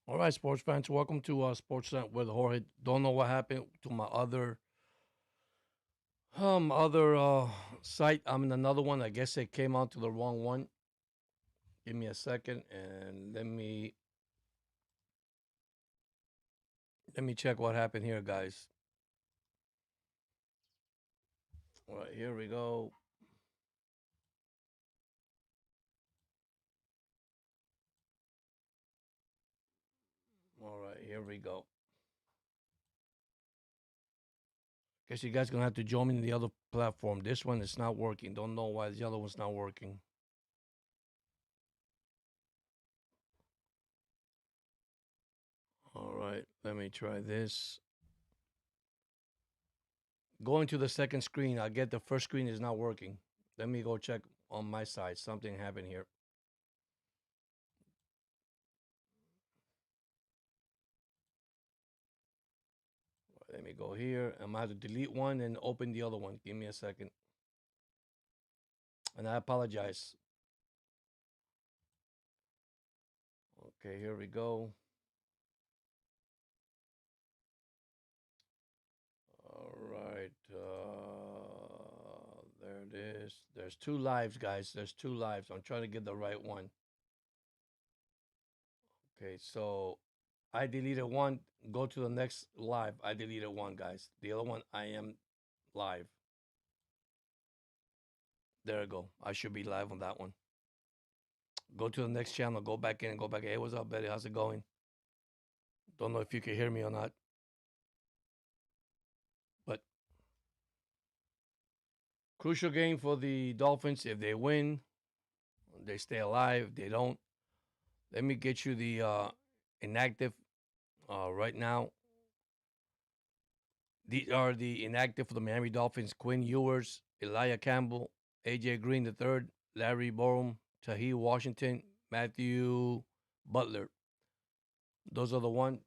All right, sports fans, welcome to Sportsnet with Jorge. Don't know what happened to my other site. I'm in another one. I guess it came out to the wrong one. Give me a second and let me check what happened here, guys. All right, here we go. All right, here we go. Guess you guys gonna have to join me in the other platform. This one is not working. Don't know why the other one's not working. All right, let me try this. Going to the second screen, I get the first screen is not working. Let me go check on my side. Something happened here. Let me go here. I'm going to delete one and open the other one. Give me a second. And I apologize. Okay, here we go. All right. There it is. There's two lives, guys. There's two lives. I'm trying to get the right one. Okay, so I deleted one. Go to the next live. I deleted one, guys. The other one, I am live. There we go. I should be live on that one. Go to the next channel. Go back in and go back. Hey, what's up, Betty? How's it going? Don't know if you can hear me or not, but crucial game for the Dolphins. If they win, they stay alive. If they don't, let me get you the inactive right now. These are the inactive for the Miami Dolphins: Quinn Ewers, Elijah Campbell, AJ Green the third, Larry Borum, Tahir Washington, Matthew Butler. Those are the one.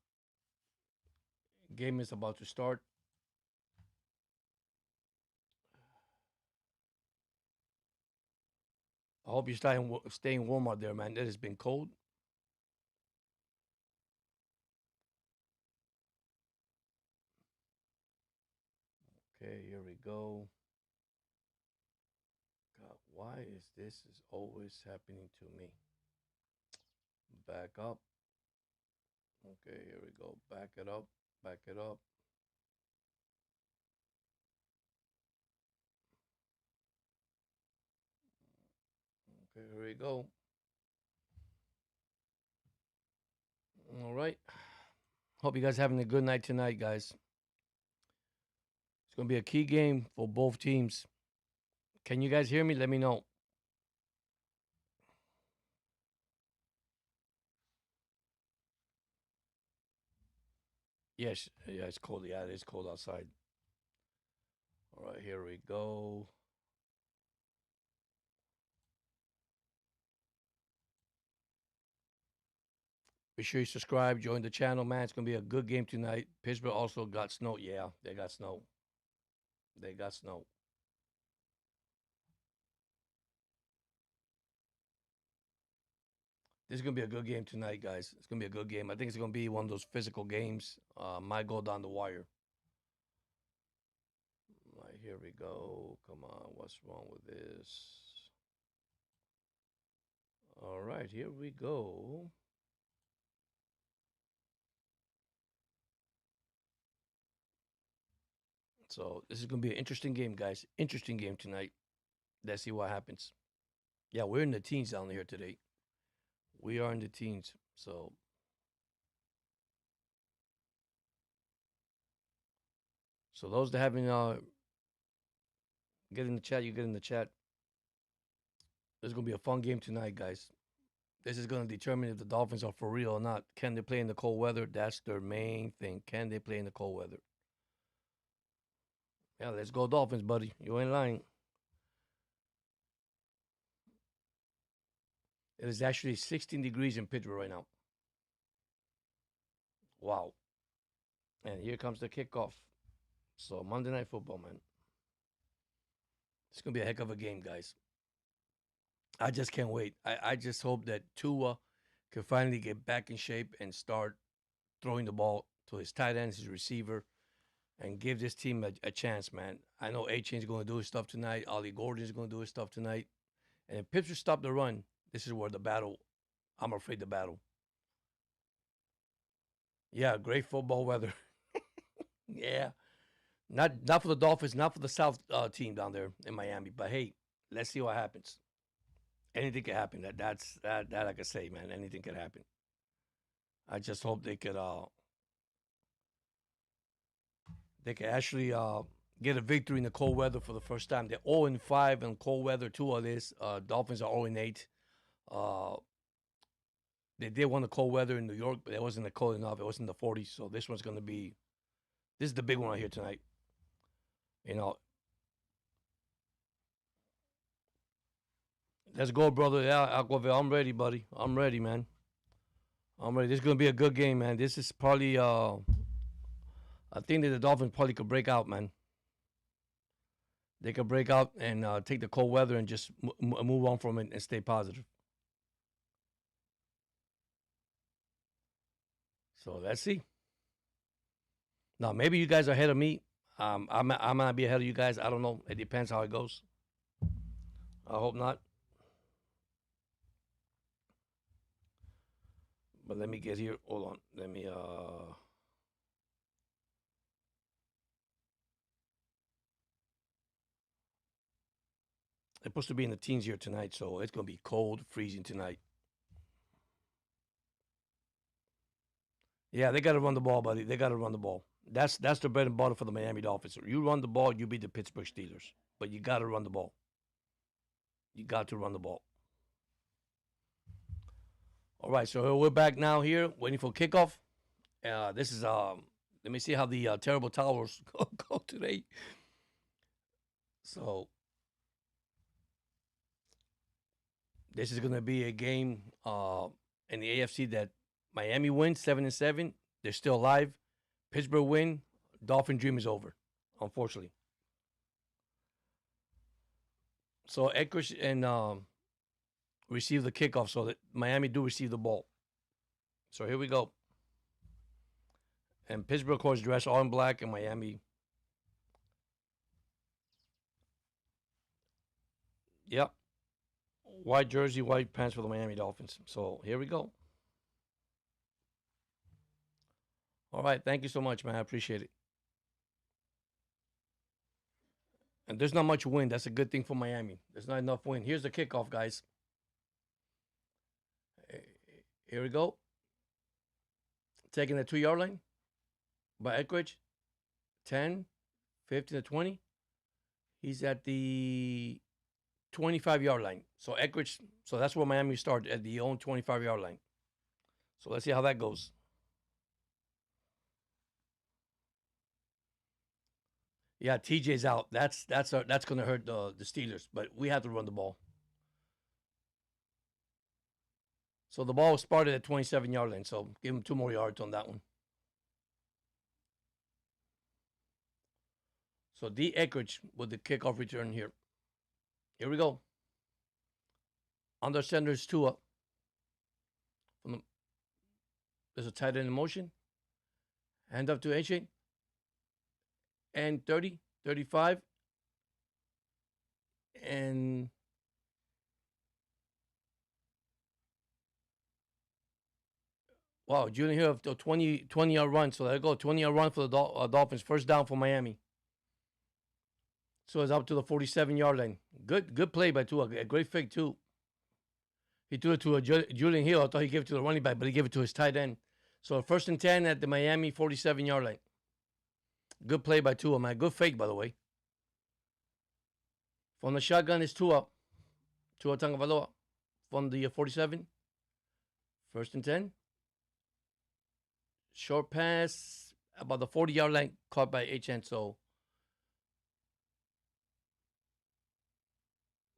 Game is about to start. I hope you're staying warm out there, man. It has been cold. Okay, here we go. God, why is always happening to me? Back up. Okay, here we go. Back it up. Back it up. Okay, here we go. All right. Hope you guys having a good night tonight, guys. It's gonna be a key game for both teams. Can you guys hear me? Let me know. Yes, yeah, it's cold. Yeah, it is cold outside. All right, here we go. Be sure you subscribe, join the channel, man. It's gonna be a good game tonight. Pittsburgh also got snow. Yeah, they got snow. They got snow. This is gonna be a good game tonight, guys. It's gonna be a good game. I think it's gonna be one of those physical games. Might go down the wire. Right, here we go. Come on, what's wrong with this? All right, here we go. So this is gonna be an interesting game, guys. Interesting game tonight. Let's see what happens. Yeah, we're in the teens down here today. We are in the teens. So those that haven't get in the chat, you get in the chat. This is gonna be a fun game tonight, guys. This is gonna determine if the Dolphins are for real or not. Can they play in the cold weather? That's their main thing. Can they play in the cold weather? Yeah, let's go Dolphins, buddy. You ain't lying. It is actually 16 degrees in Pittsburgh right now. Wow. And here comes the kickoff. So Monday Night Football, man. It's gonna be a heck of a game, guys. I just can't wait. I just hope that Tua can finally get back in shape and start throwing the ball to his tight ends, his receiver, and give this team a chance, man. I know A-Chain's going to do his stuff tonight. Ollie Gordon's going to do his stuff tonight. And if Pittsburgh stop the run, this is where the battle, I'm afraid the battle. Yeah, great football weather. Yeah. Not for the Dolphins, not for the South team down there in Miami. But hey, let's see what happens. Anything can happen. That I can say, man. Anything can happen. I just hope they could actually get a victory in the cold weather for the first time. They're 0-5 in cold weather. Two of this. Dolphins are 0-8. They did want the cold weather in New York, but it wasn't cold enough. It wasn't the 40s. So this one's going to be. This is the big one right here tonight. You know. Let's go, brother. Yeah, Aquaville. I'm ready, buddy. I'm ready, man. I'm ready. This is going to be a good game, man. This is probably. I think that the Dolphins probably could break out, man. They could break out and take the cold weather and just move on from it and stay positive. So let's see. Now, maybe you guys are ahead of me. I might be ahead of you guys. I don't know. It depends how it goes. I hope not. But let me get here. Hold on. Let me It's supposed to be in the teens here tonight, so it's gonna be cold, freezing tonight. Yeah, they gotta run the ball, buddy. They gotta run the ball. That's the bread and butter for the Miami Dolphins. You run the ball, you beat the Pittsburgh Steelers. But you gotta run the ball. You got to run the ball. All right, so we're back now here, waiting for kickoff. This is let me see how the terrible towers go today. So this is gonna be a game in the AFC that Miami wins 7-7. They're still alive. Pittsburgh win. Dolphin dream is over, unfortunately. So Edwards and receive the kickoff, so that Miami do receive the ball. So here we go. And Pittsburgh, of course, dressed all in black, and Miami. Yep. White jersey, white pants for the Miami Dolphins. So here we go. All right. Thank you so much, man. I appreciate it. And there's not much wind. That's a good thing for Miami. There's not enough wind. Here's the kickoff, guys. Here we go. Taking the 2-yard line by Edwards. 10, 15 to 20. He's at the 25-yard line. So Edwards, so that's where Miami started, at the own 25-yard line. So let's see how that goes. Yeah, TJ's out. That's going to hurt the Steelers, but we have to run the ball. So the ball started at 27-yard line, so give him 2 more yards on that one. So D. Edwards with the kickoff return here. Here we go. Under center is Tua. There's a tight end in motion. Hand up to A-Chain. And 30, 35. And wow, Julian Hill, a 20-yard run. So there go, 20-yard run for the Dolphins. First down for Miami. So it's up to the 47-yard line. Good play by Tua. A great fake, too. He threw it to Julian Hill. I thought he gave it to the running back, but he gave it to his tight end. So 1st and 10 at the Miami 47-yard line. Good play by Tua, man. Good fake, by the way. From the shotgun is Tua Tagovailoa. From the 47. 1st and 10. Short pass about the 40-yard line, caught by HN. So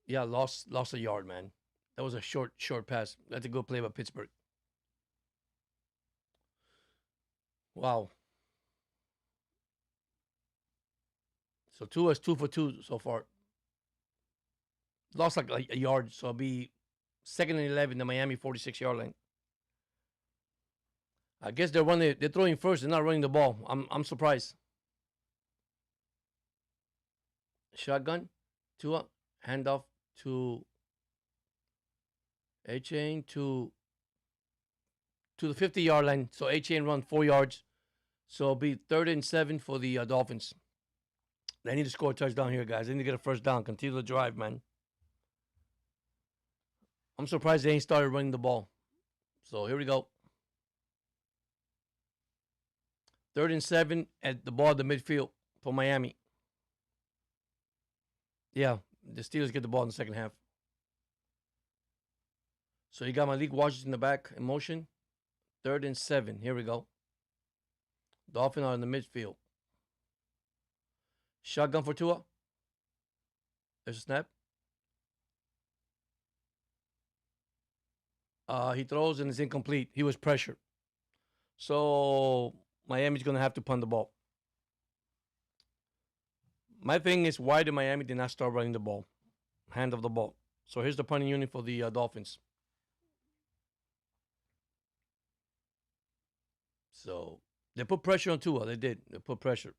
yeah, lost a yard, man. That was a short pass. That's a good play by Pittsburgh. Wow. So Tua is 2 for 2 so far. Lost like a yard, so it'll be 2nd and 11, the Miami 46-yard line. I guess they're throwing first. They're not running the ball. I'm surprised. Shotgun, Tua, handoff to A Chain to the 50-yard line. So A Chain run 4 yards. So it'll be 3rd and 7 for the Dolphins. They need to score a touchdown here, guys. They need to get a first down. Continue the drive, man. I'm surprised they ain't started running the ball. So here we go. 3rd and 7 at the ball at the midfield for Miami. Yeah, the Steelers get the ball in the second half. So you got Malik Washington in the back in motion. 3rd and 7. Here we go. Dolphins are in the midfield. Shotgun for Tua. There's a snap. He throws and it's incomplete. He was pressured. So Miami's going to have to punt the ball. My thing is, why did Miami did not start running the ball? Hand of the ball. So here's the punting unit for the Dolphins. So they put pressure on Tua. They did. They put pressure.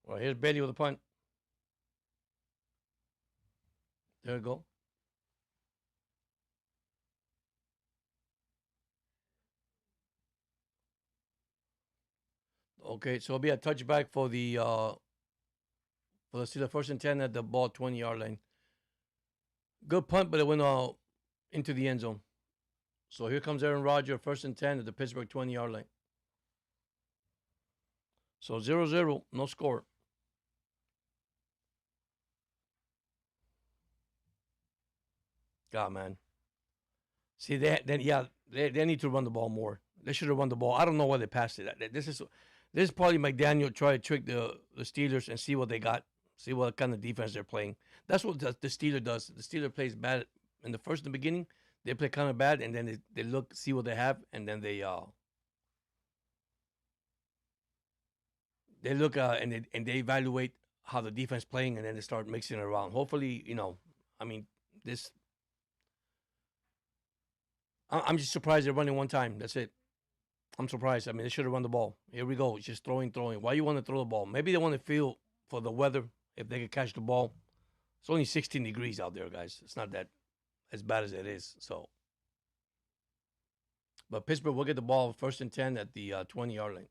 Well, here's Bailey with a punt. There we go. Okay, so it'll be a touchback for the Steelers. 1st and 10 at the ball 20-yard line. Good punt, but it went into the end zone. So here comes Aaron Rodgers, 1st and 10 at the Pittsburgh 20-yard line. So 0-0, no score. God, man. See, they need to run the ball more. They should have run the ball. I don't know why they passed it. This is probably McDaniel try to trick the Steelers and see what they got, see what kind of defense they're playing. That's what the Steeler does. The Steeler plays bad in the beginning. They play kind of bad, and then they look, see what they have, and then they look and they evaluate how the defense playing, and then they start mixing it around. Hopefully, I mean, this. I'm just surprised they're running one time. That's it. I'm surprised. I mean, they should have run the ball. Here we go. It's just throwing. Why you want to throw the ball? Maybe they want to feel for the weather if they could catch the ball. It's only 16 degrees out there, guys. It's not that as bad as it is. So, but Pittsburgh will get the ball 1st and 10 at the 20-yard line.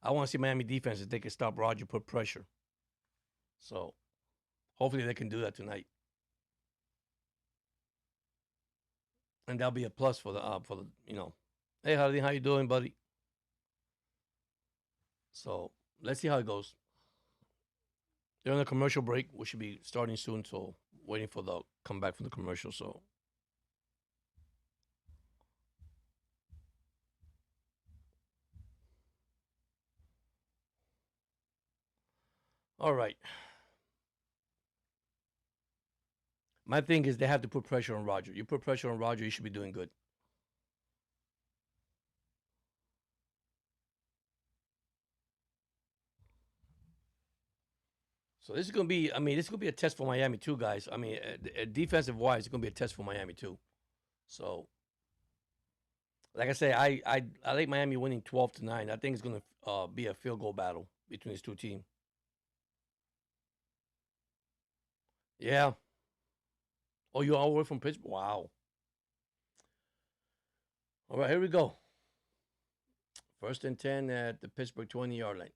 I want to see Miami defense if they can stop Roger, put pressure. So, hopefully they can do that tonight. And that'll be a plus for the hey, how you doing, buddy? So let's see how it goes. They're on a commercial break. We should be starting soon, so waiting for the comeback from the commercial. So all right. My thing is they have to put pressure on Roger. You put pressure on Roger, you should be doing good. So this is gonna be. I mean, this is gonna be a test for Miami too, guys. I mean, defensive wise, it's gonna be a test for Miami too. So, like I say, I like Miami winning 12-9. I think it's gonna be a field goal battle between these two teams. Yeah. Oh, you're all the way from Pittsburgh. Wow. All right, here we go. 1st and 10 at the Pittsburgh 20-yard line.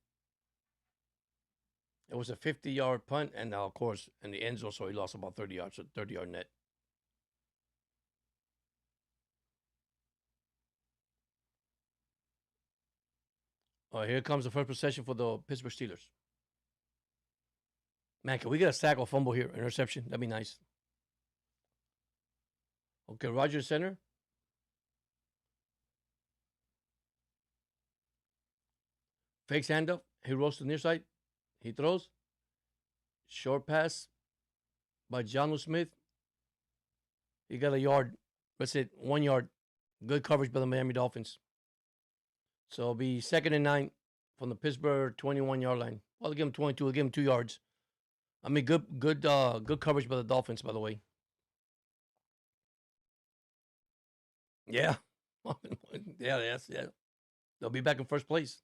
It was a 50-yard punt, and now, of course, in the end zone, so he lost about 30 yards, so 30-yard net. All right, here comes the first possession for the Pittsburgh Steelers. Man, can we get a sack or fumble here? Interception? That'd be nice. Okay, Roger center. Fakes handoff. He rolls to the near side. He throws. Short pass by John Smith. He got a yard. That's it. 1 yard. Good coverage by the Miami Dolphins. So it'll be 2nd and 9. from the Pittsburgh 21-yard line. Well, I'll give him 22. I'll give him 2 yards. I mean, good coverage by the Dolphins, by the way. Yeah, yeah. They'll be back in first place.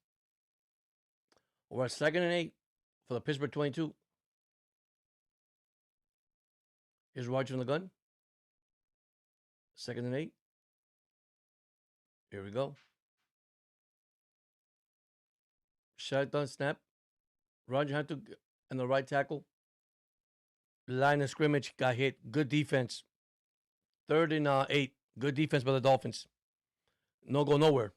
We're at 2nd and 8 for the Pittsburgh 22. Here's Roger in the gun. 2nd and 8. Here we go. Shotgun snap. Roger had to, and the right tackle. Line of scrimmage got hit. Good defense. 3rd and 8. Good defense by the Dolphins. No go nowhere.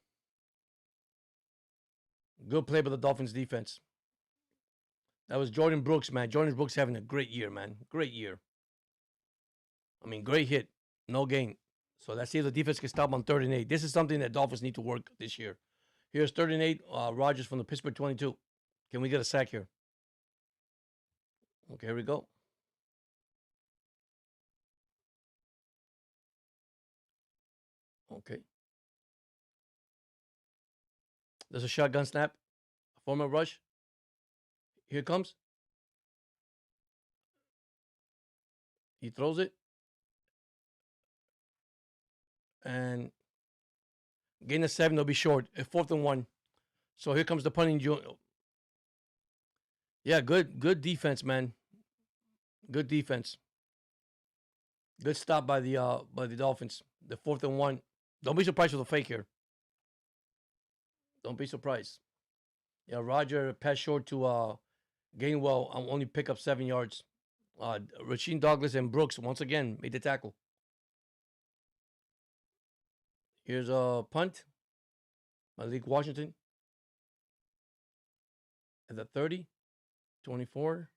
Good play by the Dolphins defense. That was Jordan Brooks, man. Jordan Brooks having a great year, man. Great year. I mean, great hit. No gain. So let's see if the defense can stop on 3rd and 8. This is something that Dolphins need to work this year. Here's 3rd and 8. Rodgers from the Pittsburgh 22. Can we get a sack here? Okay, here we go. Okay. There's a shotgun snap. A former rush. Here it comes. He throws it. And gain of 7. They'll be short. 4th and 1. So here comes the punting. Yeah, good defense, man. Good defense. Good stop by the Dolphins. The 4th and 1. Don't be surprised with a fake here. Don't be surprised. Yeah, Roger passed short to Gainwell. Only pick up 7 yards. Rasheed Douglas and Brooks once again made the tackle. Here's a punt. Malik Washington at the 30, 24,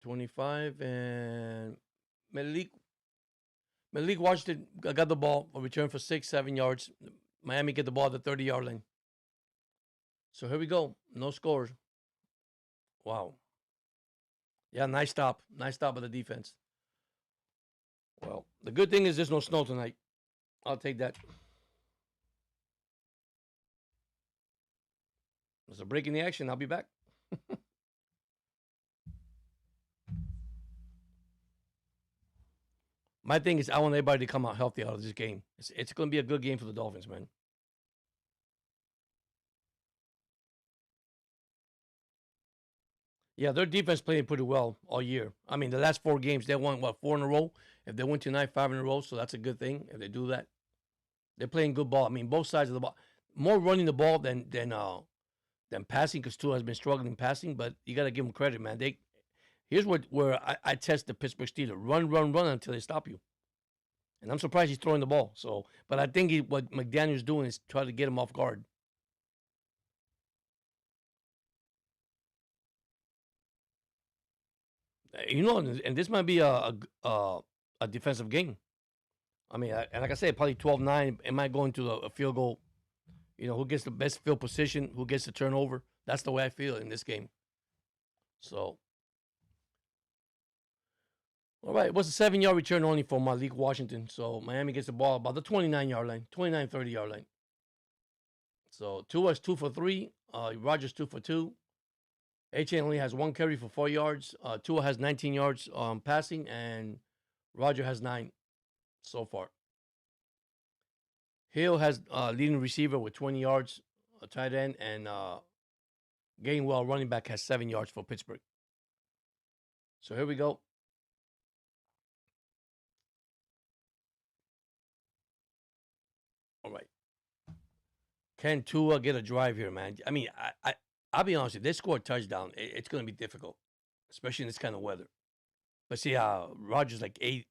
25, and Malik Washington got the ball. A return for 6-7 yards. Miami get the ball at the 30-yard line. So here we go. No scores. Wow. Yeah, nice stop. Nice stop by the defense. Well, the good thing is there's no snow tonight. I'll take that. There's a break in the action. I'll be back. My thing is I want everybody to come out healthy out of this game. It's going to be a good game for the Dolphins, man. Yeah, their defense playing pretty well all year. I mean, the last 4 games, they won, 4 in a row? If they win tonight, 5 in a row, so that's a good thing if they do that. They're playing good ball. I mean, both sides of the ball. More running the ball than passing, because Tua has been struggling passing, but you got to give them credit, man. Here's where I test the Pittsburgh Steelers. Run until they stop you. And I'm surprised he's throwing the ball. So, but I think what McDaniel's doing is try to get him off guard. And this might be a defensive game. I mean, and like I said, probably 12-9. It might go into a field goal. Who gets the best field position, who gets the turnover. That's the way I feel in this game. So, all right, it was a 7-yard return only for Malik Washington. So Miami gets the ball about the 29-yard line, 29-30-yard line. So Tua's 2 for 3. Rodgers 2 for 2. HA only has 1 carry for 4 yards. Tua has 19 yards passing, and Roger has 9 so far. Hill has leading receiver with 20 yards, a tight end, and Gainwell, running back, has 7 yards for Pittsburgh. So here we go. All right. Can Tua get a drive here, man? I mean, I'll be honest with you. They score a touchdown, it's going to be difficult, especially in this kind of weather. But see, Rogers like 8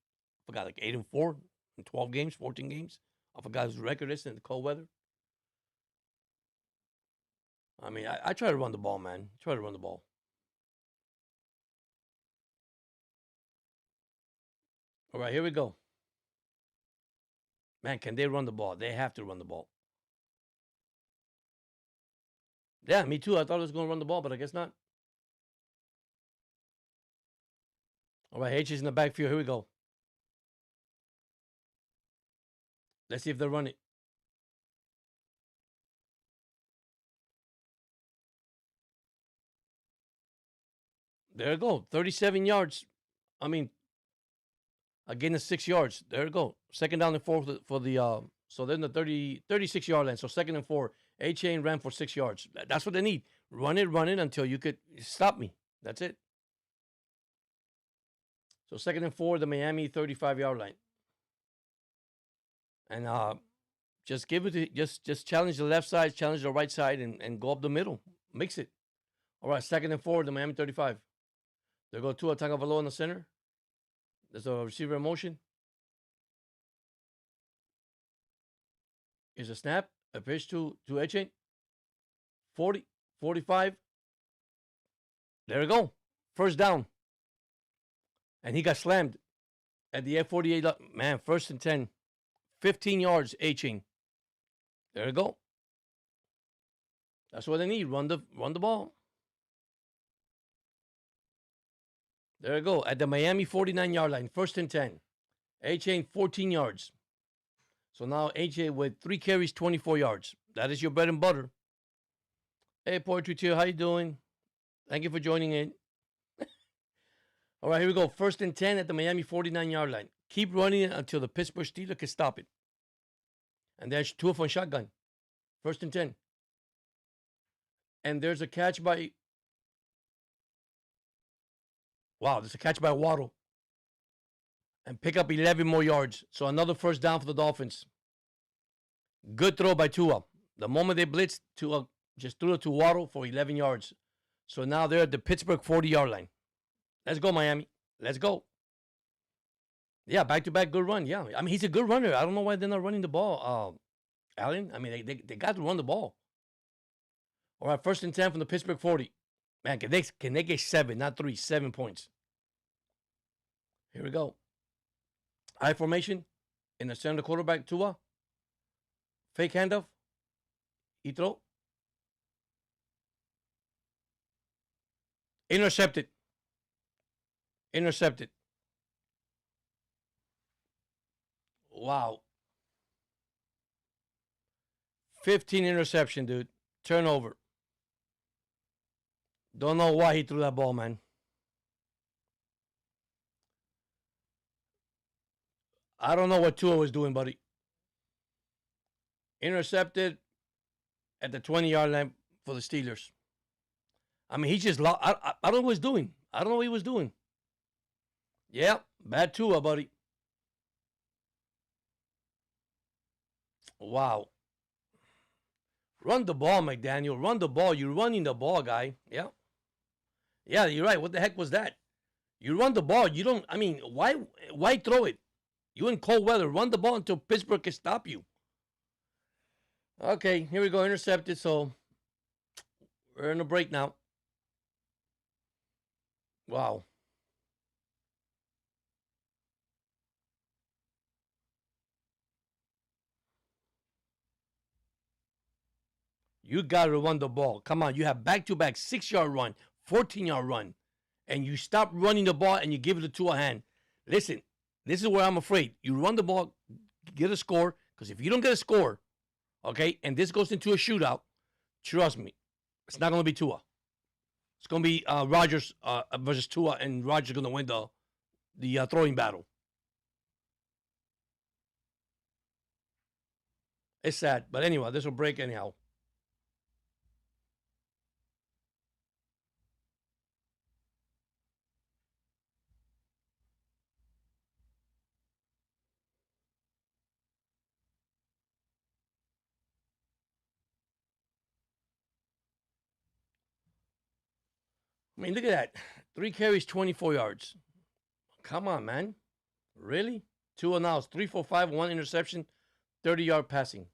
and 4 in 12 games, 14 games. I forgot his record is in the cold weather. I mean, I try to run the ball, man. Try to run the ball. All right, here we go. Man, can they run the ball? They have to run the ball. Yeah, me too. I thought it was going to run the ball, but I guess not. All right, H is in the backfield. Here we go. Let's see if they run it. There you go. 37 yards. I mean, again, the 6 yards. There you go. Second down and four for the so then the 36 yard line. So second and four. A Chain ran for 6 yards. That's what they need. Run it until you could stop me. That's it. So second and four, the Miami 35-yard line. And just give it to just challenge the left side, challenge the right side, and go up the middle. Mix it. All right, second and four, the Miami 35. They go to a Tagovailoa in the center. There's a receiver in motion. Is a snap, a pitch to Etienne. 40, 45. There we go. First down. And he got slammed at the F48. Man, first and 10. 15 yards, Etienne. There we go. That's what they need. Run the ball. There we go. At the Miami 49-yard line. First and 10. Etienne, 14 yards. So now AJ with 3 carries, 24 yards. That is your bread and butter. Hey, Portrait here. How you doing? Thank you for joining in. All right, here we go. First and 10 at the Miami 49-yard line. Keep running it until the Pittsburgh Steelers can stop it. And there's 2 on shotgun. First and 10. And there's a catch by... Wow, there's a catch by Waddle. And pick up 11 more yards. So another first down for the Dolphins. Good throw by Tua. The moment they blitzed, Tua just threw it to Waddle for 11 yards. So now they're at the Pittsburgh 40-yard line. Let's go, Miami. Let's go. Yeah, back-to-back good run. Yeah, I mean, he's a good runner. I don't know why they're not running the ball, Allen. I mean, they got to run the ball. All right, first and 10 from the Pittsburgh 40. Man, can they get 7, not 3, 7 points. Here we go. I formation in the center quarterback, Tua. Fake handoff. He throw. Intercepted. Wow. 15 interception, dude. Turnover. Don't know why he threw that ball, man. I don't know what Tua was doing, buddy. Intercepted at the 20-yard line for the Steelers. I mean, he just lost. I don't know what he was doing. I don't know what he was doing. Yeah, bad Tua, buddy. Wow. Run the ball, McDaniel. Run the ball. You're running the ball, guy. Yeah. Yeah, you're right. What the heck was that? You run the ball. You don't, I mean, why throw it? You in cold weather. Run the ball until Pittsburgh can stop you. Okay, here we go. Intercepted. So we're in a break now. Wow. You got to run the ball. Come on. You have back-to-back 6-yard run, 14-yard run, and you stop running the ball and you give it to a hand. Listen, this is where I'm afraid. You run the ball, get a score, because if you don't get a score, okay, and this goes into a shootout, trust me, it's not going to be Tua. It's going to be Rodgers versus Tua, and Rodgers going to win the throwing battle. It's sad, but anyway, this will break anyhow. I mean, look at that. 3 carries, 24 yards. Come on, man. Really? Tua now is 3 for 5, 1 interception, 30-yard passing.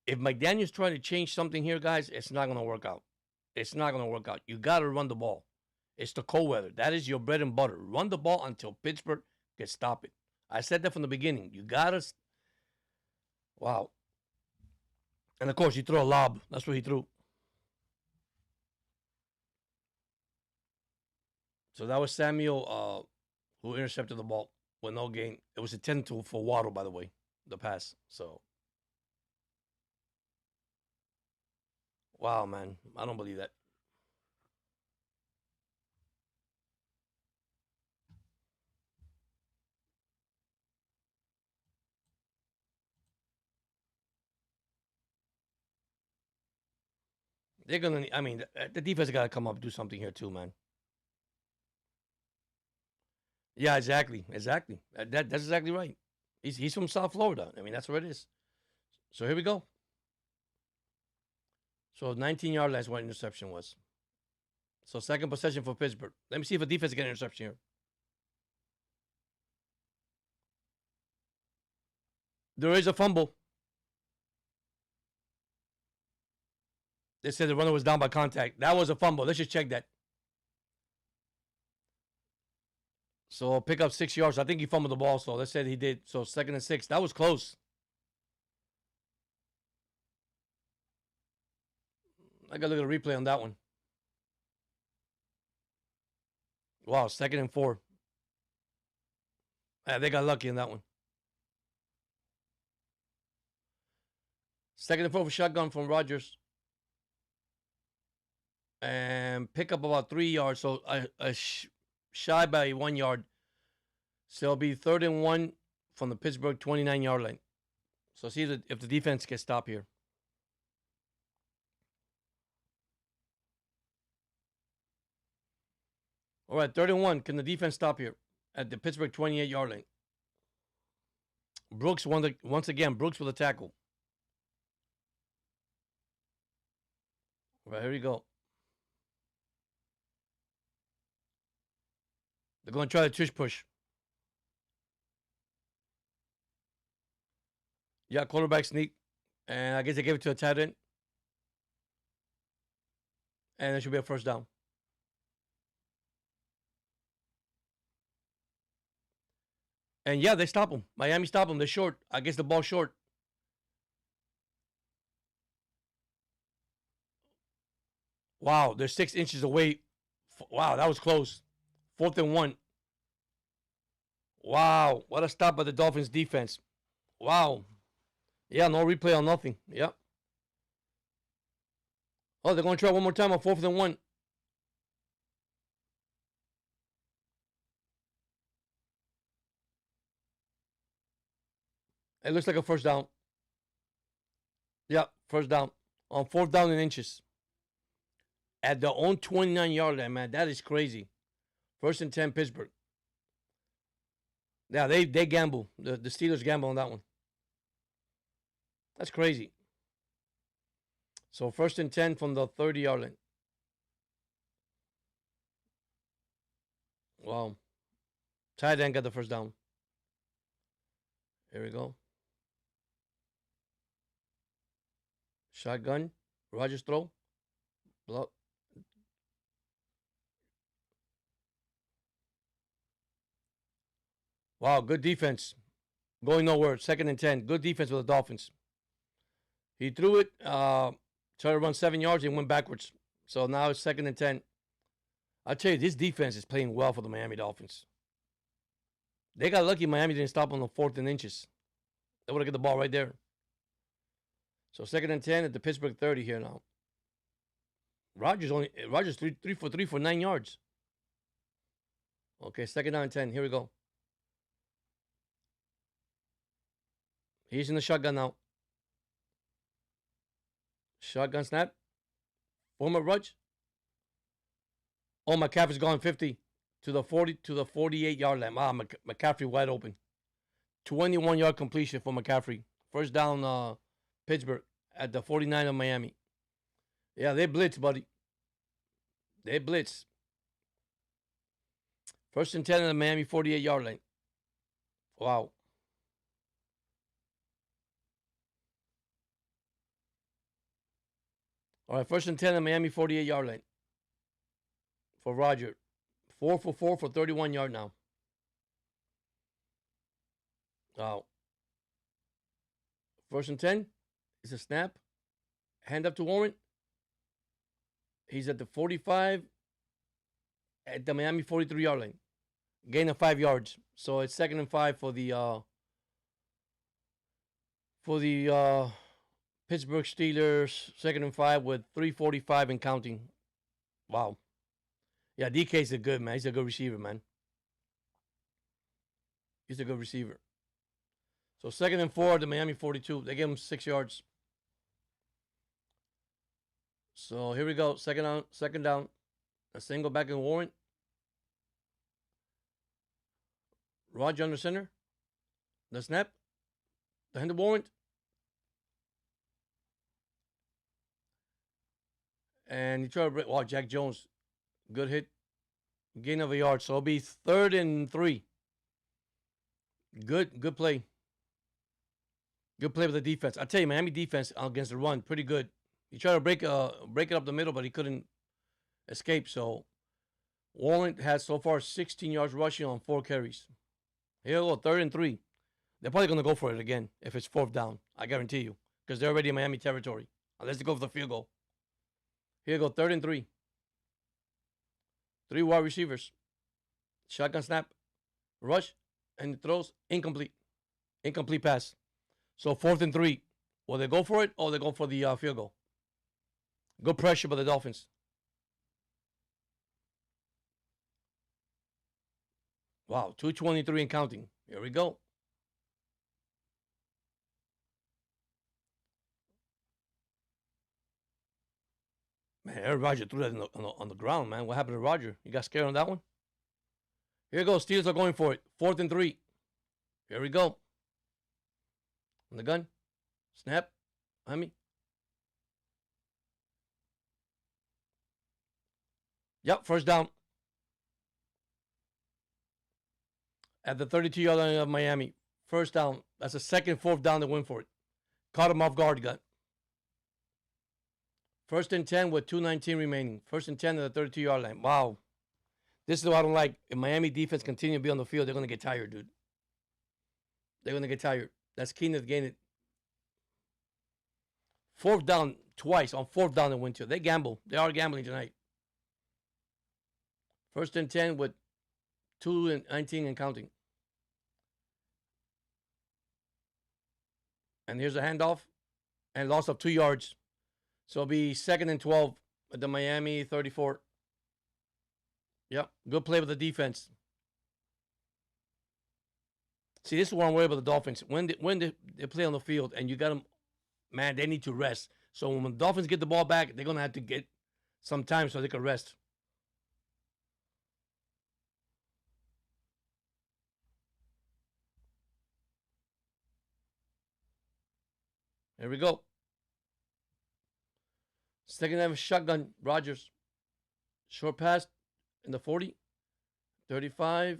If McDaniel's trying to change something here, guys, it's not going to work out. It's not going to work out. You got to run the ball. It's the cold weather. That is your bread and butter. Run the ball until Pittsburgh can stop it. I said that from the beginning. You got to. Wow. And, of course, you throw a lob. That's what he threw. So that was Samuel who intercepted the ball with no gain. It was intended for Waddle, by the way, the pass. So, wow, man. I don't believe that. They're gonna. I mean, the defense got to come up and do something here too, man. Yeah, exactly, exactly. That's exactly right. He's from South Florida. I mean, that's where it is. So here we go. So 19-yard line is what interception was. So second possession for Pittsburgh. Let me see if a defense get an interception here. There is a fumble. They said the runner was down by contact. That was a fumble. Let's just check that. So pick up 6 yards. I think he fumbled the ball. So let's say he did. So 2nd and 6. That was close. I got to look at a replay on that one. Wow, 2nd and 4. Yeah, they got lucky in that one. 2nd and 4 for shotgun from Rodgers. And pick up about 3 yards. So shy by 1 yard. So it'll be 3rd and 1 from the Pittsburgh 29-yard line. So see if the defense can stop here. All right, 3rd and 1. Can the defense stop here at the Pittsburgh 28-yard line? Brooks once again. Brooks with a tackle. All right, here we go. They're going to try the tush push. Yeah, quarterback sneak. And I guess they gave it to a tight end. And it should be a first down. And yeah, they stop him. Miami stop him. They're short. I guess the ball's short. Wow, they're 6 inches away. Wow, that was close. 4th and 1. Wow, what a stop by the Dolphins defense. Wow. Yeah, no replay on nothing. Yep. Oh, they're going to try one more time on 4th and 1. It looks like a first down. Yeah, first down. On 4th down and inches. At their own 29-yard line, man. That is crazy. 1st and 10, Pittsburgh. Yeah, they gamble. The Steelers gamble on that one. That's crazy. So 1st and 10 from the 30-yard line. Wow. Tight end got the first down. Here we go. Shotgun. Rodgers throw. Block. Wow, good defense. Going nowhere. 2nd and 10. Good defense with the Dolphins. He threw it, tried to run 7 yards and went backwards. So now it's 2nd and 10. I'll tell you, this defense is playing well for the Miami Dolphins. They got lucky Miami didn't stop on the 4th and inches. They would have got the ball right there. So 2nd and 10 at the Pittsburgh 30 here now. Rodgers 3 for 3 for 9 yards. Okay, 2nd and 10. Here we go. He's in the shotgun now. Shotgun snap. Former rush. Oh, McCaffrey's gone 50 to the 48-yard line. Ah, McCaffrey wide open. 21-yard completion for McCaffrey. First down, Pittsburgh at the 49 of Miami. Yeah, they blitz, buddy. They blitz. 1st and 10 at the Miami 48-yard line. Wow. All right, 1st and 10 at the Miami 48-yard line. For Roger. 4 for 4 for 31-yard now. Wow. 1st and 10. It's a snap. Hand up to Warren. He's at the 45 at the Miami 43-yard line. Gain of 5 yards. So it's 2nd and 5 for the Pittsburgh Steelers. 2nd and 5 with 3:45 and counting. Wow. Yeah, DK's a good man. He's a good receiver, man. He's a good receiver. So 2nd and 4 at the Miami 42. They gave him 6 yards. So here we go. Second down. A single back in Warren. Roger under center. The snap. The hand to Warren. And he tried to break. Wow, Jack Jones. Good hit. Gain of a yard. So it'll be 3rd and 3. Good play. Good play with the defense. I tell you, Miami defense against the run, pretty good. He tried to break it up the middle, but he couldn't escape. So Warren has so far 16 yards rushing on 4 carries. Here we go, 3rd and 3. They're probably going to go for it again if it's 4th down. I guarantee you. Because they're already in Miami territory. Unless they go for the field goal. Here we go, 3rd and 3. 3 wide receivers. Shotgun snap. Rush. And throws. Incomplete. Incomplete pass. So 4th and 3. Will they go for it or they go for the field goal? Good pressure by the Dolphins. Wow, 2:23 and counting. Here we go. Man, Aaron Rodgers threw that on the ground, man. What happened to Roger? You got scared on that one? Here goes. Steelers are going for it. 4th and 3. Here we go. On the gun. Snap. Hammy. Yep, first down. At the 32-yard line of Miami. First down. That's the second, 4th down to win for it. Caught him off guard, got. 1st and 10 with 2:19 remaining. 1st and 10 at the 32-yard line. Wow. This is what I don't like. If Miami defense continue to be on the field, they're going to get tired, dude. They're going to get tired. That's Keenan gained it. 4th down twice on 4th down in Winter. They gamble. They are gambling tonight. 1st and 10 with 2:19 and counting. And here's a handoff and loss of 2 yards. So it'll be 2nd and 12 at the Miami 34. Yep, good play with the defense. See, this is what I'm worried about the Dolphins. When they play on the field and you got them, man, they need to rest. So when the Dolphins get the ball back, they're going to have to get some time so they can rest. Here we go. Second half shotgun, Rodgers. Short pass in the 40. 35.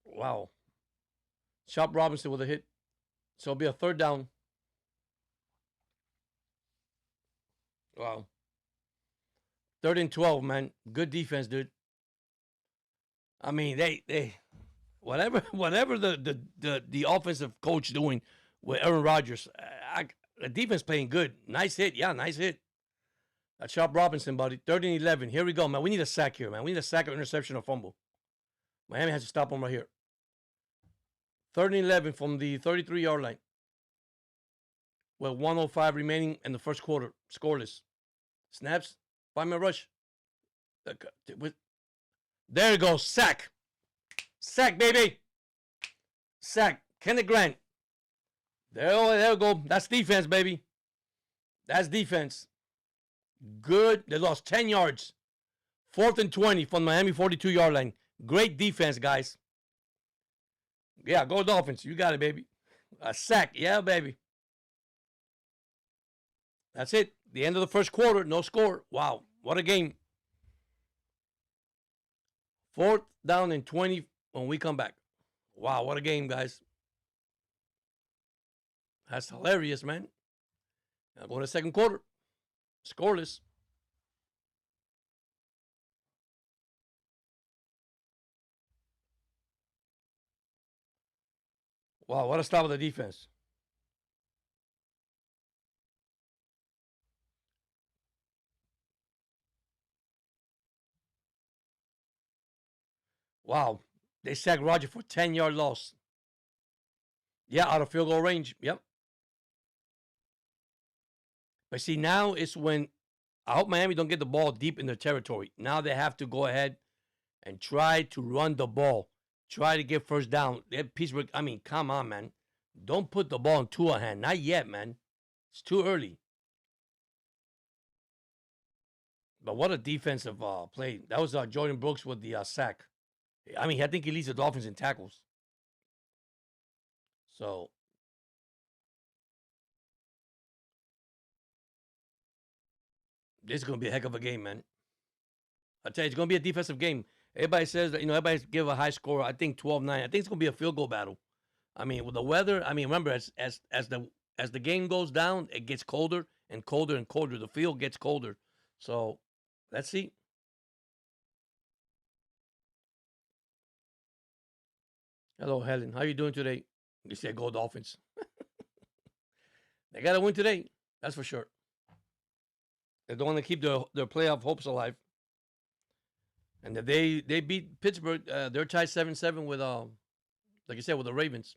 Wow. Chop Robinson with a hit. So it'll be a 3rd down. Wow. 3rd and 12, man. Good defense, dude. I mean, they whatever the offensive coach doing with Aaron Rodgers, the defense playing good. Nice hit. Yeah, nice hit. That's Chop Robinson, buddy. 3rd and 11. Here we go, man. We need a sack here, man. We need a sack or interception or fumble. Miami has to stop him right here. 3rd and 11 from the 33-yard line. With 1:05 remaining in the first quarter. Scoreless. Snaps. 5-man rush. There you go. Sack. Sack, baby. Sack. Kenneth Grant. There we go. That's defense, baby. That's defense. Good. They lost 10 yards. 4th and 20 from Miami 42-yard line. Great defense, guys. Yeah, go Dolphins. You got it, baby. A sack. Yeah, baby. That's it. The end of the first quarter. No score. Wow. What a game. 4th down and 20 when we come back. Wow, what a game, guys. That's hilarious, man. Now go to the second quarter. Scoreless. Wow, what a stop of the defense. Wow. They sacked Roger for 10-yard loss. Yeah, out of field goal range. Yep. But see, now it's when I hope Miami don't get the ball deep in their territory. Now they have to go ahead and try to run the ball. Try to get first down. Pittsburgh, I mean, come on, man. Don't put the ball in Tua's hand. Not yet, man. It's too early. But what a defensive play. That was Jordan Brooks with the sack. I mean, I think he leads the Dolphins in tackles. So this is going to be a heck of a game, man. I tell you, it's going to be a defensive game. Everybody says that, everybody give a high score. I think 12-9. I think it's going to be a field goal battle. I mean, with the weather, I mean, remember, as the game goes down, it gets colder and colder and colder. The field gets colder. So let's see. Hello, Helen. How you doing today? You said go Dolphins. They got to win today. That's for sure. They don't want to keep their playoff hopes alive. And if they beat Pittsburgh, they're tied 7-7 with like I said, with the Ravens.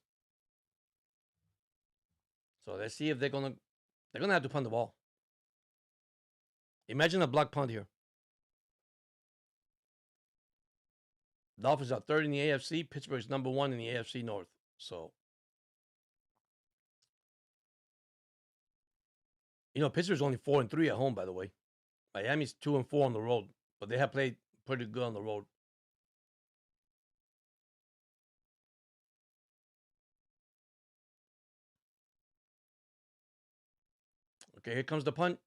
So let's see if they're gonna have to punt the ball. Imagine a block punt here. Dolphins are third in the AFC. Pittsburgh's number 1 in the AFC North. So Pittsburgh's only 4-3 at home, by the way. Miami's 2-4 on the road, but they have played pretty good on the road. Okay, here comes the punt.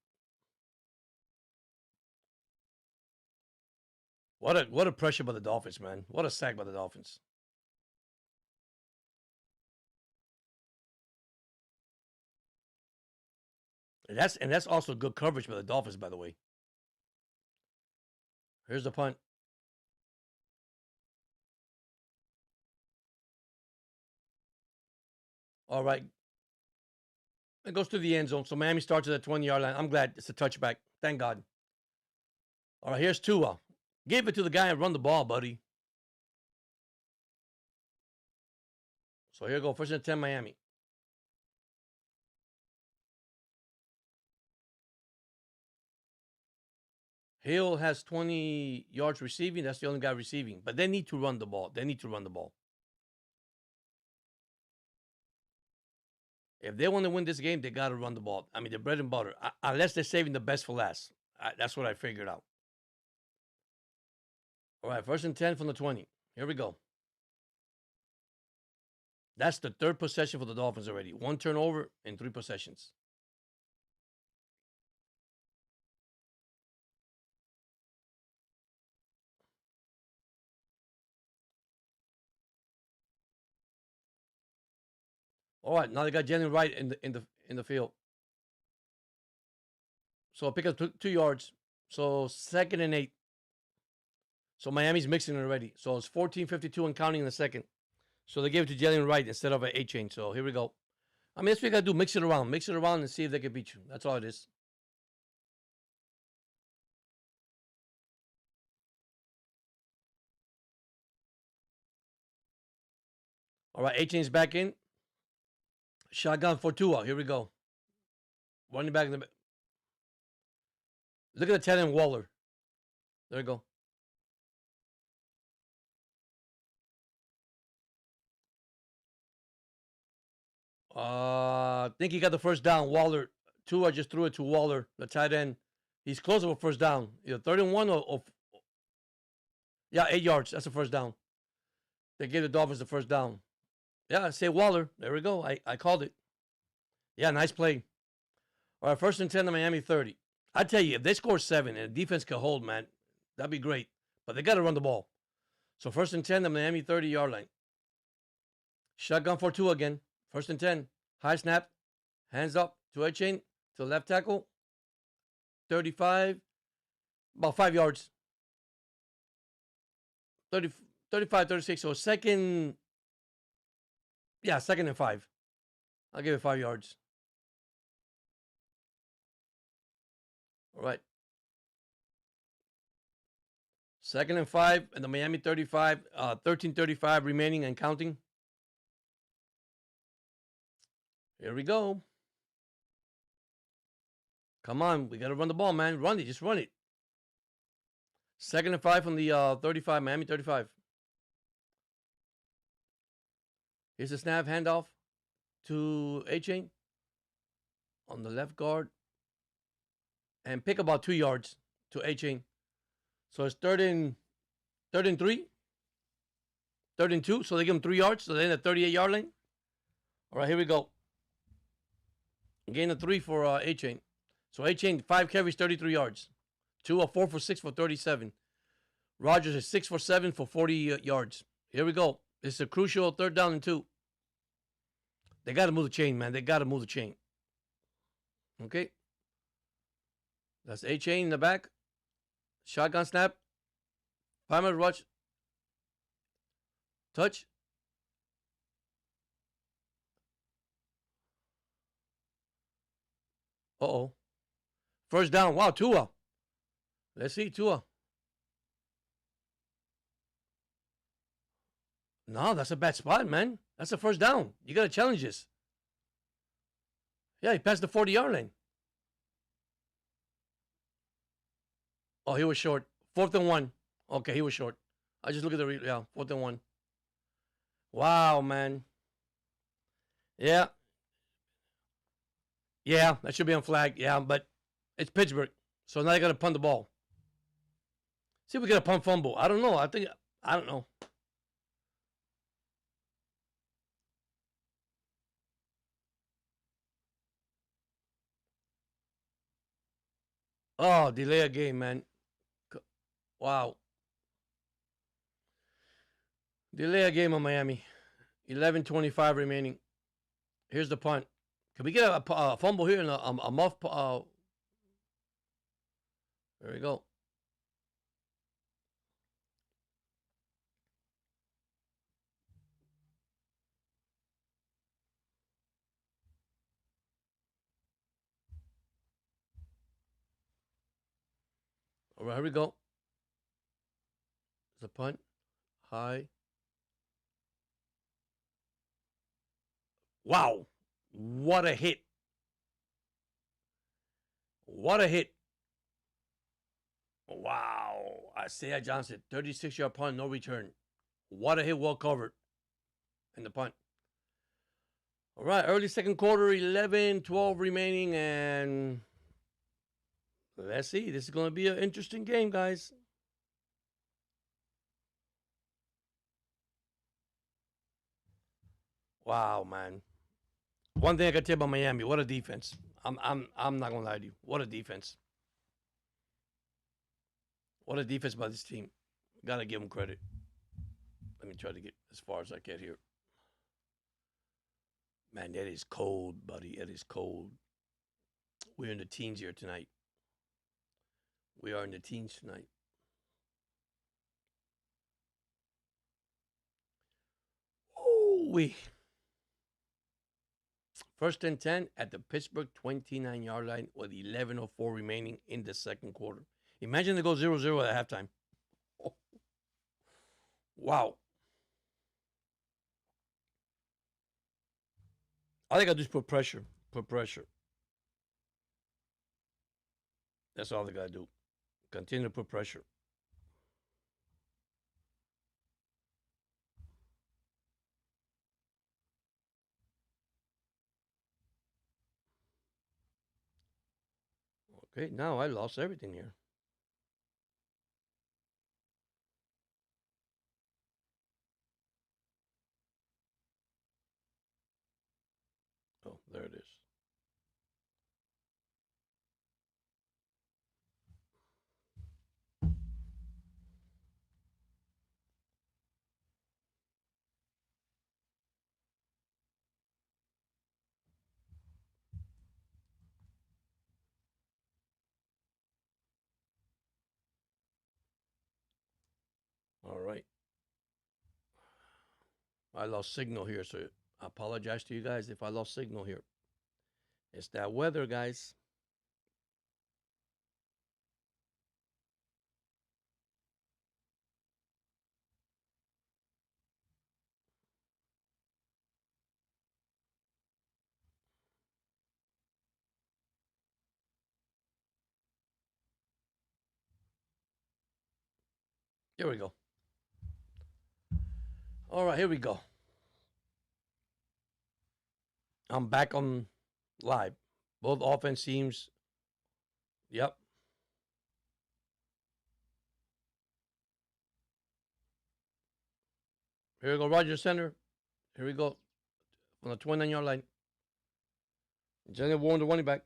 What a pressure by the Dolphins, man. What a sack by the Dolphins. And that's also good coverage by the Dolphins, by the way. Here's the punt. All right. It goes to the end zone. So Miami starts at the 20-yard line. I'm glad it's a touchback. Thank God. All right, here's Tua. Give it to the guy and run the ball, buddy. So here we go. First and 10, Miami. Hill has 20 yards receiving. That's the only guy receiving. But they need to run the ball. If they want to win this game, they got to run the ball. I mean, the bread and butter. Unless they're saving the best for last. That's what I figured out. All right, first and 10 from the 20. Here we go. That's the third possession for the Dolphins already. 1 turnover in 3 possessions. All right, now they got Jalen Wright in the field. So pick up 2 yards. So 2nd and 8. So Miami's mixing it already. So it's 14:52 and counting in the second. So they gave it to Jalen Wright instead of an A-chain. So here we go. I mean, that's what you got to do. Mix it around. And see if they can beat you. That's all it is. All right, A-chain's back in. Shotgun for Tua. Here we go. Running back in the. Look at the 10 and Waller. There you go. I think he got the first down. Waller. Tua just threw it to Waller, the tight end. He's close to a first down. Either 3rd and 1 or yeah, 8 yards. That's the first down. They gave the Dolphins the first down. Yeah, say Waller. There we go. I called it. Yeah, nice play. All right, first and 10 to Miami 30. I tell you, if they score 7 and the defense can hold, man, that'd be great. But they got to run the ball. So first and 10 to Miami 30-yard line. Shotgun for 2 again. First and 10. High snap. Hands up to A-chain to left tackle. 35. About 5 yards. 30, 35, 36. So second. Yeah, 2nd and 5. I'll give it 5 yards. All right. 2nd and 5 and the Miami 35, 13:35 remaining and counting. Here we go. Come on, we got to run the ball, man. Run it, just run it. 2nd and 5 from the 35, Miami 35. Here's a snap handoff to A-chain on the left guard. And pick about 2 yards. to A-Chain. So it's third and 3, third and 2. So they give him 3 yards. So they're in the 38-yard line. All right, here we go. Gain of 3 for A-Chain. So A-Chain, 5 carries, 33 yards. Tua 4 for 6 for 37. Rodgers is 6 for 7 for 40 yards. Here we go. This is a crucial 3rd down and 2. They got to move the chain, man. They got to move the chain. Okay. That's A-Chain in the back. Shotgun snap. 5-minute rush. Touch. Uh-oh. First down. Wow, Tua. Let's see, Tua. No, that's a bad spot, man. That's a first down. You got to challenge this. Yeah, he passed the 40-yard line. Oh, he was short. 4th and 1. Okay, he was short. I just look at the 4th and 1. Wow, man. Yeah. Yeah, that should be on flag. Yeah, but it's Pittsburgh. So now they got to punt the ball. See if we get a punt fumble. I don't know. I don't know. Oh, delay a game, man. Wow. Delay a game on Miami. 11:25 remaining. Here's the punt. Can we get a fumble here and a muff? There we go. All right, here we go. It's a punt. High. Wow. What a hit. What a hit. Wow. Isaiah Johnson, 36-yard punt, no return. What a hit, well covered. And the punt. All right, early second quarter, 11-12 remaining, and let's see. This is going to be an interesting game, guys. Wow, man. One thing I can tell you about Miami, what a defense. I'm not gonna lie to you. What a defense. What a defense by this team. Gotta give them credit. Let me try to get as far as I can here. Man, that is cold, buddy. It is cold. We're in the teens here tonight. We are in the teens tonight. Ooh-wee. First and 10 at the Pittsburgh 29-yard line with 11:04 remaining in the second quarter. Imagine they go 0-0 at halftime. Oh. Wow. All they got to do is put pressure. Put pressure. That's all they got to do. Continue to put pressure. Okay, now I lost everything here. Oh, there it is. All right. I lost signal here, so I apologize to you guys if I lost signal here. It's that weather, guys. Here we go. All right, here we go. I'm back on live. Both offense teams. Yep. Here we go, Roger center. Here we go on the 29-yard line. Jenny Warren, the running back.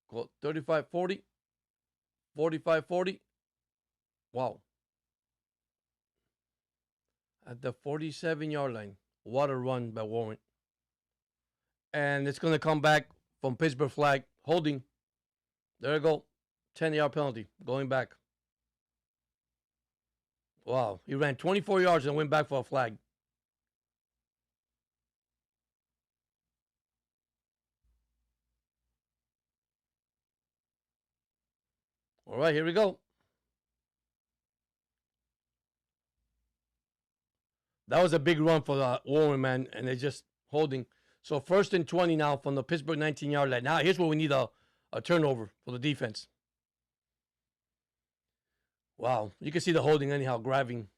Go 35-40, 45-40. Wow. At the 47-yard line. What a run by Warren. And it's going to come back from Pittsburgh flag. Holding. There you go. 10-yard penalty. Going back. Wow. He ran 24 yards and went back for a flag. All right, here we go. That was a big run for Warren, man, and they're just holding. So 1st and 20 now from the Pittsburgh 19-yard line. Now here's where we need a turnover for the defense. Wow, you can see the holding anyhow, grabbing.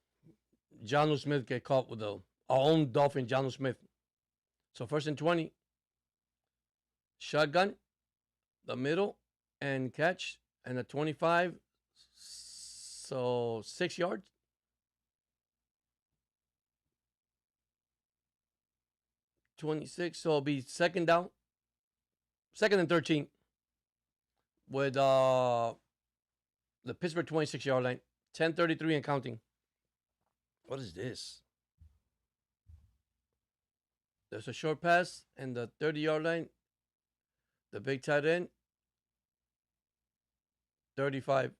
John Smith get caught with our own Dolphin, John Smith. So 1st and 20. Shotgun, the middle, and catch, and a 25. So 6 yards. 26, so it'll be second down. 2nd and 13 with the Pittsburgh 26-yard line. 10:33 and counting. What is this? There's a short pass and the 30-yard line. The big tight end. 35.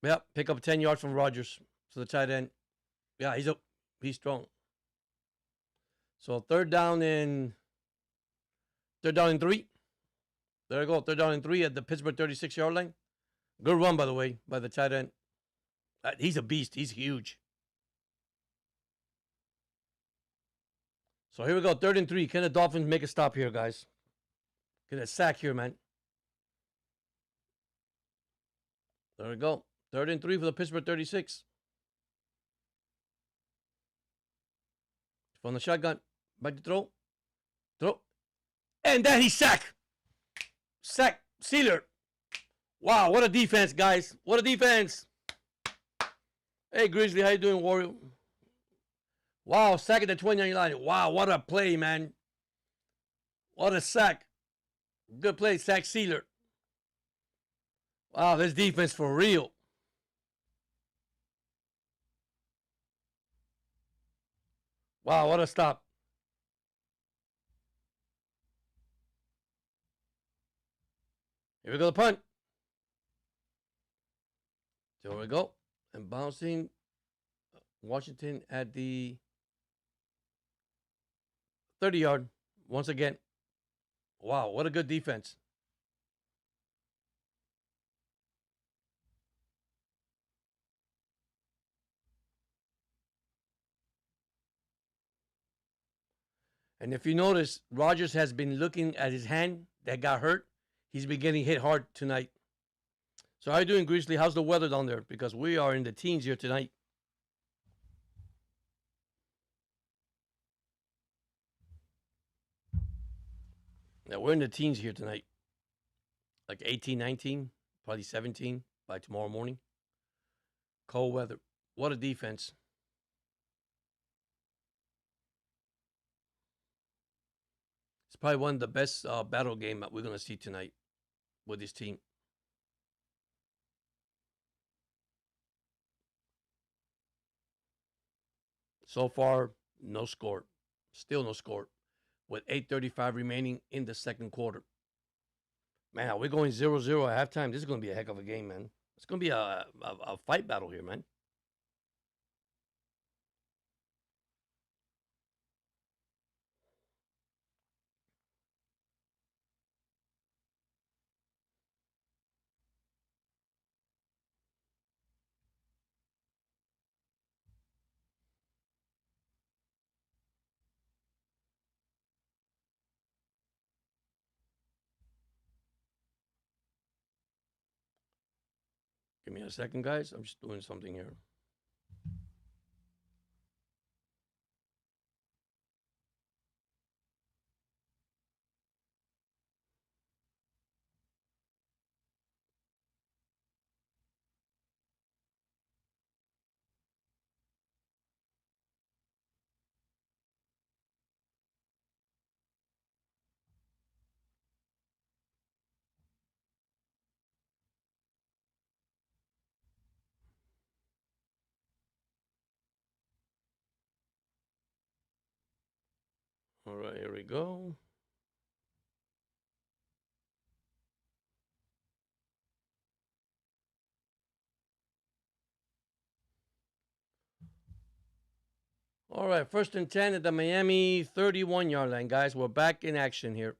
Yep, pick up 10 yards from Rodgers. So the tight end. Yeah, he's strong. So third down and 3. There you go. 3rd down and 3 at the Pittsburgh 36-yard line. Good run, by the way, by the tight end. He's a beast. He's huge. So here we go. 3rd and 3. Can the Dolphins make a stop here, guys? Get a sack here, man. There we go. 3rd and 3 for the Pittsburgh 36. From the shotgun. Back to throw. Throw. And then he sack. Sack. Sealer. Wow, what a defense, guys. What a defense. Hey, Grizzly, how you doing, Warrior? Wow, sack at the 29 line. Wow, what a play, man. What a sack. Good play, sack Sealer. Wow, this defense for real. Wow, what a stop. Here we go, the punt. There we go. And bouncing Washington at the 30-yard once again. Wow, what a good defense. And if you notice, Rodgers has been looking at his hand that got hurt. He's been getting hit hard tonight. So how you doing, Grizzly? How's the weather down there? Because we are in the teens here tonight. Yeah, we're in the teens here tonight. Like 18, 19, probably 17 by tomorrow morning. Cold weather. What a defense. It's probably one of the best battle game that we're going to see tonight with this team. So far, no score. Still no score. With 8:35 remaining in the second quarter. Man, we're going 0-0 at halftime. This is going to be a heck of a game, man. It's going to be a fight battle here, man. Give me a second, guys. I'm just doing something here. All right, here we go. All right, 1st and 10 at the Miami 31-yard line, guys. We're back in action here.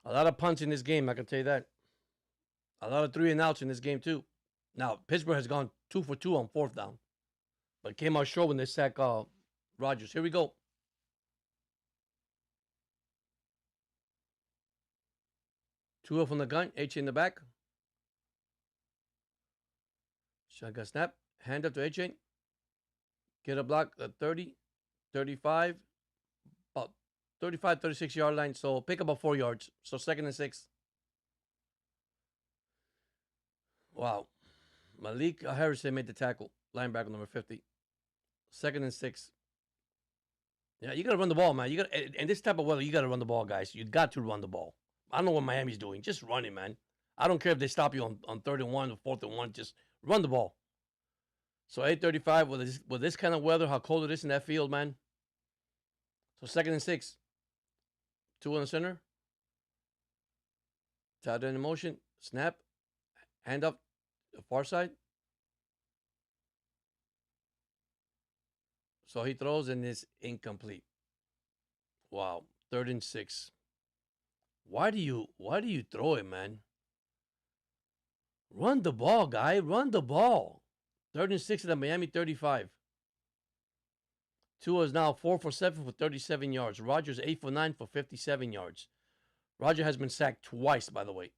A lot of punts in this game, I can tell you that. A lot of 3-and-outs in this game, too. Now, Pittsburgh has gone 2 for 2 on 4th down, but came out short when they sack Rodgers. Here we go. Tua from the gun, H in the back. Shotgun snap. Hand up to H. Get a block at 30, 35, about 35, 36-yard line. So pick up about 4 yards. So 2nd and 6. Wow. Malik Harrison made the tackle. Linebacker number 50. 2nd and 6. Yeah, you got to run the ball, man. You got in this type of weather, you got to run the ball, guys. You got to run the ball. I don't know what Miami's doing. Just run it, man. I don't care if they stop you on 3rd-and-1 or 4th-and-1. Just run the ball. So 8:35 with this kind of weather, how cold it is in that field, man. So 2nd and 6. 2 on the center. Tight end in motion. Snap. Hand up the far side. So he throws and it's incomplete. Wow. 3rd and 6. Why do you throw it, man? Run the ball, guy. Run the ball. 3rd and 6 at the Miami 35. Tua is now 4 for 7 for 37 yards. Rodgers 8 for 9 for 57 yards. Rodgers has been sacked twice, by the way.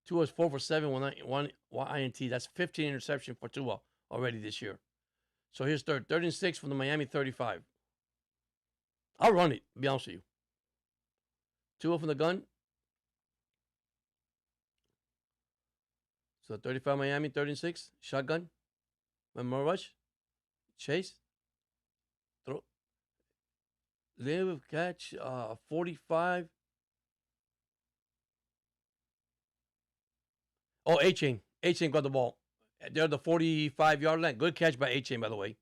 Tua is 4 for 7, one INT. That's 15 interception for Tua already this year. So here's 3rd and 6 from the Miami 35. I'll run it, to be honest with you. Tua from the gun. So 35 Miami, 3rd and 6. Shotgun. More rush. Chase. Throw. Live catch. 45. Oh, A-Chain. A-Chain got the ball. They're the 45-yard line. Good catch by A-Chain, by the way.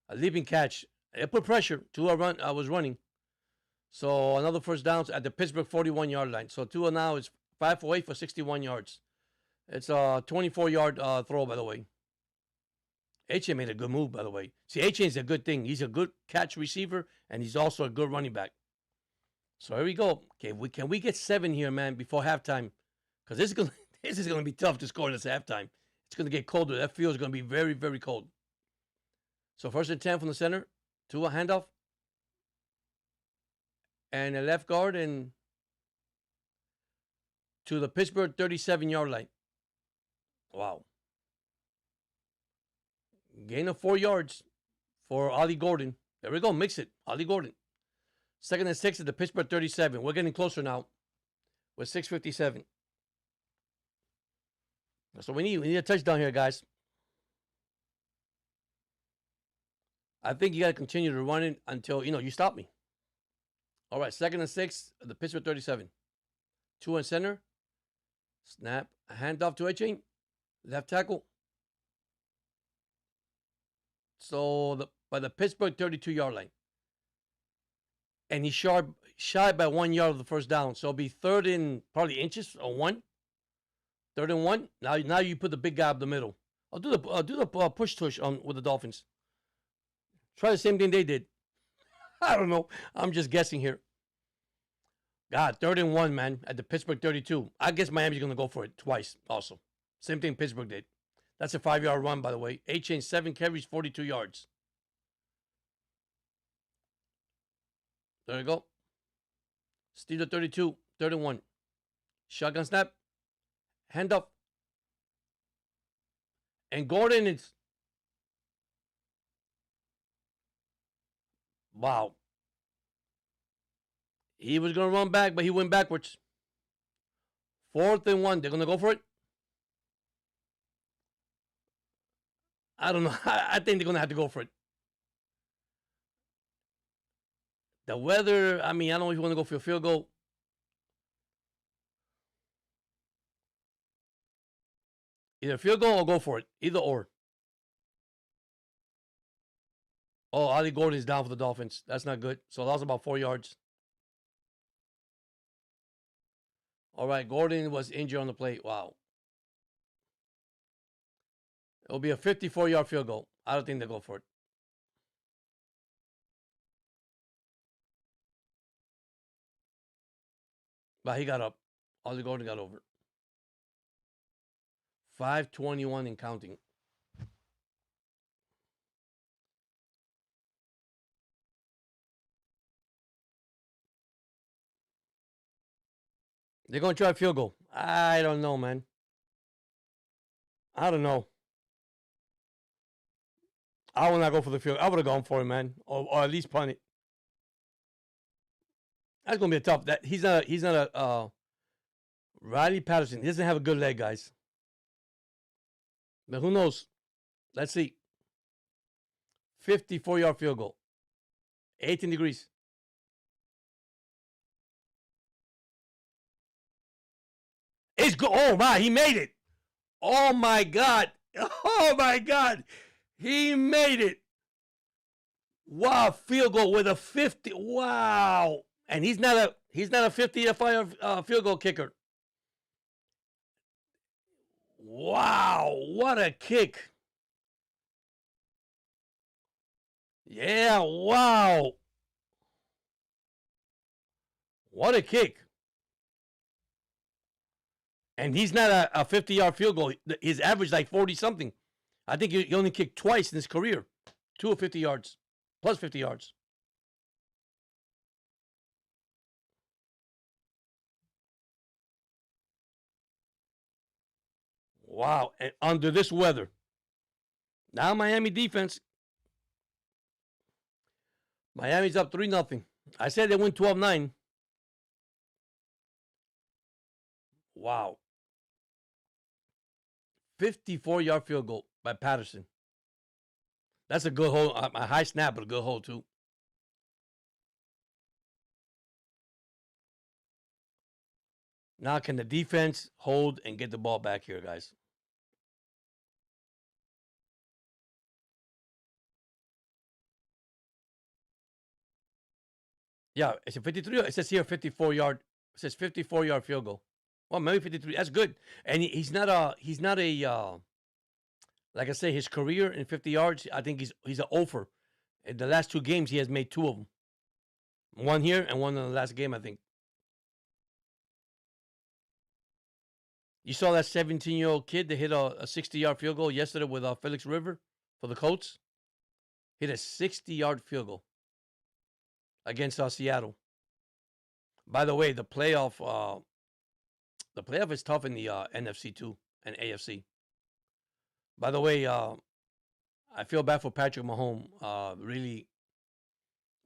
A leaping catch. It put pressure. Tua was running. So another 1st down at the Pittsburgh 41-yard line. So Tua now is 5 for 8 for 61 yards. It's a 24-yard throw, by the way. H.A. made a good move, by the way. See, H.A. is a good thing. He's a good catch receiver, and he's also a good running back. So here we go. Okay, can we get 7 here, man, before halftime? Because this is gonna be tough to score this halftime. It's gonna get colder. That field is gonna be very, very cold. So 1st and 10 from the center. Tua handoff. And a left guard and to the Pittsburgh 37-yard line. Wow. Gain of 4 yards for Ollie Gordon. There we go. Mix it. Ollie Gordon. 2nd and 6 at the Pittsburgh 37. We're getting closer now with 6:57. So we need a touchdown here, guys. I think you got to continue to run it until, you stop me. All right, 2nd and 6 at the Pittsburgh 37. 2 on center. Snap. A handoff to A-Chain. Left tackle. So by the Pittsburgh 32-yard line. And he's shy by 1 yard of the 1st down. So it'll be 3rd and probably inches or 1. 3rd and 1. Now you put the big guy up the middle. I'll do the push tush with the Dolphins. Try the same thing they did. I don't know. I'm just guessing here. God, 3rd and 1, man, at the Pittsburgh 32. I guess Miami's going to go for it twice also. Same thing Pittsburgh did. That's a 5-yard run, by the way. A-Chain, 7 carries, 42 yards. There you go. Steeler 32, 3rd and 1. Shotgun snap. Handoff. And Gordon is... Wow. He was going to run back, but he went backwards. 4th and 1. They're going to go for it. I don't know. I think they're going to have to go for it. The weather, I don't know if you want to go for a field goal. Either field goal or go for it. Either or. Oh, Ali Gordon is down for the Dolphins. That's not good. So that was about 4 yards. All right, Gordon was injured on the plate. Wow. It'll be a 54-yard field goal. I don't think they'll go for it. But he got up. Ali Gordon got over. 5:21 and counting. They're going to try a field goal. I don't know, man. I don't know. I will not go for the field. I would have gone for it, man, or at least punt it. That's gonna be a tough. That he's not. He's not a Riley Patterson. He doesn't have a good leg, guys. But who knows? Let's see. 54-yard field goal. 18 degrees. It's good. Oh my! He made it. Oh my God. Oh my God. He made it. Wow, field goal with a 50. Wow. And he's not a 50-yard field goal kicker. Wow, what a kick. Yeah, wow. What a kick. And he's not a 50-yard field goal. His average like 40 something. I think he only kicked twice in his career. 2 of 50 yards, plus 50 yards. Wow, and under this weather. Now Miami defense. Miami's up 3-0. I said they win 12-9. Wow. 54-yard field goal by Patterson. That's a good hole. A high snap, but a good hole, too. Now, can the defense hold and get the ball back here, guys? Yeah, it's a 53. It says here 54-yard. It says 54-yard field goal. Well, maybe 53. That's good. And he's not a like I say, his career in 50 yards, I think he's an offer. In the last 2 games, he has made 2 of them. One here and one in the last game, I think. You saw that 17-year-old kid that hit a 60-yard field goal yesterday with Felix River for the Colts. Hit a 60-yard field goal against Seattle. By the way, the playoff is tough in the NFC too and AFC. By the way, I feel bad for Patrick Mahomes. Really,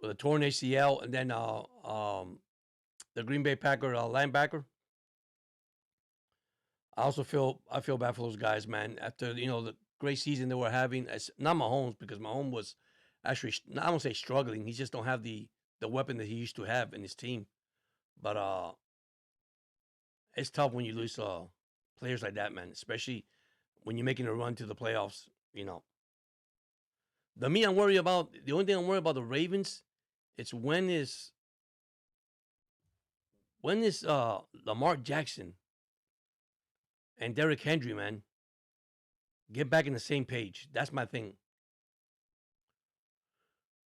with a torn ACL, and then the Green Bay Packer linebacker. I feel bad for those guys, man. After the great season they were having, it's not Mahomes, because Mahomes was actually, I won't say struggling. He just don't have the weapon that he used to have in his team. But it's tough when you lose players like that, man. Especially when you're making a run to the playoffs. The only thing I'm worried about the Ravens. It's when is Lamar Jackson and Derrick Henry, man, get back in the same page. That's my thing.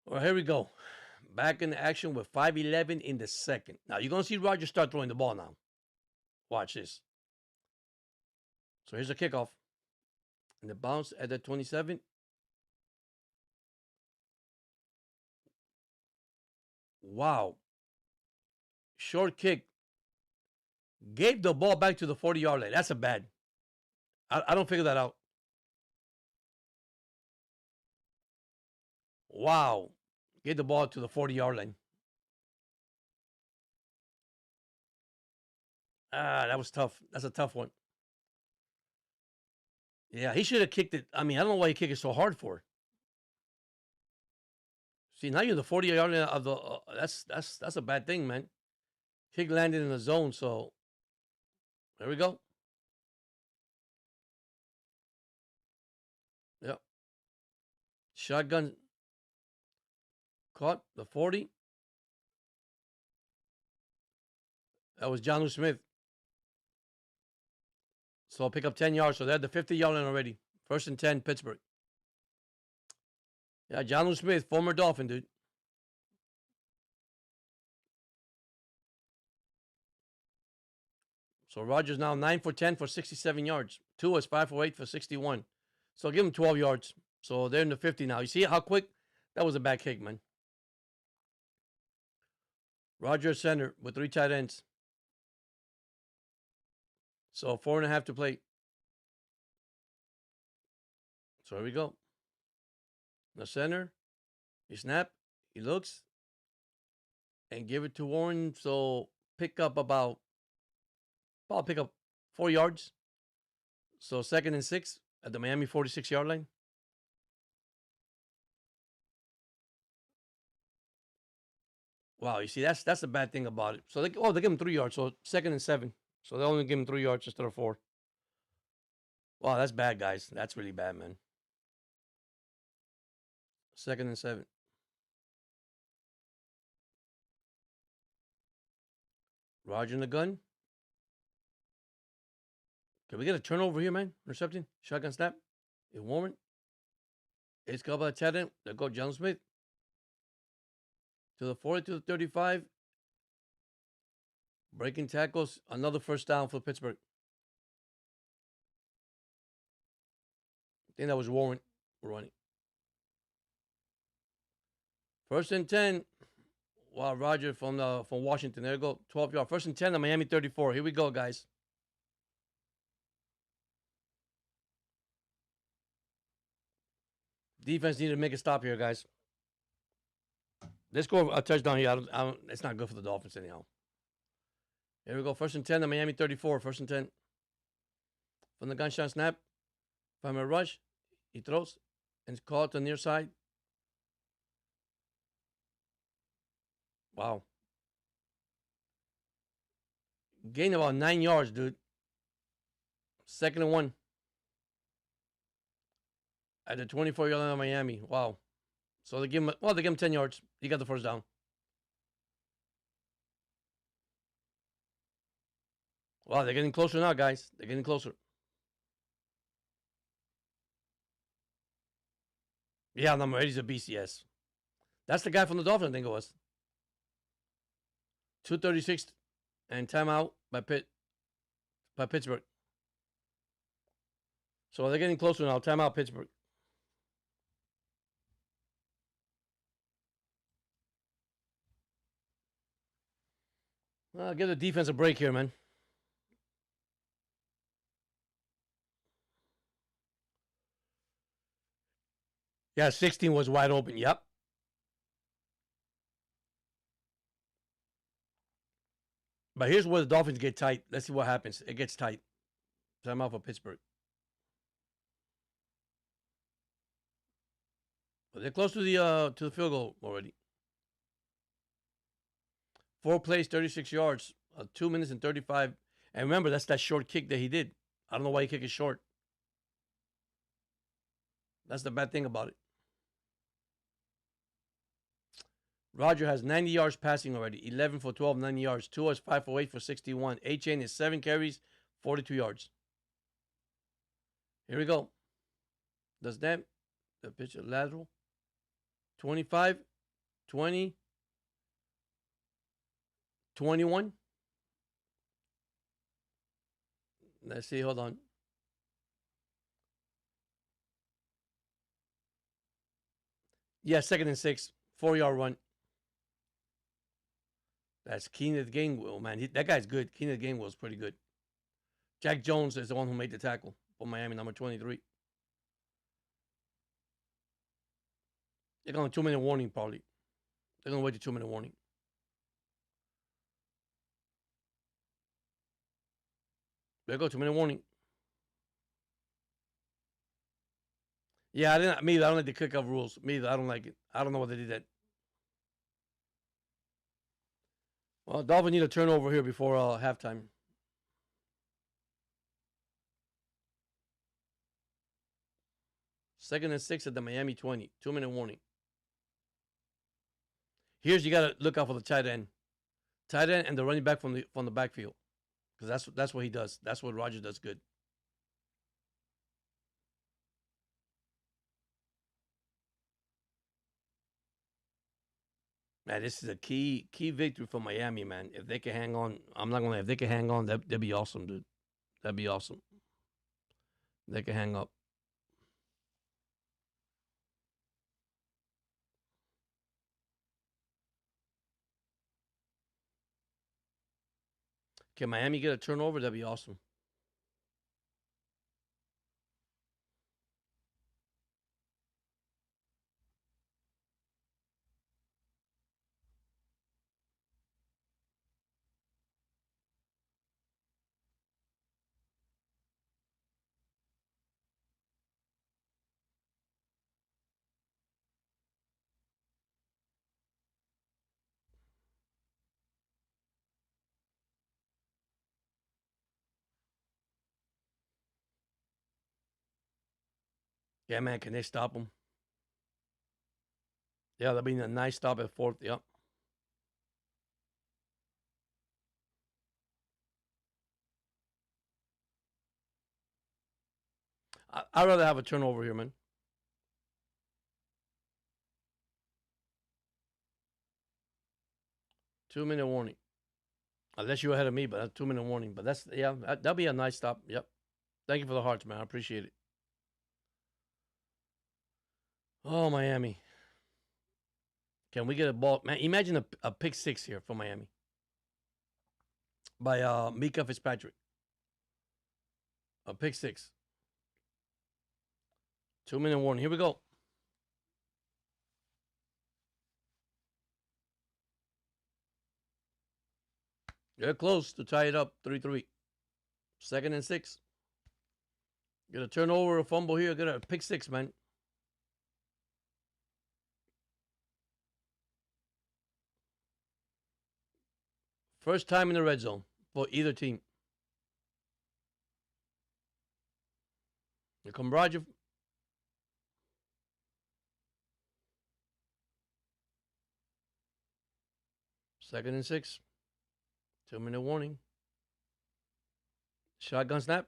Well, here we go. Back in action with 5:11 in the second. Now, you're going to see Rodgers start throwing the ball now. Watch this. So here's a kickoff. And the bounce at the 27. Wow. Short kick. Gave the ball back to the 40-yard line. That's a bad. I don't figure that out. Wow. Gave the ball to the 40-yard line. That was tough. That's a tough one. Yeah, he should have kicked it. I mean, I don't know why he kicked it so hard for. See, now you're the 40-yard line of the. That's a bad thing, man. Kick landed in the zone, so there we go. Yep. Shotgun. caught the 40. That was John Smith. So I'll pick up 10 yards. So they had the 50-yard line already. 1st and 10, Pittsburgh. Yeah, John Smith, former Dolphin, dude. So Rodgers now 9 for 10 for 67 yards. Tua is 5 for 8 for 61. So give him 12 yards. So they're in the 50 now. You see how quick? That was a bad kick, man. Rodgers center with 3 tight ends. So 4.5 to play. So here we go. The center. He snap. He looks. And give it to Warren. So pick up about 4 yards. So 2nd and 6 at the Miami 46-yard line. Wow, you see, that's the bad thing about it. So they give him 3 yards. So 2nd and 7. So they only give him 3 yards instead of 4. Wow, that's bad, guys. That's really bad, man. 2nd and 7. Roger in the gun. Can we get a turnover here, man? Intercepting. Shotgun snap. It Warren. It's called by tight end. There go John Smith. To the 40, to the 35. Breaking tackles. Another 1st down for Pittsburgh. I think that was Warren running. 1st and 10. Wow, Roger from Washington. There you go. 12 yard. 1st and 10 on Miami 34. Here we go, guys. Defense needed to make a stop here, guys. Let's go a touchdown here. It's not good for the Dolphins anyhow. Here we go. 1st and 10 on Miami 34. 1st and 10. From the gunshot snap. From a rush. He throws. And it's caught to the near side. Wow. Gained about 9 yards, dude. 2nd and 1. At the 24-yard line of Miami. Wow. So they give him 10 yards. He got the 1st down. Wow, they're getting closer now, guys. They're getting closer. Yeah, number 8 is a beast, yes. That's the guy from the Dolphins, I think it was. 2:36 and timeout by Pittsburgh. So they're getting closer now. Timeout, Pittsburgh. Well, give the defense a break here, man. Yeah, 16 was wide open. Yep. But here's where the Dolphins get tight. Let's see what happens. It gets tight. Timeout for Pittsburgh. But they're close to the field goal already. 4 plays, 36 yards, 2 minutes and 35. And remember, that's that short kick that he did. I don't know why he kicked it short. That's the bad thing about it. Roger has 90 yards passing already. 11 for 12, 90 yards. Tua is 5 for 8 for 61. A-Chain is 7 carries, 42 yards. Here we go. The snap. The pitch lateral. 25, 20, 21. Let's see. Hold on. Yeah, 2nd and 6. 4-yard run. That's Keenan Gainwell, man. That guy's good. Keenan Gainwell is pretty good. Jack Jones is the one who made the tackle for Miami, number 23. They're going to 2-minute warning, probably. They're going to wait the 2-minute warning. There you go, 2-minute warning. Yeah, I don't like the kickoff rules. Me either. I don't like it. I don't know why they did that. Well, Dolphins need a turnover here before halftime. Second and 6 at the Miami 20. 2-minute warning. Here's you got to look out for the tight end, and the running back from the backfield, because that's what he does. That's what Roger does good. Man, this is a key victory for Miami, man. If they can hang on, I'm not gonna lie, if they can hang on, that'd be awesome, dude. That'd be awesome. They can hang up. Can Miami get a turnover? That'd be awesome. Yeah, man. Can they stop them? Yeah, that'd be a nice stop at fourth. Yep. I'd rather have a turnover here, man. 2 minute warning. Unless you're ahead of me, but that's 2 minute warning. But that's yeah, that'll be a nice stop. Yep. Thank you for the hearts, man. I appreciate it. Oh, Miami. Can we get a ball? Man, imagine a pick six here for Miami by Mika Fitzpatrick. A pick six. 2 minute warning. Here we go. They're close to tie it up 3-3. 2nd and 6. Get a turnover, a fumble here. Get a pick six, man. First time in the red zone for either team. Here come Roger. 2nd and 6. 2 minute warning. Shotgun snap.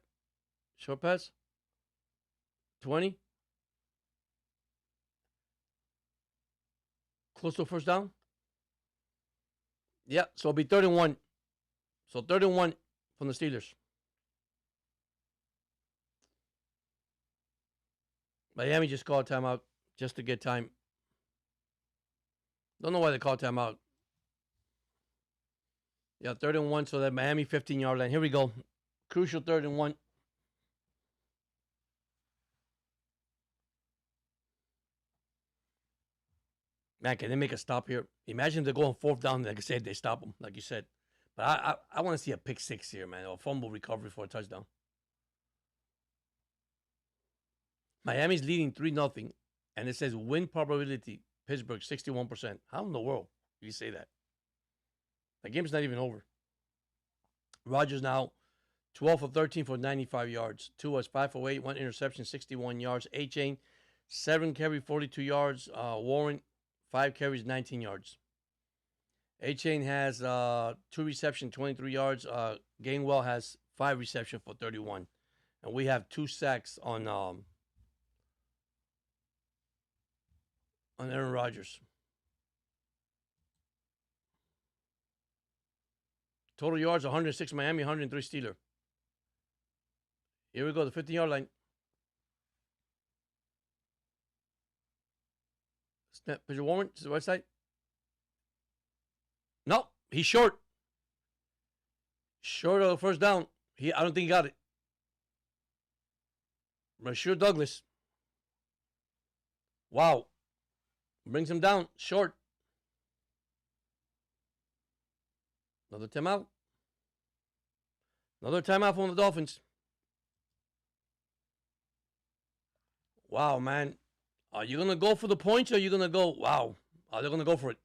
Short pass. 20. Close to a first down. Yeah, so it'll be 31. So 31 from the Steelers. Miami just called timeout just to get time. Don't know why they called timeout. Yeah, 3rd and 1, so that Miami 15-yard line. Here we go. Crucial 3rd and 1. Man, can they make a stop here? Imagine they're going fourth down. Like I said, they stop them, like you said. But I want to see a pick six here, man, or a fumble recovery for a touchdown. Miami's leading 3-0, and it says win probability, Pittsburgh, 61%. How in the world do you say that? The game's not even over. Rodgers now 12 of 13 for 95 yards. Tua is 5 for 8, 1 interception, 61 yards. A-Chain, 7 carry, 42 yards. Warren, 5 carries, 19 yards. A-Chain has 2 reception, 23 yards. Gainwell has 5 reception for 31. And we have 2 sacks on Aaron Rodgers. Total yards, 106 Miami, 103 Steeler. Here we go, the 50-yard line. Snap, Pitcher Warren to the right side. No, he's short. Short of the first down. I don't think he got it. Rasheed Douglas. Wow. Brings him down. Short. Another timeout. Another timeout from the Dolphins. Wow, man. Are you going to go for the points or are you going to go? Wow. They're going to go for it.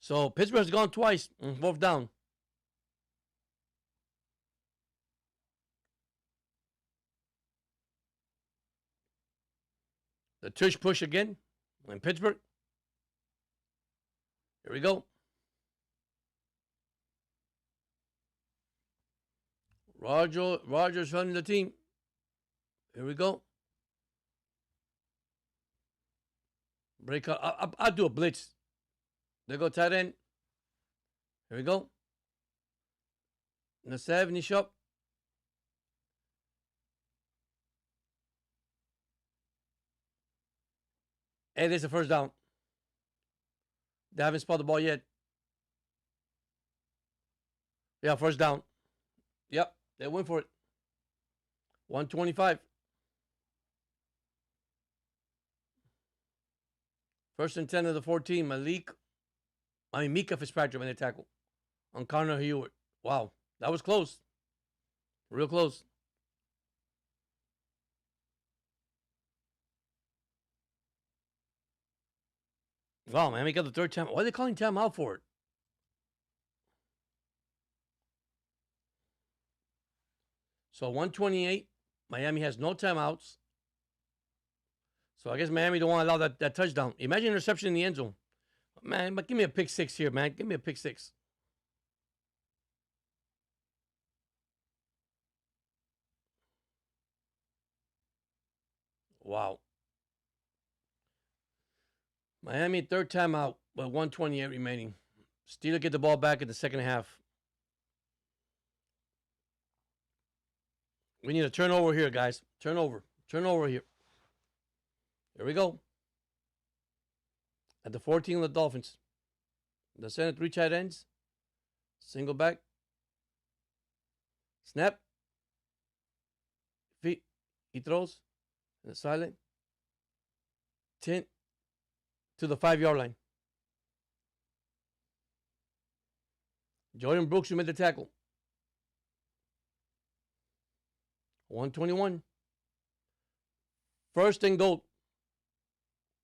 So Pittsburgh's gone twice. Fourth down. The tush push again in Pittsburgh. Here we go. Rogers running the team. Here we go. Break out. I'll do a blitz. There go tight end. Here we go. In the 70 shop. Hey, there's a first down. They haven't spotted the ball yet. Yeah, first down. Yep, they went for it. 125. First and 10 of the 14. Mika Fitzpatrick made a tackle on Connor Hewitt. Wow, that was close. Real close. Wow, man, we got the third time. Why are they calling timeout for it? So 128. Miami has no timeouts. So I guess Miami don't want to allow that touchdown. Imagine interception in the end zone. Man, but give me a pick six here, man. Give me a pick six. Wow. Miami third timeout with 128 remaining. Steelers get the ball back in the second half. We need a turnover here, guys. Turnover. Turnover here. Here we go. At the 14 of the Dolphins. The center, 3 tight ends. Single back. Snap. Feet. He throws. In the silent. 10 to the 5-yard line. Jordan Brooks, who made the tackle. 121. First and goal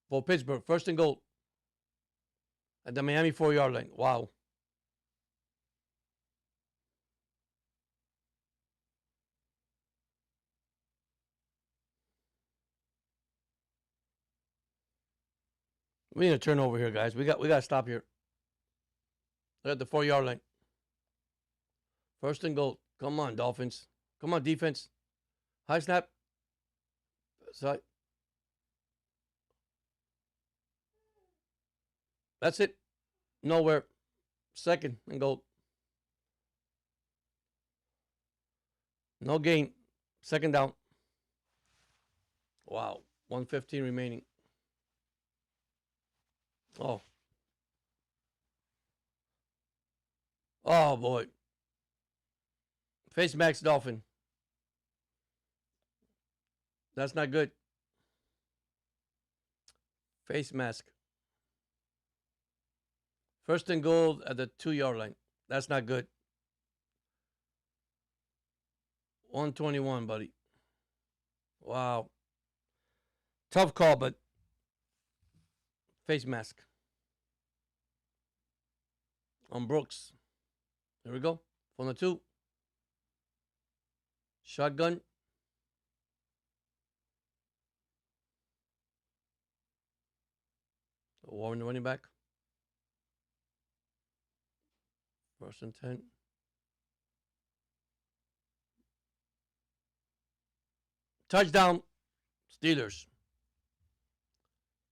for Pittsburgh. First and goal at the Miami 4-yard line. Wow. We need a turnover here, guys. We got to stop here. They're at the 4-yard line. First and goal. Come on, Dolphins. Come on, defense. High snap. Side. That's it. Nowhere. Second and goal. No gain. Second down. Wow. 1:15 remaining. Oh. Oh, boy. Face mask Dolphin. That's not good. Face mask. First and goal at the 2-yard line. That's not good. 121, buddy. Wow. Tough call, but face mask. On Brooks. Here we go. From the 2. Shotgun. Warren running back. First and 10. Touchdown, Steelers.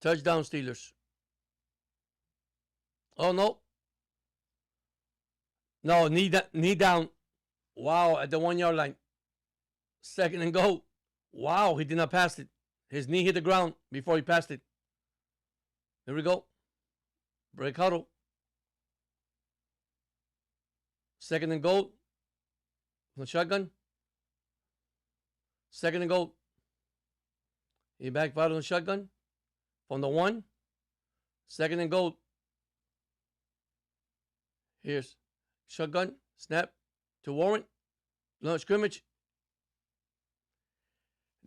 Touchdown, Steelers. Oh, no. No, knee down. Wow, at the 1-yard line. Second and goal. Wow, he did not pass it. His knee hit the ground before he passed it. Here we go. Break huddle. Second and goal. The shotgun. Second and goal. He backfired on the shotgun. From the 1. Second and goal. Here's shotgun. Snap to Warren. No scrimmage.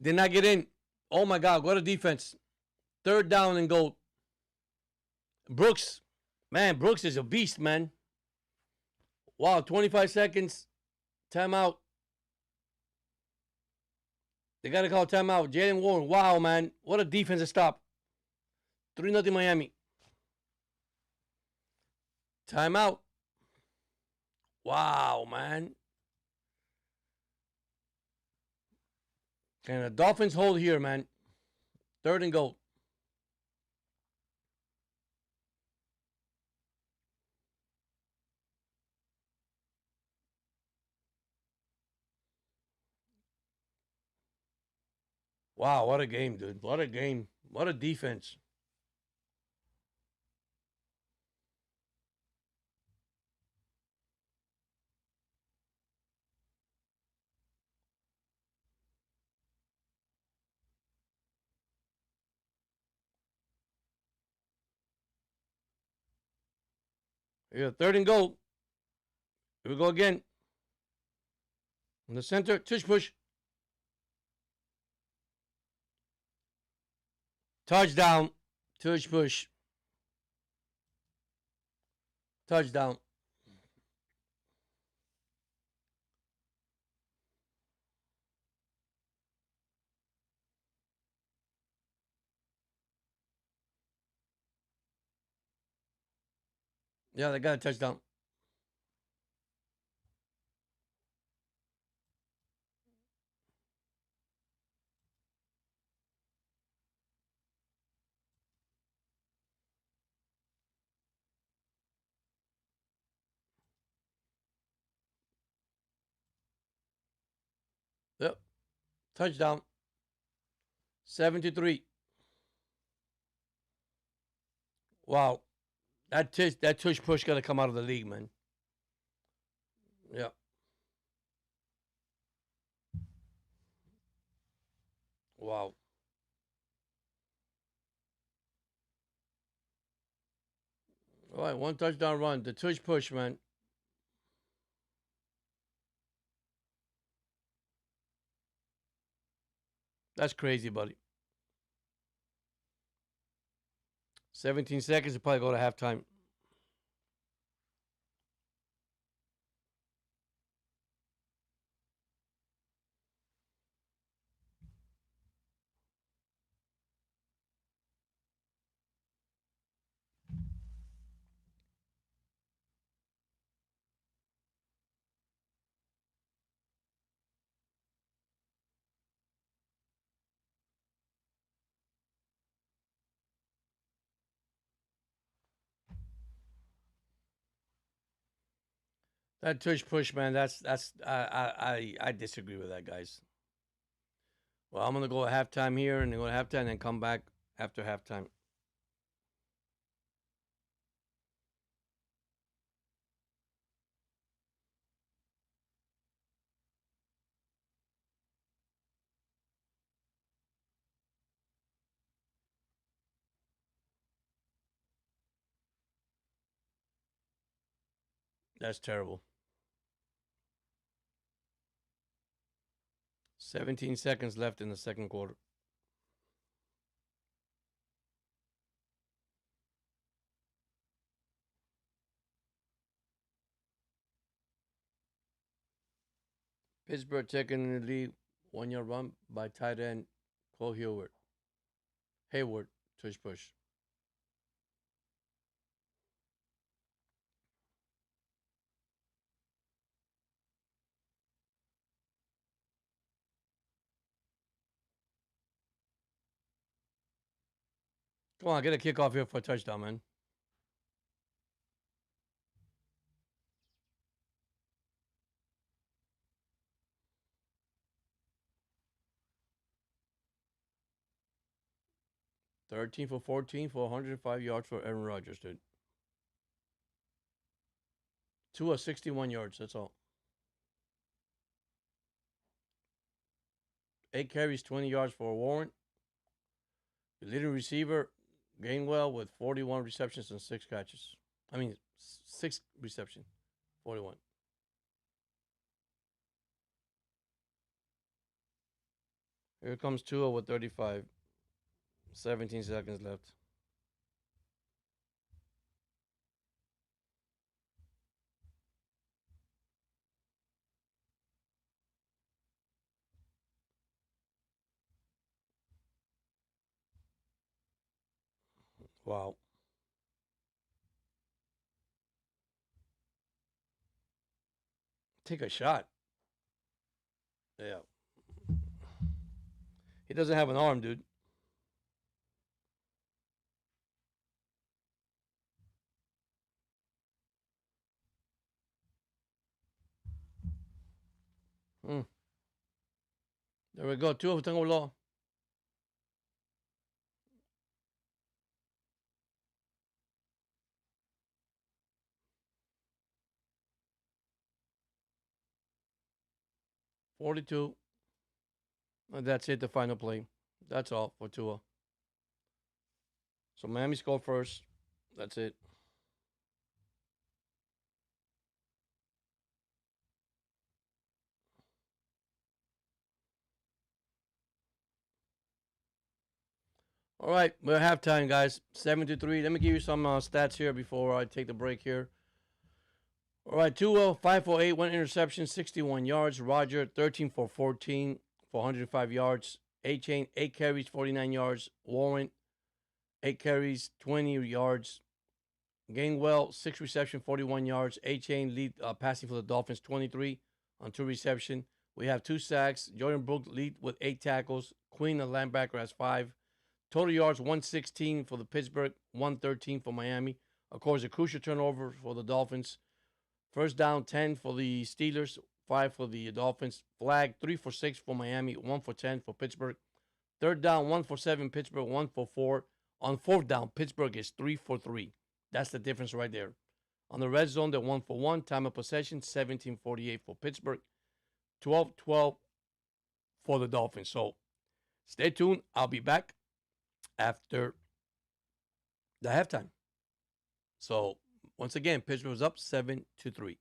Did not get in. Oh my God, what a defense. Third down and goal. Brooks. Man, Brooks is a beast, man. Wow, 25 seconds. Timeout. They got to call timeout. Jalen Warren. Wow, man. What a defensive stop. 3-0 Miami. Timeout. Wow, man. Can the Dolphins hold here, man? 3rd and goal. Wow, what a game, dude. What a game. What a defense. Here, 3rd and goal. Here we go again. In the center, tush push. Touchdown. Tush push. Touchdown. Yeah, they got a touchdown. Yep. Touchdown. 7-3. Wow. That tush push got to come out of the league, man. Yeah. Wow. All right, 1 touchdown run. The tush push, man. That's crazy, buddy. 17 seconds to probably go to halftime. That tush push, man. That's I disagree with that, guys. Well, I'm gonna go at halftime here, and then go to halftime, and then come back after halftime. That's terrible. 17 seconds left in the second quarter. Pittsburgh taking the lead. 1 yard run by tight end Cole Hayward. Hayward, tush push. Come on, get a kickoff here for a touchdown, man. Thirteen for 14 for 105 yards for Aaron Rodgers, dude. 61 yards. That's all. 8 carries, 20 yards for Warren. The leading receiver, Gainwell, with 41 receptions and 6 catches. I mean, 6 reception, 41. Here comes Tua with 35. 17 seconds left. Wow. Take a shot. Yeah. He doesn't have an arm, dude. Mm. There we go. Two of Tango Law. $42. And that's it, the final play. That's all for Tua. So Miami scored first. That's it. All right, we're at halftime, guys. 7-3. Let me give you some stats here before I take the break here. All right, Tua, 5 for 8, one interception, 61 yards. Roger, 13 for 14, 405 yards. A-Chain, 8 carries, 49 yards. Warren, 8 carries, 20 yards. Gainwell, 6 reception, 41 yards. A-Chain lead passing for the Dolphins, 23 on 2 reception. We have 2 sacks. Jordan Brooks lead with 8 tackles. Queen, the linebacker, has 5. Total yards, 116 for the Pittsburgh, 113 for Miami. Of course, a crucial turnover for the Dolphins. First down, 10 for the Steelers, 5 for the Dolphins. Flag, 3 for 6 for Miami, 1 for 10 for Pittsburgh. Third down, 1 for 7, Pittsburgh, 1 for 4. On fourth down, Pittsburgh is 3 for 3. That's the difference right there. On the red zone, they're 1 for 1. Time of possession, 17:48 for Pittsburgh, 12-12 for the Dolphins. So stay tuned. I'll be back after the halftime. So once again, Pittsburgh was up 7-3.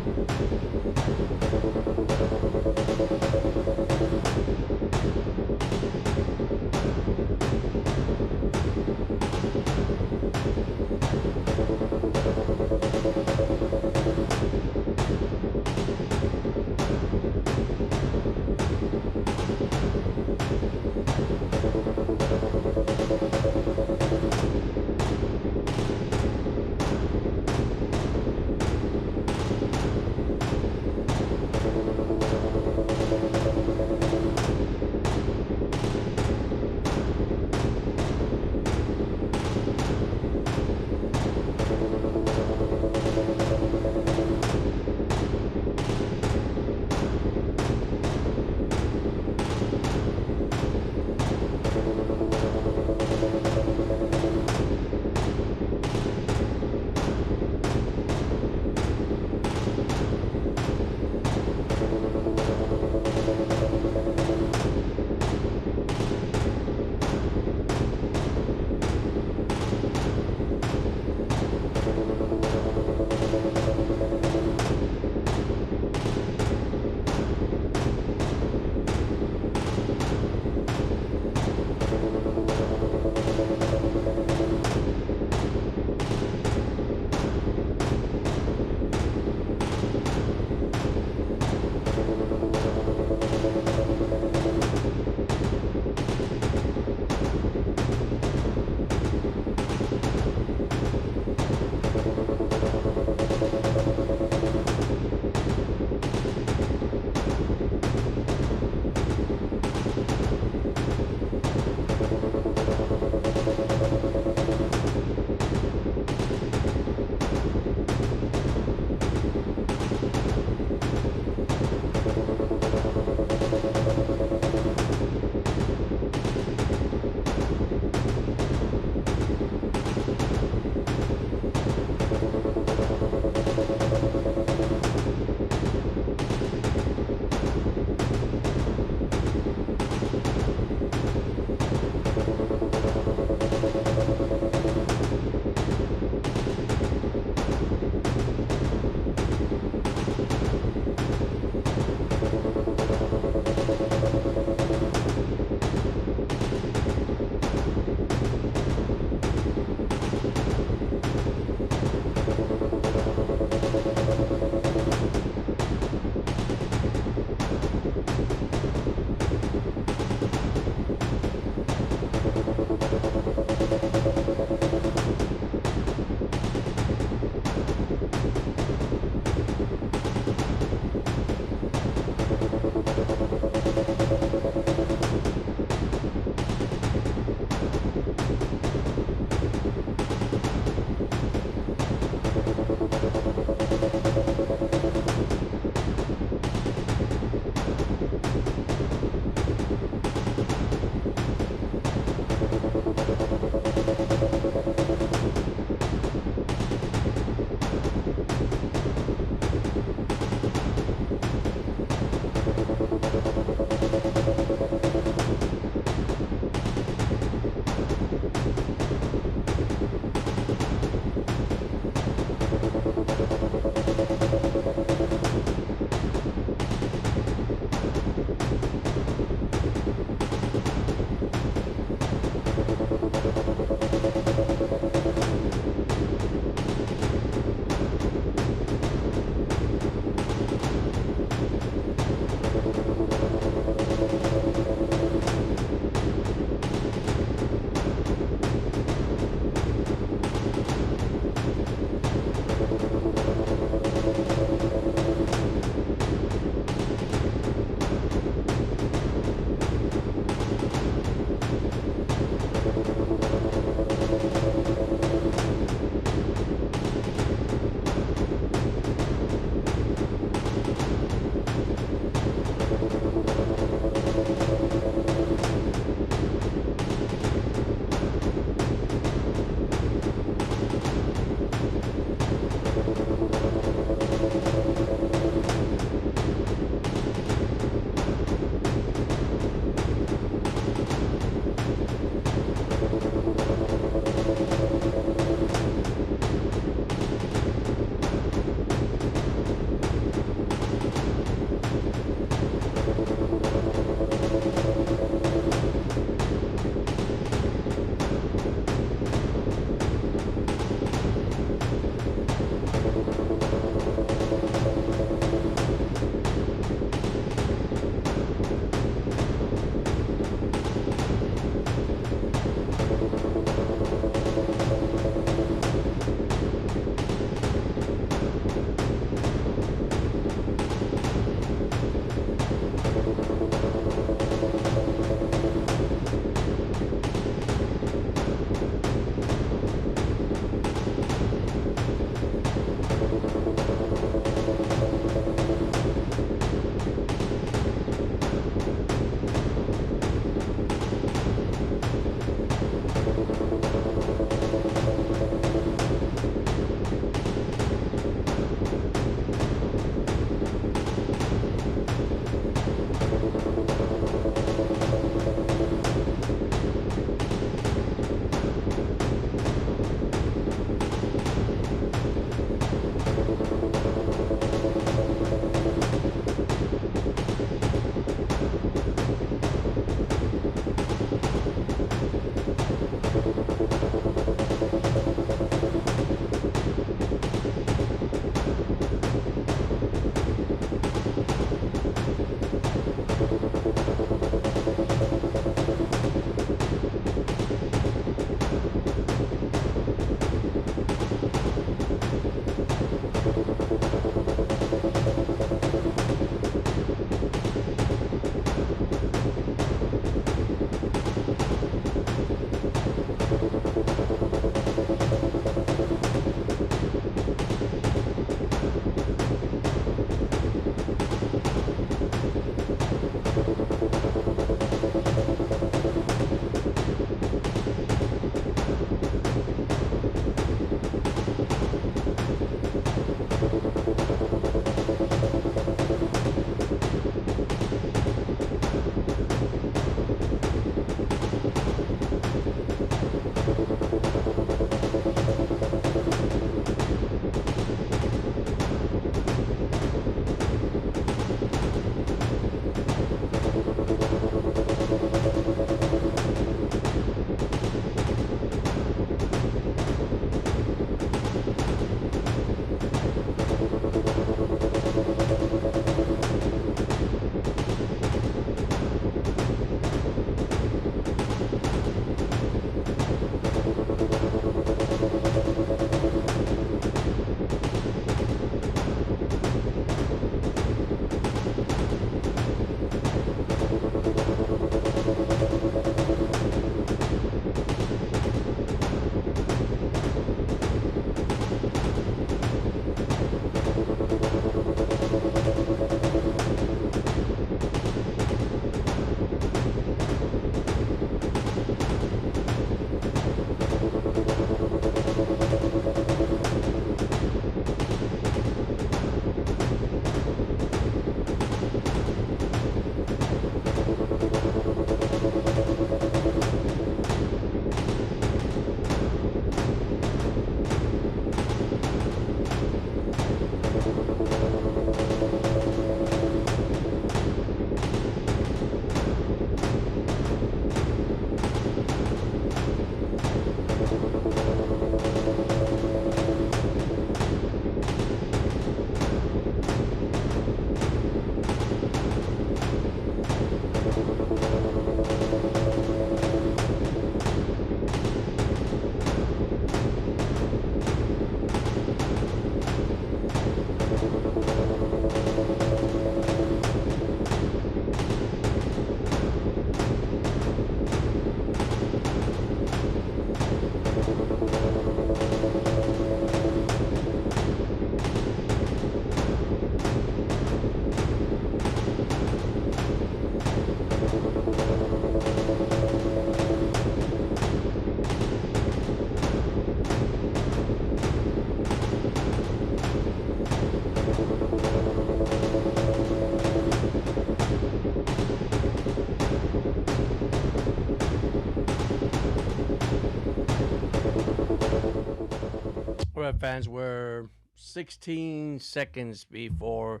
All right, fans, we're 16 seconds before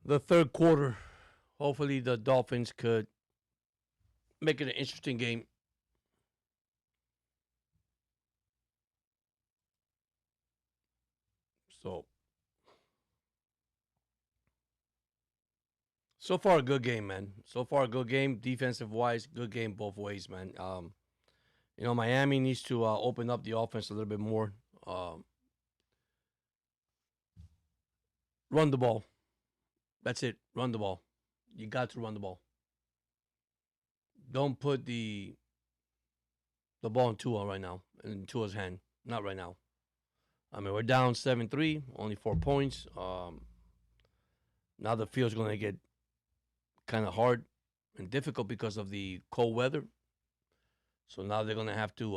the third quarter. Hopefully, the Dolphins could make it an interesting game. So, so far, a good game, man. So far, a good game. Defensive wise, good game both ways, man. Miami needs to open up the offense a little bit more. Um, Run the ball. That's it. Run the ball. You got to run the ball. Don't put the ball in Tua right now, in Tua's hand. Not right now. I mean, we're down 7-3, only 4 points. Now the field's going to get kind of hard and difficult because of the cold weather. So now they're going to have to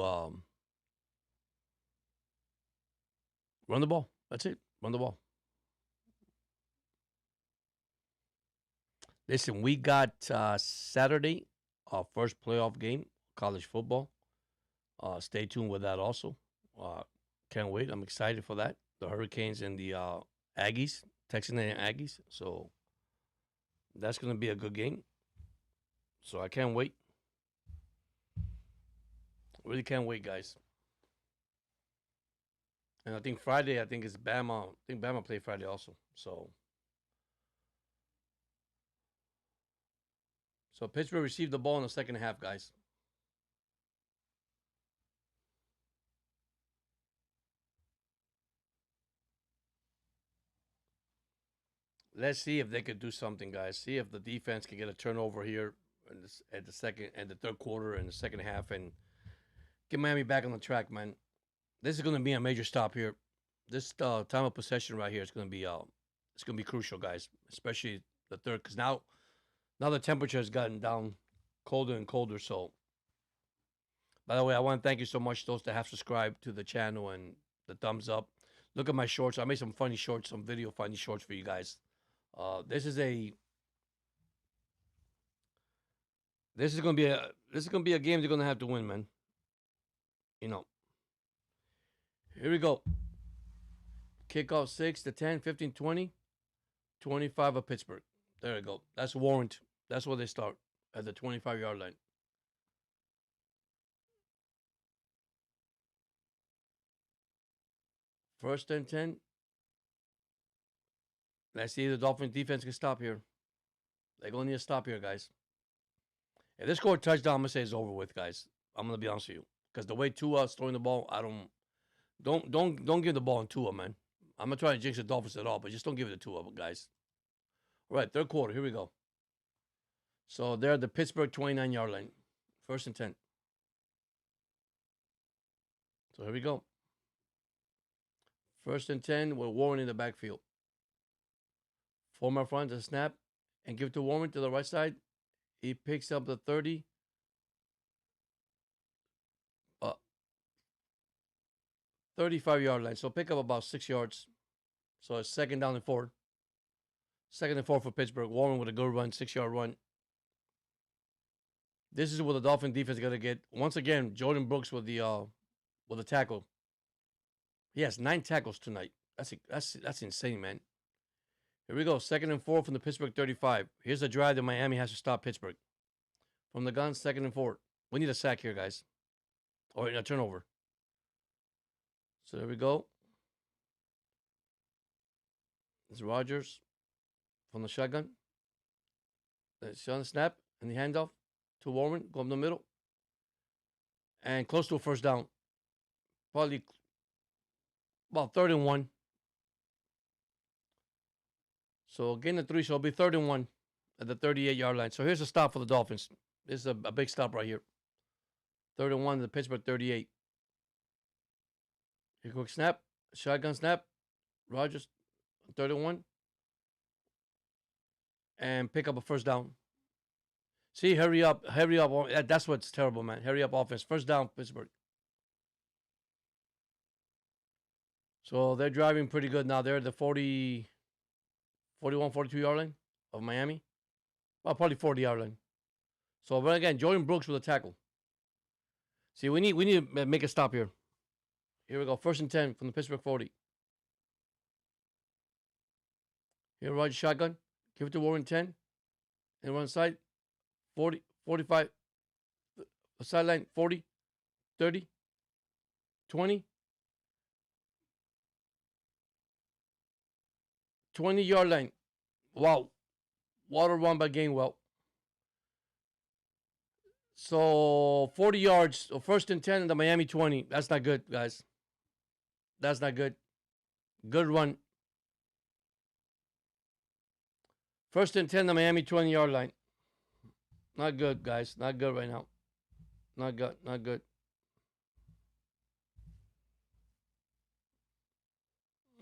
run the ball. That's it. Run the ball. Listen, we got Saturday, our first playoff game, college football. Stay tuned with that also. Can't wait. I'm excited for that. The Hurricanes and the Aggies, Texas A&M Aggies. So that's going to be a good game. So I can't wait. Really can't wait, guys. And I think Friday, I think it's Bama. I think Bama play Friday also. So Pittsburgh received the ball in the second half, guys. Let's see if they could do something, guys. See if the defense can get a turnover here at the second and the third quarter and the second half and get Miami back on the track, man. This is going to be a major stop here. This time of possession right here is going to be crucial, guys. Especially the third, because now the temperature has gotten down colder and colder. So, by the way, I want to thank you so much those that have subscribed to the channel and the thumbs up. Look at my shorts. I made some funny shorts, some video funny shorts for you guys. This is gonna be a game they're gonna have to win, man. You know. Here we go. Kickoff 6 to 10, 15, 20, 25 of Pittsburgh. There we go. That's warrant. That's where they start at the 25-yard line. First and 10. Let's see if the Dolphins defense can stop here. They're going to need to stop here, guys. If they score a touchdown, I'm going to say it's over with, guys. I'm going to be honest with you. Because the way Tua's throwing the ball, don't give the ball to Tua, man. I'm not trying to jinx the Dolphins at all, but just don't give it to Tua, guys. All right, third quarter. Here we go. So they're at the Pittsburgh 29-yard line. First and 10. So here we go. First and 10 with Warren in the backfield. Form up front to snap and give to Warren to the right side. He picks up the 30. 35-yard line. So pick up about 6 yards. So it's second down and 4. Second and 4 for Pittsburgh. Warren with a good run, 6-yard run. This is what the Dolphin defense got to get. Once again, Jordan Brooks with the tackle. He has 9 tackles tonight. That's insane, man. Here we go. Second and 4 from the Pittsburgh 35. Here's a drive that Miami has to stop Pittsburgh. From the gun, second and 4. We need a sack here, guys. Or a turnover. So there we go. It's Rodgers from the shotgun. It's on the snap and the handoff to Warren. Go in the middle. And close to a first down. Probably about 3rd and 1. So gain the 3, so it'll be 3rd and 1 at the 38-yard line. So here's a stop for the Dolphins. This is a big stop right here. 3rd and 1 to the Pittsburgh 38. Here, quick snap. Shotgun snap. Rodgers, 3rd and 1. And pick up a first down. See, hurry up. Hurry up. That's what's terrible, man. Hurry up offense. First down, Pittsburgh. So they're driving pretty good now. They're at the 41, 42-yard line of Miami. Well, probably 40-yard line. So, but again, Jordan Brooks with a tackle. See, we need to make a stop here. Here we go. First and 10 from the Pittsburgh 40. Here, Roger shotgun. Give it to Warren 10. And run side. 40, 45. Sideline 40, 30, 20, 20-yard line. Wow. Water run by Gainwell. So 40 yards. So first and 10 in the Miami 20. That's not good, guys. That's not good. Good run. First and 10 the Miami 20-yard line. Not good, guys. Not good right now. Not good. Not good.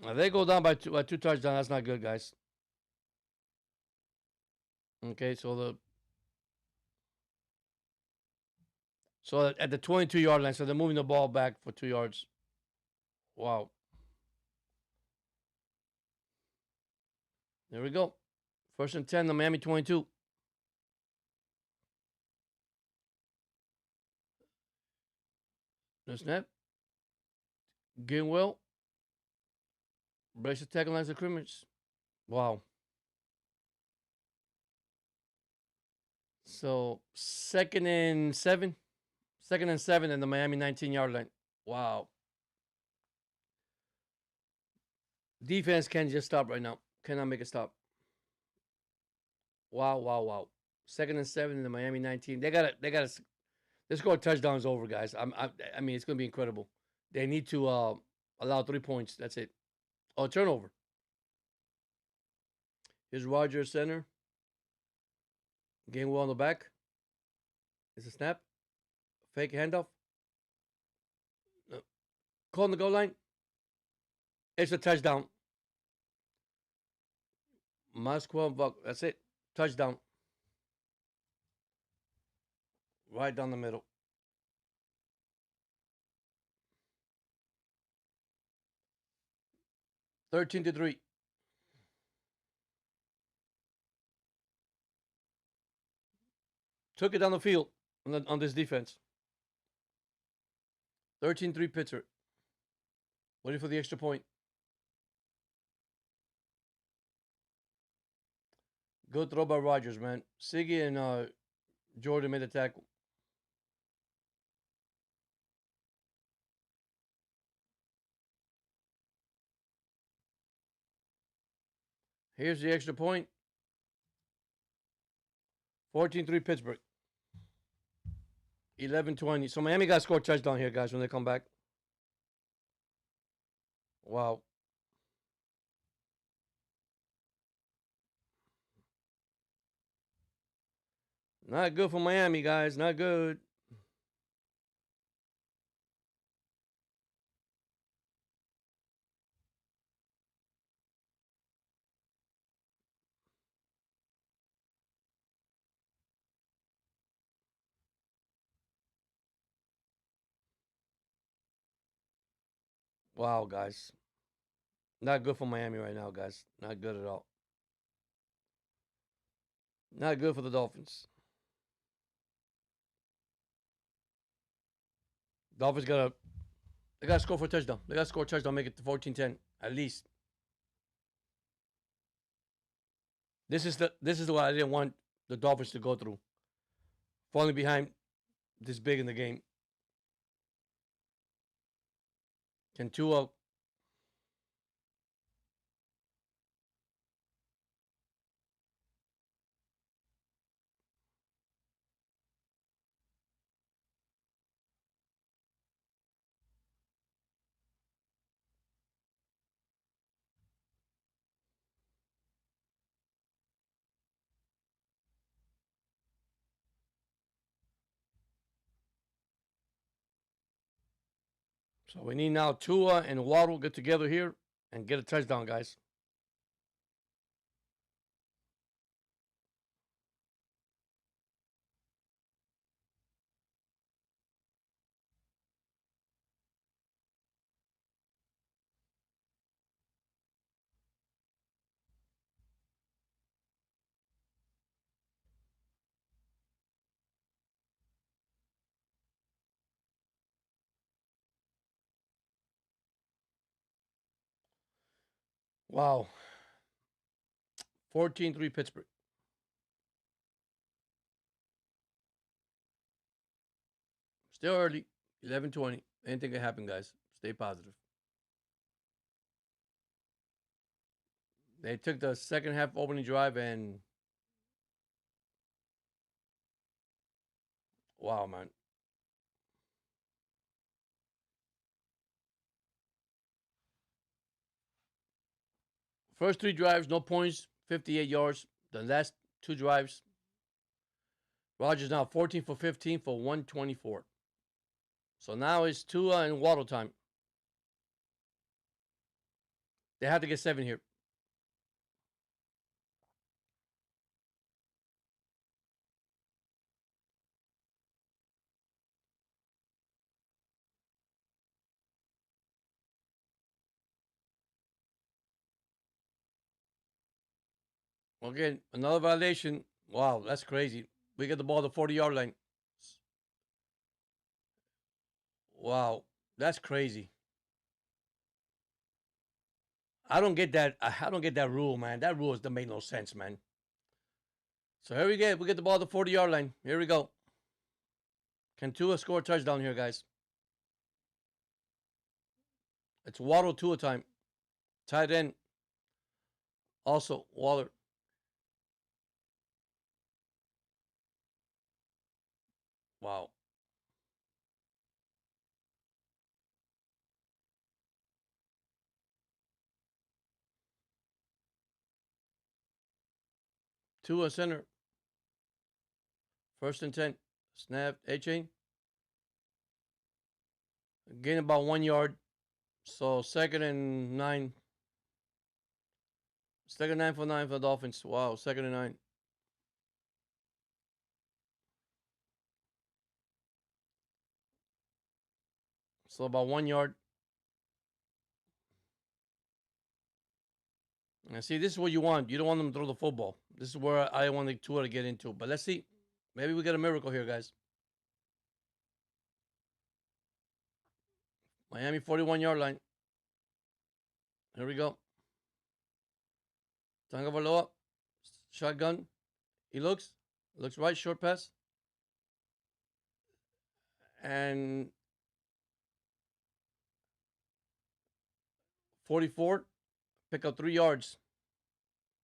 If they go down by two touchdowns, that's not good, guys. Okay, so at the 22-yard line, so they're moving the ball back for 2 yards. Wow. There we go. First and 10, the Miami 22. No snap. Gainwell. Brace the tackle lines of scrimmage. Wow. So second and 7. Second and 7 in the Miami 19-yard line. Wow. Defense can't just stop right now. Cannot make a stop. Wow, wow, wow. Second and 7 in the Miami 19. They gotta score touchdowns over, guys. I mean, it's gonna be incredible. They need to allow 3 points. That's it. Oh, turnover. Here's Rogers center. Gainwell on the back. It's a snap. Fake handoff. No. Call on the goal line. It's a touchdown. Masqual, that's it. Touchdown. Right down the middle. $13 to 3. Took it down the field on this defense. 13-3 Pittsburgh. Waiting for the extra point. Good throw by Rogers, man. Siggy and Jordan made the tackle. Here's the extra point. 14-3 Pittsburgh. 11-20. So Miami got to score a touchdown here, guys, when they come back. Wow. Not good for Miami, guys. Not good. Wow, guys. Not good for Miami right now, guys. Not good at all. Not good for the Dolphins. Dolphins they gotta score for a touchdown. They gotta score a touchdown, make it to 14-10 at least. This is what I didn't want the Dolphins to go through. Falling behind this big in the game. Can Tua So we need now Tua and Waddle get together here and get a touchdown, guys. Wow. 14-3 Pittsburgh. Still early. 11:20. Anything can happen, guys. Stay positive. They took the second half opening drive and wow, man. First three drives, no points, 58 yards. The last two drives, Rogers now 14 for 15 for 124. So now it's Tua and Waddle time. They have to get 7 here. Okay, another violation. Wow, that's crazy. We get the ball at the 40-yard line. Wow, that's crazy. I don't get that. I don't get that rule, man. That rule doesn't make no sense, man. So here we get. We get the ball at the 40-yard line. Here we go. Can Tua score a touchdown here, guys? It's Waddle Tua time. Tight end. Also, Waller. Wow. Tua center. First and 10. Snap. A-chain. Gain about 1 yard. So second and 9. Second 9 for 9 for the Dolphins. Wow. Second and 9. So about 1 yard. And see, this is what you want. You don't want them to throw the football. This is where I want the Tua to get into. But let's see. Maybe we get a miracle here, guys. Miami 41-yard line. Here we go. Tagovailoa. Shotgun. He looks right. Short pass. And 44. Pick up 3 yards.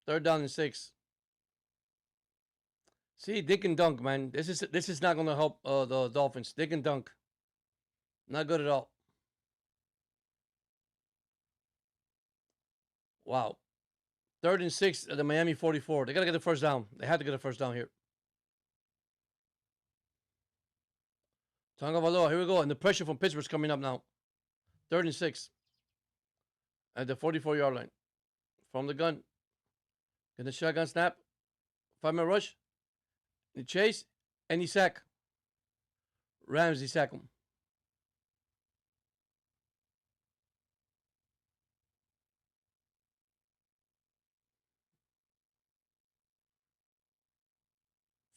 Third down and 6. See, Dick and dunk, man. This is not going to help the Dolphins. Dick and dunk. Not good at all. Wow. Third and 6 at the Miami 44. They got to get the first down. They had to get a first down here. Tagovailoa, here we go. And the pressure from Pittsburgh's coming up now. Third and 6 at the 44-yard line. From the gun. Get the shotgun snap. 5-man rush. The chase. And he sack. Ramsey sack him.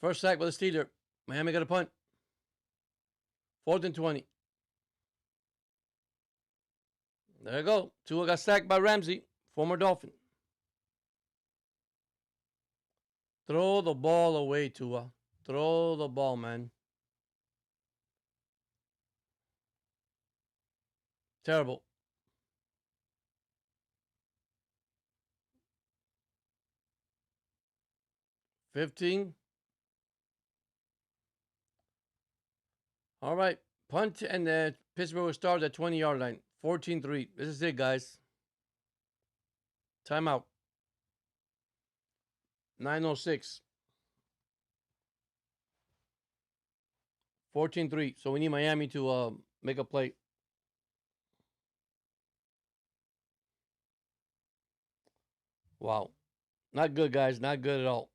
First sack by the Steeler. Miami got a punt. 4th and 20. There you go. Tua got sacked by Ramsey, former Dolphin. Throw the ball away, Tua. Throw the ball, man. Terrible. 15. All right. Punt and Pittsburgh will start at 20-yard line. 14-3. This is it, guys. Timeout. 9:06. 14-3. So we need Miami to make a play. Wow. Not good, guys. Not good at all.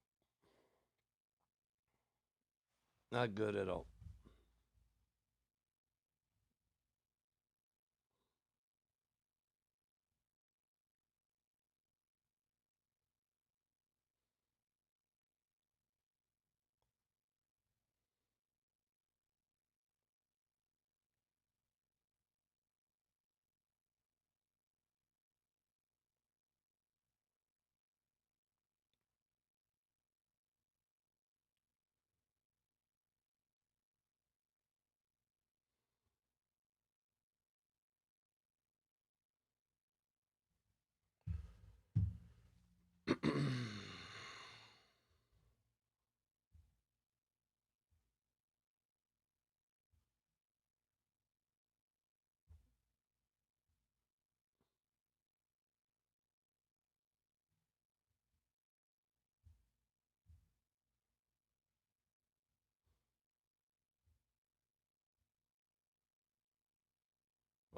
Not good at all.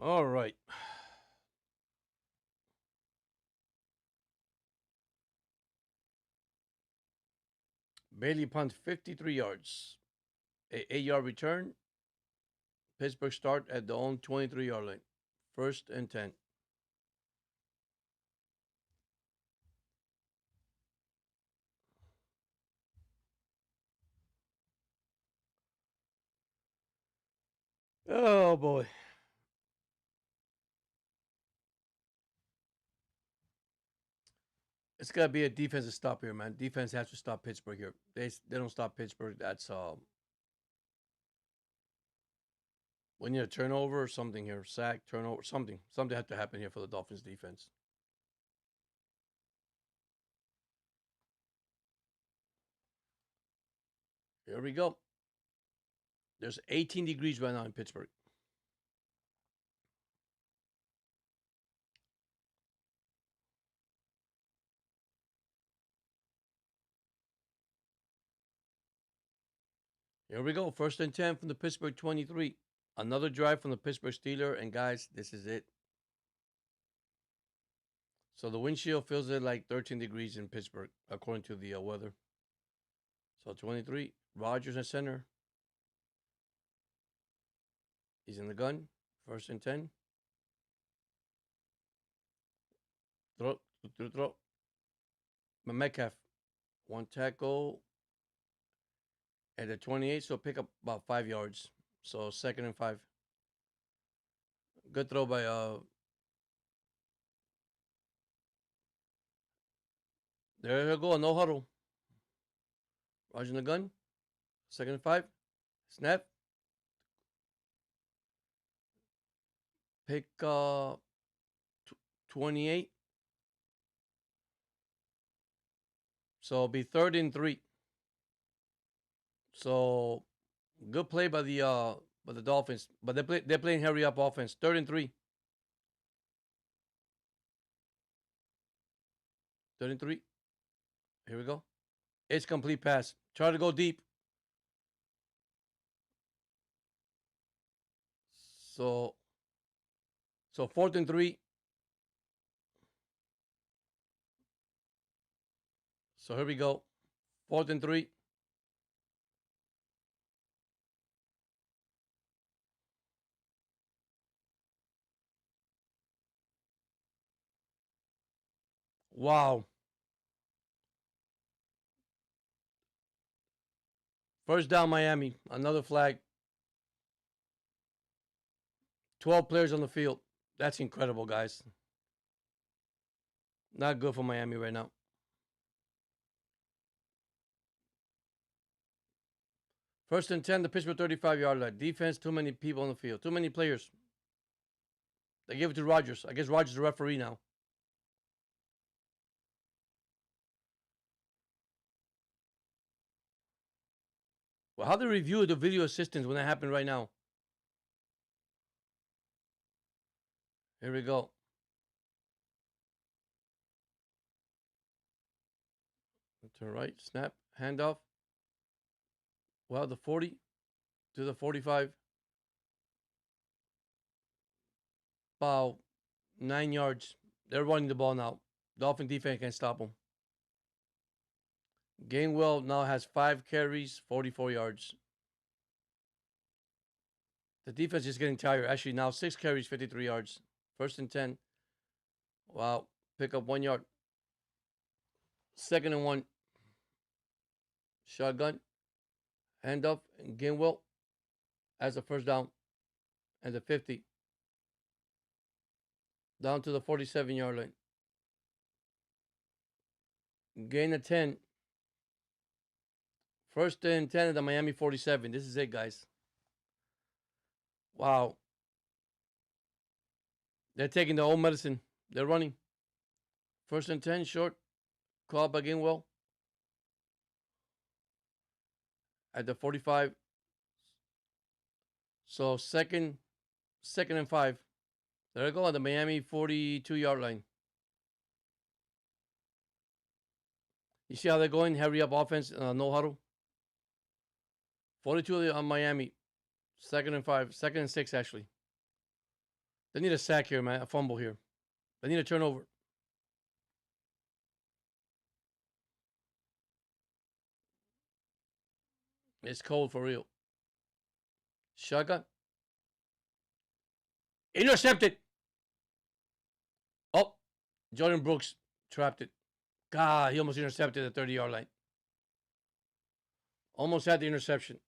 All right. Bailey punts 53 yards. A 8-yard return. Pittsburgh start at the own 23-yard line. First and 10. Oh boy. It's gotta be a defensive stop here, man. Defense has to stop Pittsburgh here. They don't stop Pittsburgh. That's we need a turnover or something here. Sack, turnover, something. Something had to happen here for the Dolphins defense. Here we go. There's 18 degrees right now in Pittsburgh. Here we go. First and 10 from the Pittsburgh 23. Another drive from the Pittsburgh Steelers. And guys, this is it. So the windshield feels it like 13 degrees in Pittsburgh, according to the weather. So 23. Rogers at center. He's in the gun. First and 10. Throw. Metcalf. One tackle at the 28. So pick up about 5 yards. So second and 5. Good throw by there you go. No huddle. Roger in the gun. Second and 5. Snap. Pick 28. So it'll be third and 3. So good play by the Dolphins, but they're playing hurry up offense. Third and 3. Third and 3. Here we go. It's complete pass. Try to go deep. So fourth and 3. So here we go. Fourth and 3. Wow. First down, Miami. Another flag. 12 players on the field. That's incredible, guys. Not good for Miami right now. First and 10, the Pittsburgh 35-yard line. Defense, too many people on the field. Too many players. They gave it to Rogers. I guess Rogers is the referee now. Well, how they review the video assistance when that happened right now? Here we go. To right, snap, handoff. Well, the 40 to the 45. About 9 yards. They're running the ball now. Dolphin defense can't stop them. Gainwell now has 5 carries, 44 yards. The defense is getting tired. Actually, now 6 carries, 53 yards. First and 10. Wow. Pick up 1 yard. Second and 1. Shotgun. Handoff. And Gainwell as a first down. And the 50. Down to the 47-yard line. Gain of 10. First and 10 at the Miami 47. This is it, guys. Wow. They're taking the old medicine. They're running. First and 10, short. Call by Gainwell. At the 45. So second and 5. There I go on the Miami 42-yard line. You see how they're going? Hurry up offense, no huddle. 42 on Miami. Second and 5. Second and 6, actually. They need a sack here, man. A fumble here. They need a turnover. It's cold for real. Shotgun. Intercepted. Oh, Jordan Brooks trapped it. God, he almost intercepted the 30-yard line. Almost had the interception.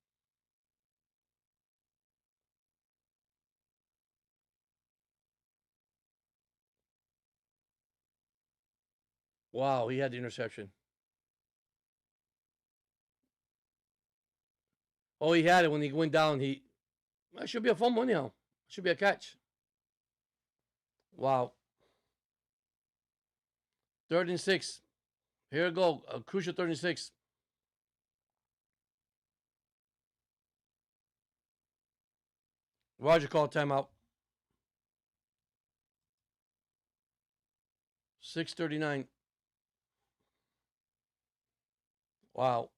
Wow, he had the interception. Oh, he had it when he went down. That should be a fumble anyhow. Should be a catch. Wow. 3rd and 6. Here we go. A crucial 3rd and 6. Roger called timeout. 6:39. Wow.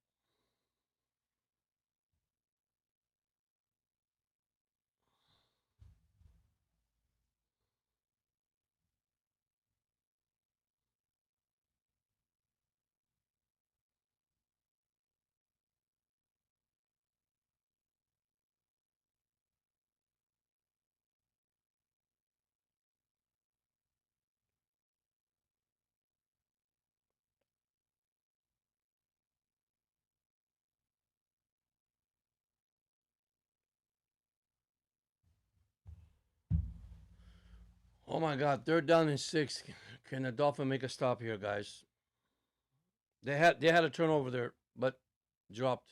Oh my God. 3rd down and 6. Can the Dolphin make a stop here, guys? They had a turnover there, but dropped.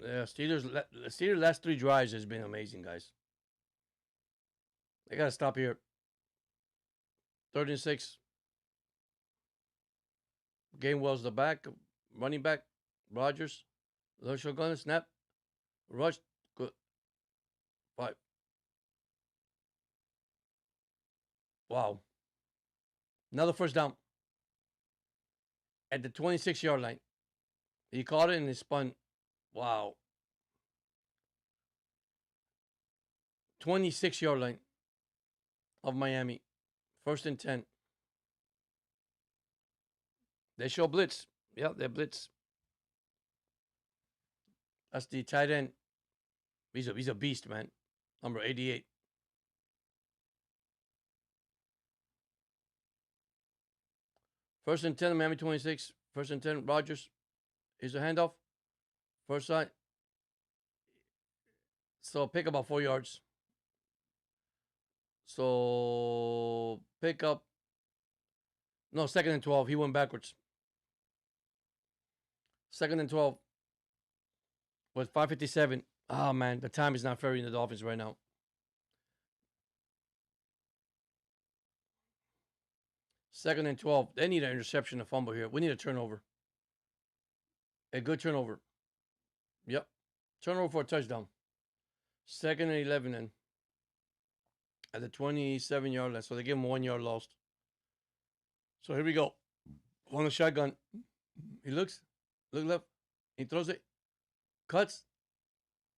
Yeah, Steelers last 3 drives has been amazing, guys. They gotta stop here. 3rd and 6. Gainwell's the back, running back. Rogers, low shotgun, snap, rush, good. 5. Wow. Another first down at the 26-yard line. He caught it and he spun. Wow. 26-yard line of Miami. 1st and 10. They show blitz. Yeah, they blitz. That's the tight end. He's a beast, man. Number 88. First and 10, Miami 26. 1st and 10, Rogers. Here's a handoff. First side. So pick about 4 yards. So pick up. No, 2nd and 12. He went backwards. 2nd and 12 with 5:57. Oh man, the time is not fair in the Dolphins right now. 2nd and 12. They need an interception, a fumble here. We need a turnover. A good turnover. Yep. Turnover for a touchdown. 2nd and 11 then. At the 27-yard line. So they give him 1 yard lost. So here we go. On the shotgun. He looks. Look left. He throws it. Cuts.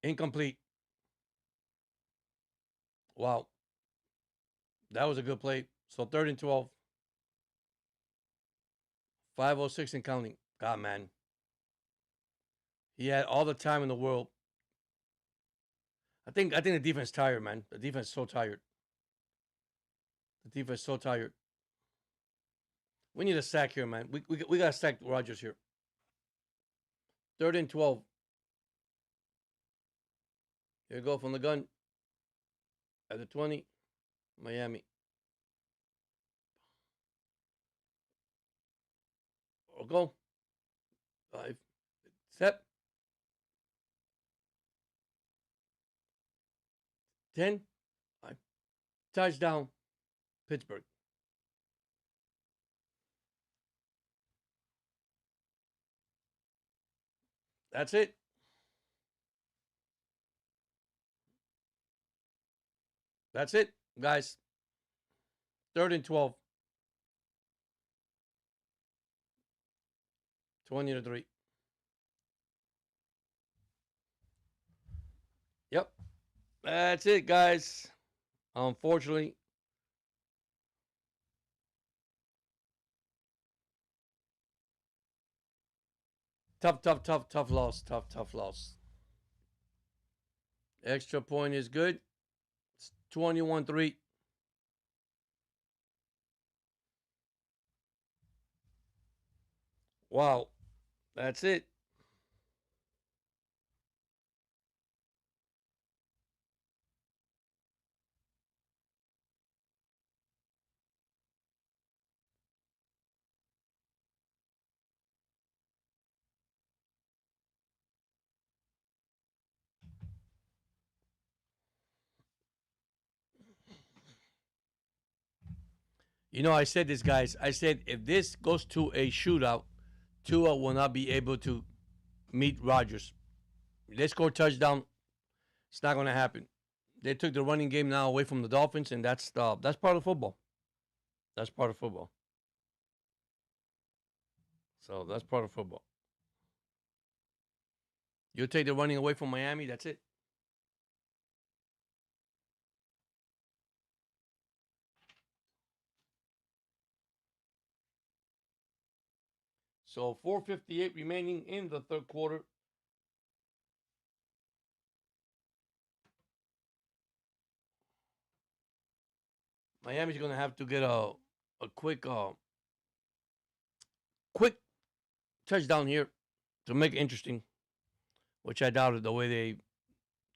Incomplete. Wow. That was a good play. So 3rd and 12. 5:06 and counting. God, man. He had all the time in the world. I think the defense is tired, man. The defense is so tired. The defense is so tired. We need a sack here, man. We got to sack Rogers here. 3rd and 12. Here we go from the gun. At the 20. Miami. Or go. 5. Step. 10. 5. Touchdown. Pittsburgh. That's it. That's it, guys. 3rd and 12. 20-3. Yep. That's it, guys. Unfortunately, tough loss. Tough loss. Extra point is good. It's 21-3. Wow. That's it. You know, I said this, guys. I said if this goes to a shootout, Tua will not be able to meet Rodgers. They score touchdown. It's not going to happen. They took the running game now away from the Dolphins, and that's part of football. That's part of football. So that's part of football. You take the running away from Miami. That's it. So 4:58 remaining in the third quarter. Miami's going to have to get a quick touchdown here to make it interesting, which I doubted the way they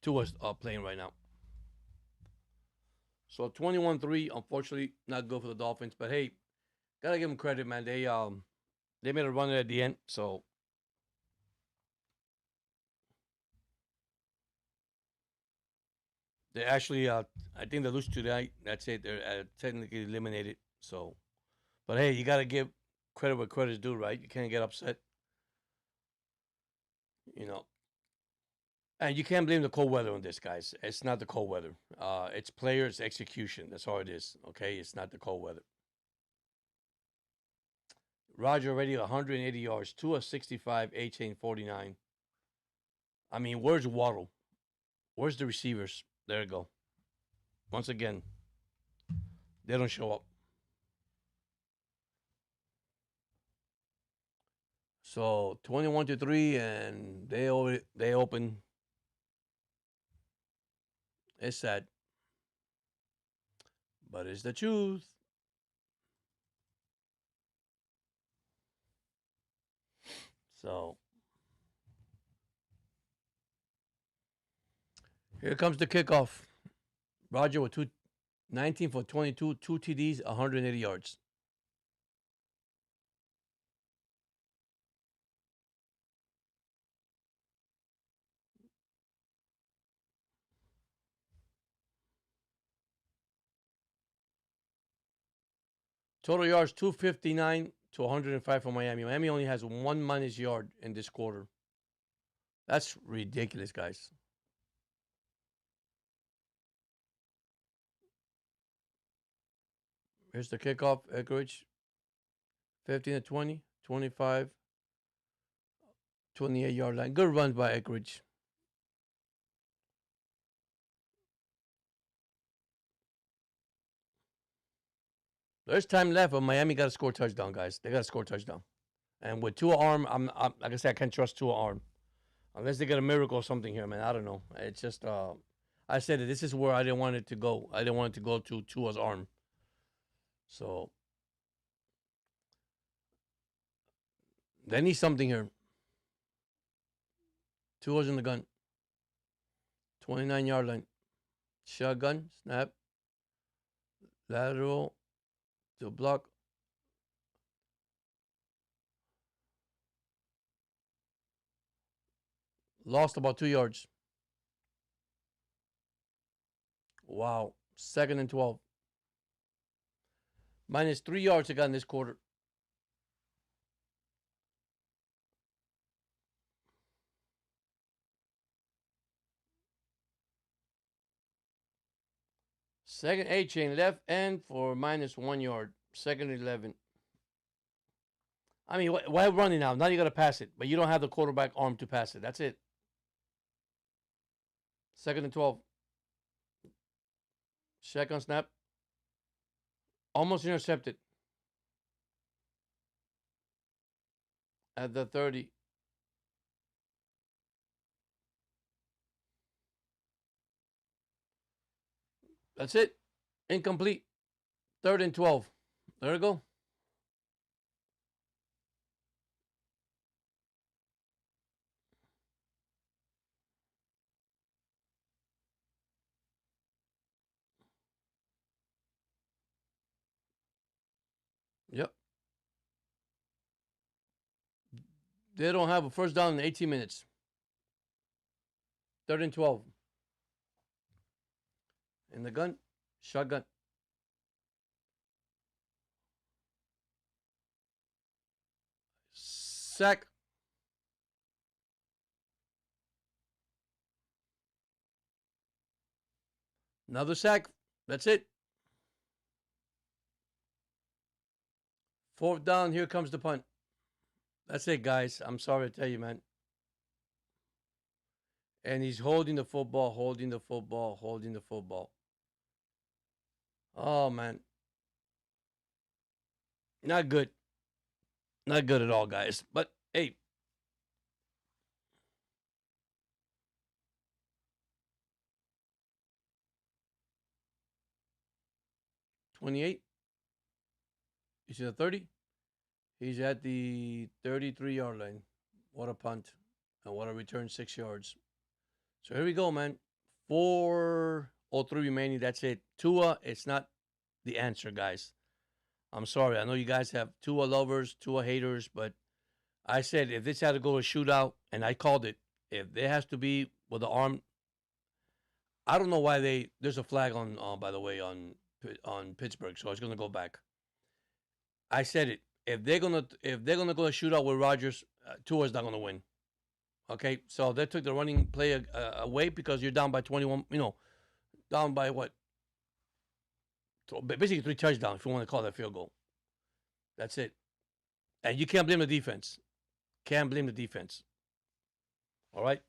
two are playing right now. So 21-3, unfortunately, not good for the Dolphins. But hey, gotta give them credit, man. They made a run at the end, so they actually I think they lose tonight. That's it. They're technically eliminated. So, but hey, you gotta give credit where credit's due, right? You can't get upset, you know. And you can't blame the cold weather on this, guys. It's not the cold weather. It's players' execution. That's all it is. Okay, it's not the cold weather. Roger already 180 yards, 2 of 65, 18 49. I mean, where's Waddle? Where's the receivers? There you go. Once again, they don't show up. So 21-3, and they open. It's sad, but it's the truth. So here comes the kickoff. Roger with 19 for 22, 2 TDs, 180 yards. Total yards 259 to 105 for Miami. Miami only has one minus yard in this quarter. That's ridiculous, guys. Here's the kickoff. Eckrich, 15 to 20, 25, 28-yard line. Good runs by Eckrich. There's time left, but Miami got to score a touchdown, guys. They got to score a touchdown. And with Tua arm, I'm like I said, I can't trust Tua arm unless they get a miracle or something here, man. I don't know. It's just I said that this is where I didn't want it to go. I didn't want it to go to Tua's arm. So they need something here. Tua's in the gun. 29-yard line. Shotgun, snap, lateral to block. Lost about 2 yards. Wow. Second and 12. Minus 3 yards they got in this quarter. Second A chain left end for minus 1 yard. Second and 11. I mean, why running now? Now you got to pass it, but you don't have the quarterback arm to pass it. That's it. Second and 12. Second snap. Almost intercepted at the 30. That's it. Incomplete. Third and 12. There we go. Yep. They don't have a first down in 18 minutes. Third and 12. In the gun. Shotgun. Sack. Another sack. That's it. Fourth down. Here comes the punt. That's it, guys. I'm sorry to tell you, man. And he's holding the football, holding the football, holding the football. Oh, man. Not good. Not good at all, guys. But hey, 28. He's at the 30. He's at the 33-yard line. What a punt. And what a return, 6 yards. So here we go, man. 4:03 remaining. That's it. Tua, it's not the answer, guys. I'm sorry. I know you guys have Tua lovers, Tua haters, but I said if this had to go to shootout, and I called it, if there has to be with the arm, I don't know why there's a flag on by the way on Pittsburgh, so it's gonna go back. I said it. If they're gonna go to shootout with Rodgers, Tua's not gonna win. Okay, so they took the running play away because you're down by 21. Down by what? Basically 3 touchdowns if you want to call that field goal. That's it. And you can't blame the defense. Can't blame the defense. All right.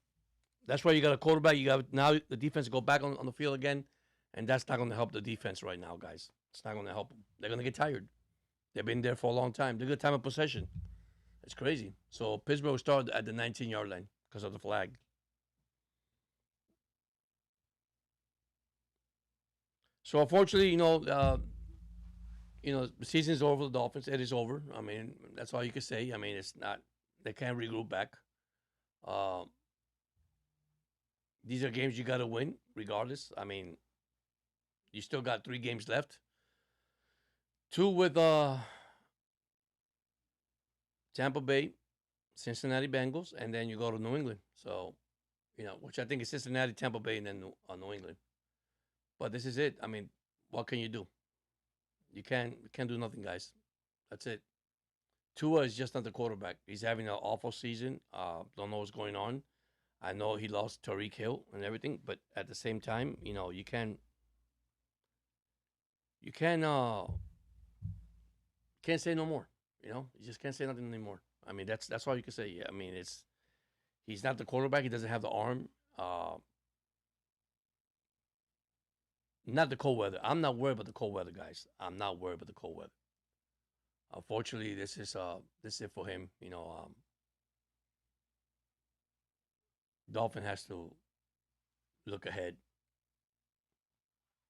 That's why you got a quarterback. You got now the defense go back on the field again, and that's not going to help the defense right now, guys. It's not going to help them. They're going to get tired. They've been there for a long time. They're good time of possession. It's crazy. So Pittsburgh started at the 19-yard line because of the flag. So unfortunately, the season's over for the Dolphins. It is over. I mean, that's all you can say. I mean, it's not. They can't regroup back. Uh, these are games you got to win, regardless. I mean, you still got 3 games left. 2 with Tampa Bay, Cincinnati Bengals, and then you go to New England. So, which I think is Cincinnati, Tampa Bay, and then New England. But this is it. I mean, what can you do? You can't do nothing, guys. That's it. Tua is just not the quarterback. He's having an awful season. Don't know what's going on. I know he lost Tariq Hill and everything, but at the same time, you can't say no more. You just can't say nothing anymore. I mean, that's all you can say. Yeah, I mean, he's not the quarterback. He doesn't have the arm. Not the cold weather. I'm not worried about the cold weather, guys. I'm not worried about the cold weather. Unfortunately, this is it for him. Dolphin has to look ahead.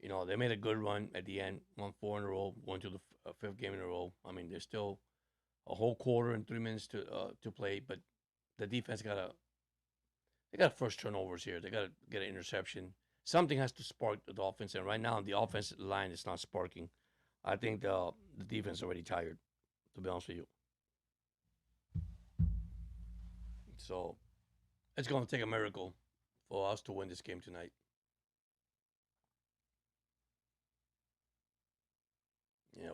They made a good run at the end, won 4 in a row, going to the 5th game in a row. I mean, there's still a whole quarter and 3 minutes to play, but the defense they got first turnovers here. They got to get an interception. Something has to spark the Dolphins, and right now the offensive line is not sparking. I think the defense is already tired, to be honest with you. So it's going to take a miracle for us to win this game tonight.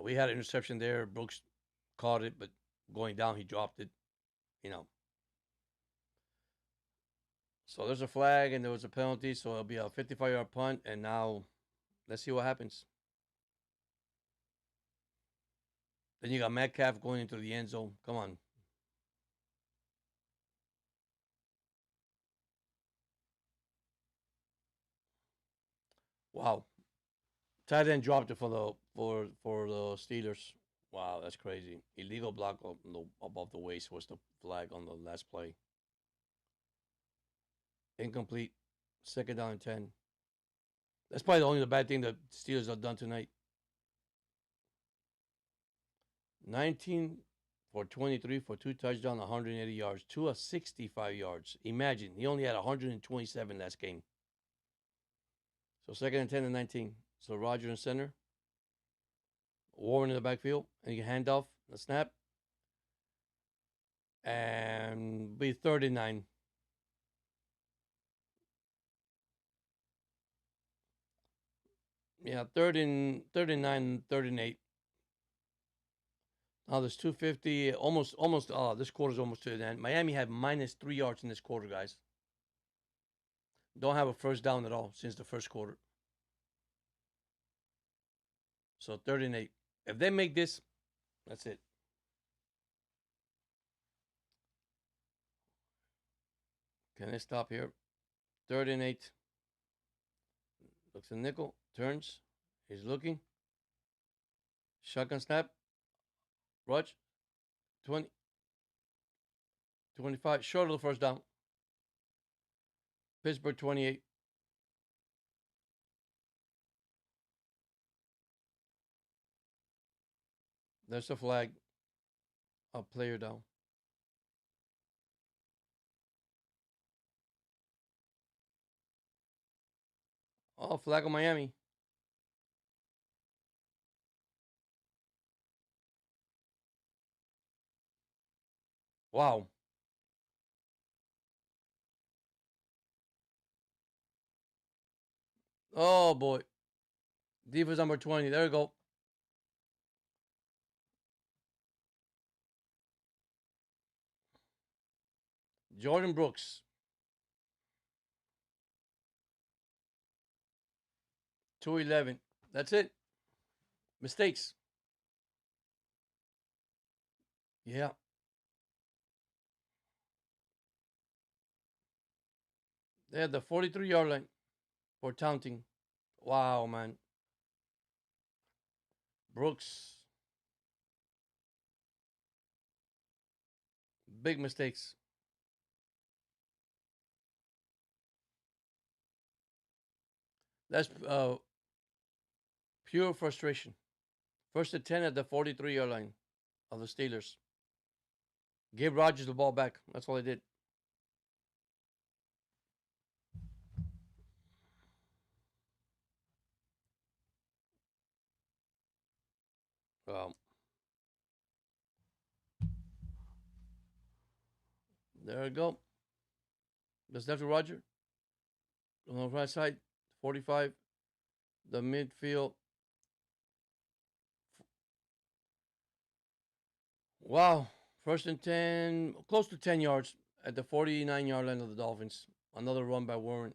We had an interception there. Brooks caught it, but going down, he dropped it. You know. So there's a flag and there was a penalty. So it'll be a 55-yard punt. And now let's see what happens. Then you got Metcalf going into the end zone. Come on. Wow. Tight end dropped it for the Steelers. Wow, that's crazy. Illegal block above the waist was the flag on the last play. Incomplete. Second down and 10. That's probably the only bad thing the Steelers have done tonight. 19 for 23 for two touchdowns, 180 yards. Tua 65 yards. Imagine he only had 127 last game. So second and 10 and 19. So Roger in center. Warren in the backfield. And you hand off the snap. And be 39. Yeah, 39, 38. Now there's 250, almost. This quarter's almost to the end. Miami had minus 3 yards in this quarter, guys. Don't have a first down at all since the first quarter. So 38. If they make this, that's it. Can I stop here? 38. Looks a nickel. Turns. He's looking. Shotgun snap. Rush. 20. 25. Short of the first down. Pittsburgh 28. There's the flag. A player down. Oh, flag on Miami. Wow. Oh, boy. Defense number 20. There we go. Jordan Brooks. 211. That's it. Mistakes. Yeah. They had the 43-yard line for taunting. Wow, man. Brooks. Big mistakes. That's pure frustration. First and 10 at the 43-yard line of the Steelers. Gave Rodgers the ball back. That's all they did. Um, there we go. That's after Roger. On the right side, 45. The midfield. Wow. First and 10, close to 10 yards at the 49-yard line of the Dolphins. Another run by Warren.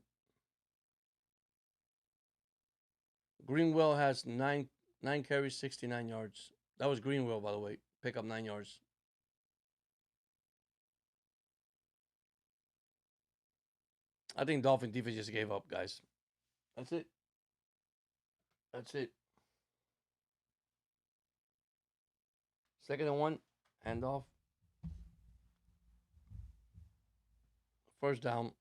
Greenwell has nine carries, 69 yards. That was Greenwell, by the way. Pick up 9 yards. I think Dolphin defense just gave up, guys. That's it. That's it. Second and 1, hand off. First down.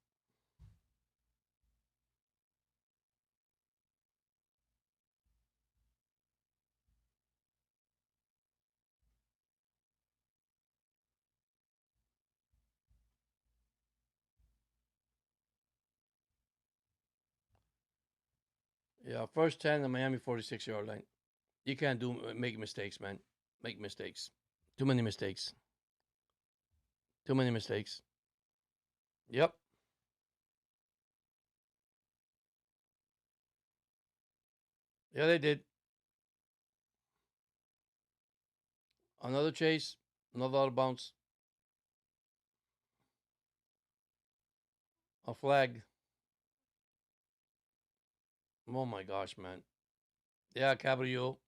Yeah, first 10, the Miami 46-yard line. You can't make mistakes, man. Make mistakes. Too many mistakes. Too many mistakes. Yep. Yeah, they did. Another chase. Another out of bounds. A flag. Oh my gosh, man. Yeah, Cabrillo.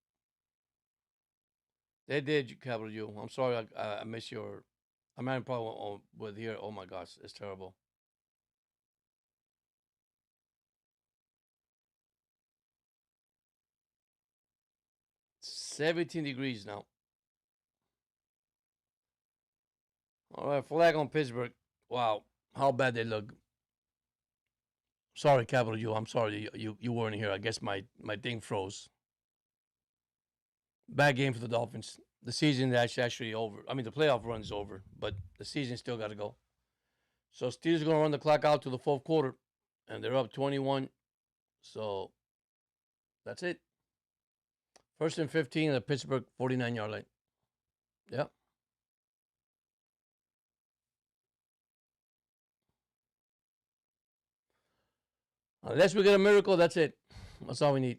They did, Cabrillo. I'm sorry, I miss your. I'm having a problem with here. Oh my gosh, it's terrible. 17 degrees now. All right, flag on Pittsburgh. Wow, how bad they look. Sorry, Capital U. I'm sorry you weren't here. I guess my thing froze. Bad game for the Dolphins. The season that's actually over. I mean, the playoff run's over, but the season still got to go. So Steelers are going to run the clock out to the fourth quarter, and they're up 21. So that's it. First and 15 at the Pittsburgh 49-yard line. Yep. Unless we get a miracle, that's it. That's all we need.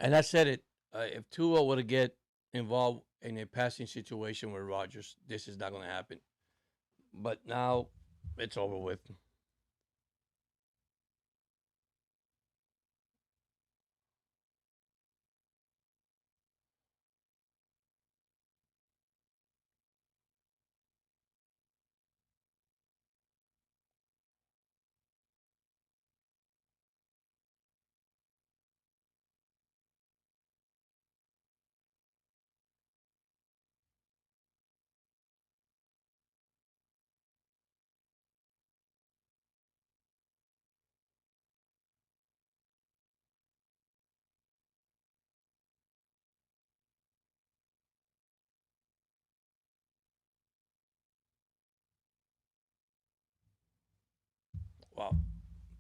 And I said it. If Tua were to get involved in a passing situation with Rodgers, this is not going to happen. But now it's over with. Wow.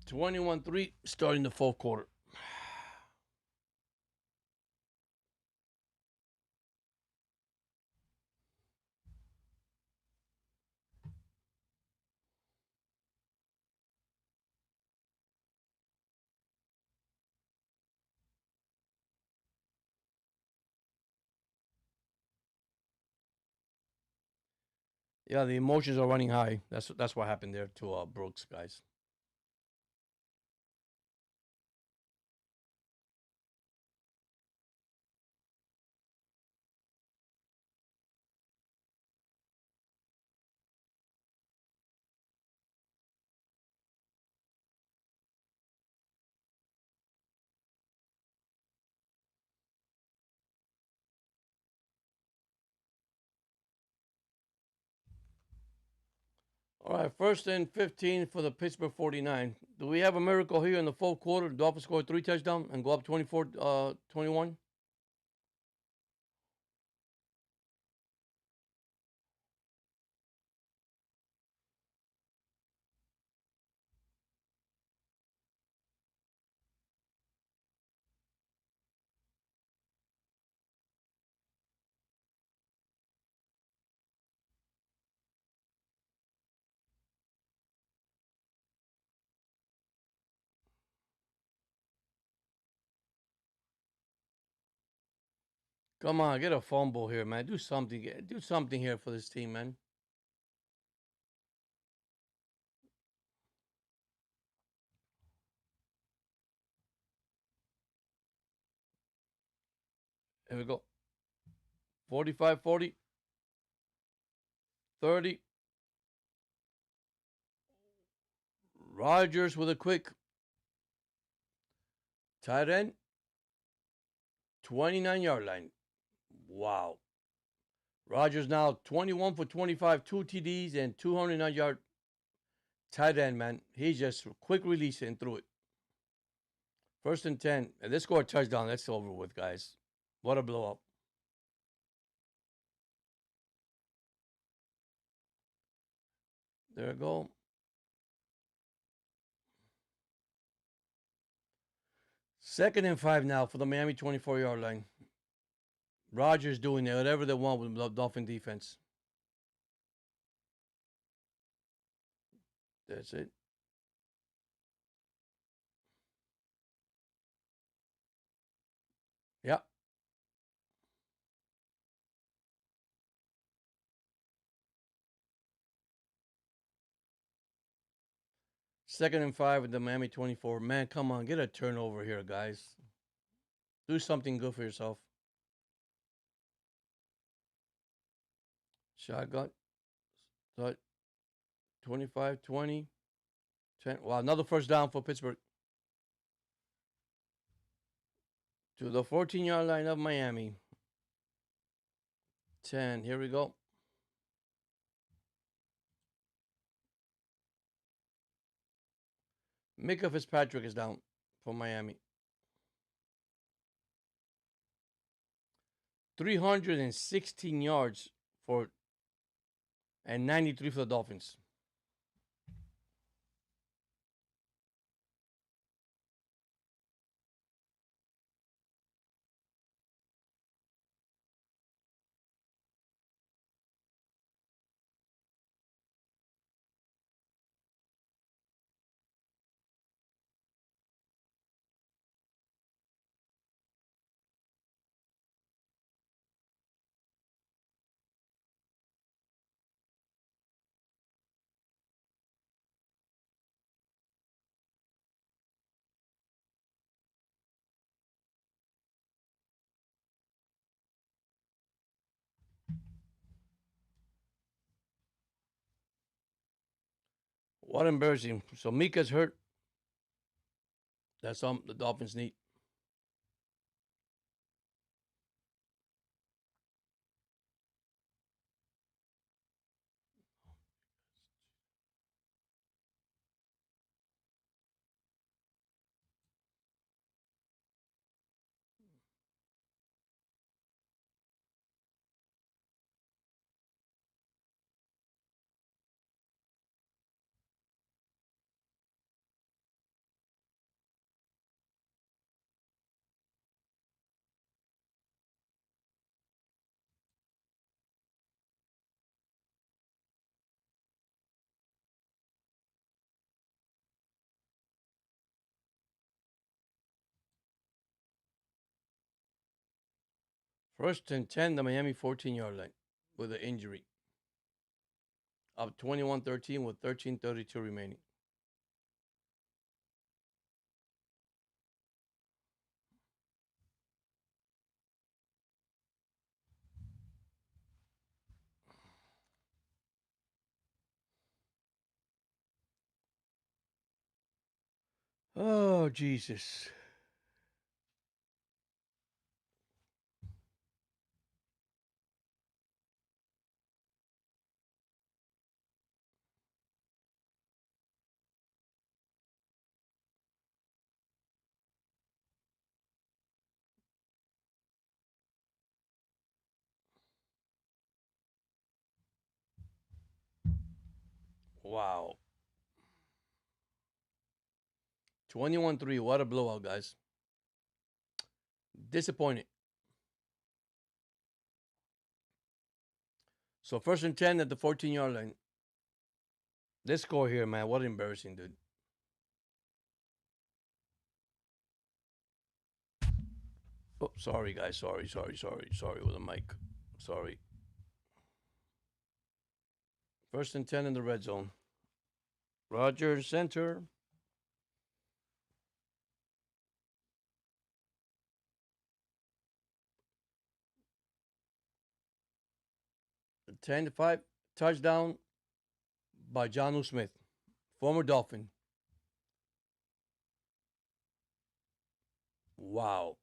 21-3 starting the fourth quarter. Yeah, the emotions are running high. That's what happened there to Brooks, guys. All right, first and 15 for the Pittsburgh 49. Do we have a miracle here in the fourth quarter? The Dolphins score three touchdowns and go up 24 21? Come on, get a fumble here, man. Do something. Do something here for this team, man. Here we go. 45-40, 30. Rogers with a quick tight end, 29-yard line. Wow. Rogers now 21 for 25, two TDs and 209-yard tight end, man. He just quick release and threw it. First and 10. And they score a touchdown. That's over with, guys. What a blow up. There we go. Second and 5 now for the Miami 24-yard line. Rogers doing whatever they want with the Dolphin defense. That's it. Yeah. Second and 5 with the Miami 24. Man, come on. Get a turnover here, guys. Do something good for yourself. Shotgun. Start 25, 20, 10. Wow, another first down for Pittsburgh. To the 14-yard line of Miami. 10. Here we go. Micah Fitzpatrick is down for Miami. 316 yards for and 93 for the Dolphins. What embarrassing. So Mika's hurt. That's all the Dolphins need. First and 10, the Miami 14-yard line with an injury. Up 21-13 with 13:32 remaining. Oh, Jesus. Wow. 21-3. What a blowout, guys. Disappointed. So first and 10 at the 14-yard line. This score here, man. What embarrassing, dude. Oh, sorry, guys. Sorry with the mic. Sorry. First and 10 in the red zone. Roger, center. The 10-5 touchdown by John Smith, former Dolphin. Wow.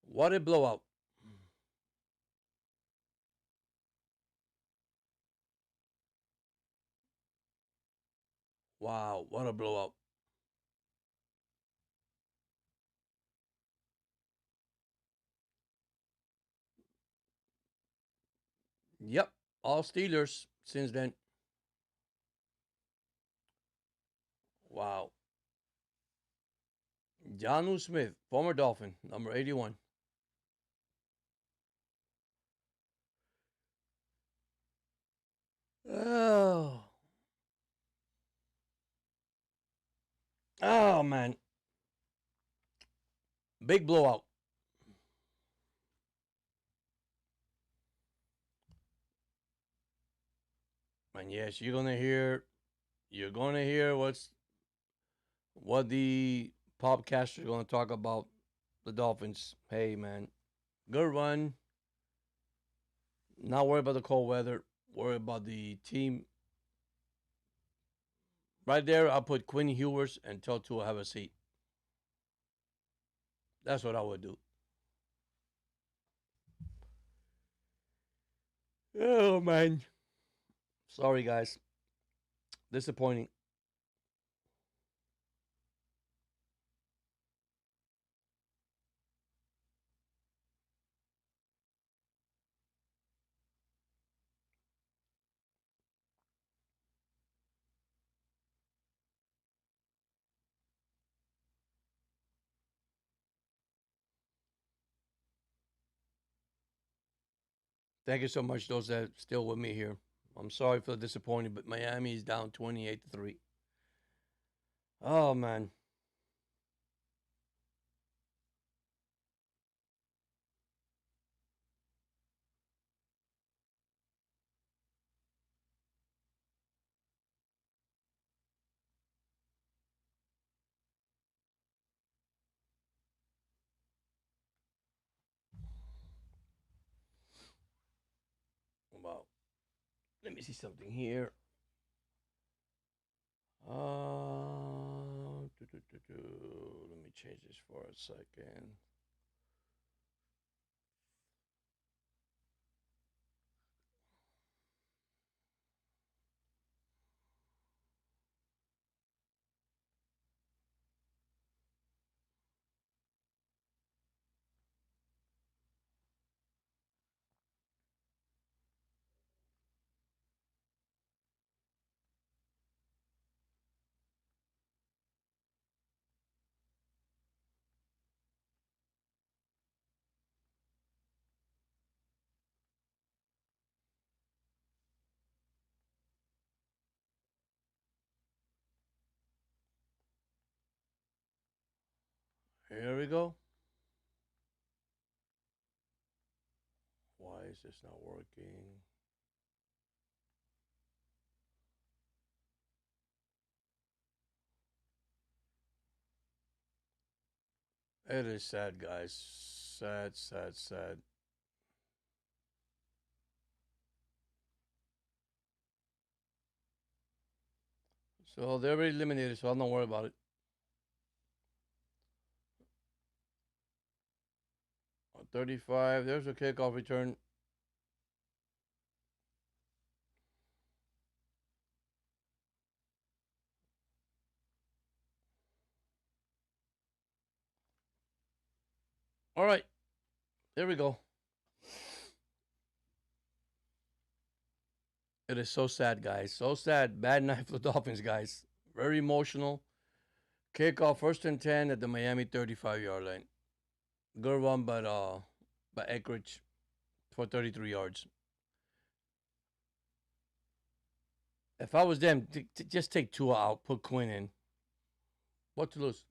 What a blowout. Wow, what a blowout. Yep, all Steelers since then. Wow. John Smith, former Dolphin, number 81. Oh. Oh, man. Big blowout. And yes, you're gonna hear what the podcast is gonna talk about the Dolphins. Hey man, good run. Not worry about the cold weather. Worry about the team. Right there, I'll put Quinn Ewers and tell Tua have a seat. That's what I would do. Oh man. Sorry guys. Disappointing. Thank you so much, those that are still with me here. I'm sorry for the disappointing, but Miami is down 28-3. Oh man. Wow. Let me see something here. Let me change this for a second. Here we go. Why is this not working? It is sad, guys. Sad, sad, sad. So they're already eliminated, so I don't worry about it. 35. There's a kickoff return. All right. There we go. It is so sad, guys. So sad. Bad night for the Dolphins, guys. Very emotional. Kickoff first and 10 at the Miami 35-yard line. Good run by Eckridge for 33 yards. If I was them, just take Tua out, put Quinn in. What to lose?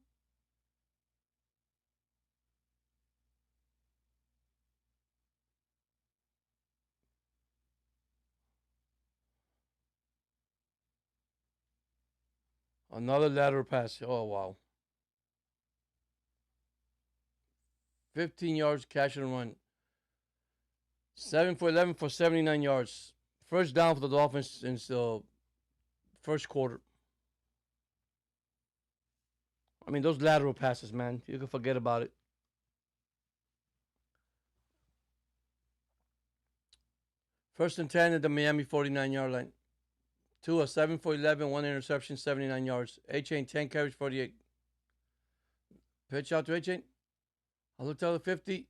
Another lateral pass. Oh, wow. 15 yards, catch and run. 7 for 11 for 79 yards. First down for the Dolphins since the first quarter. I mean, those lateral passes, man. You can forget about it. First and 10 at the Miami 49-yard line. Tua, 7 for 11, one interception, 79 yards. A-Chain, 10 carries, 48. Pitch out to A-Chain. I'll look to the 50.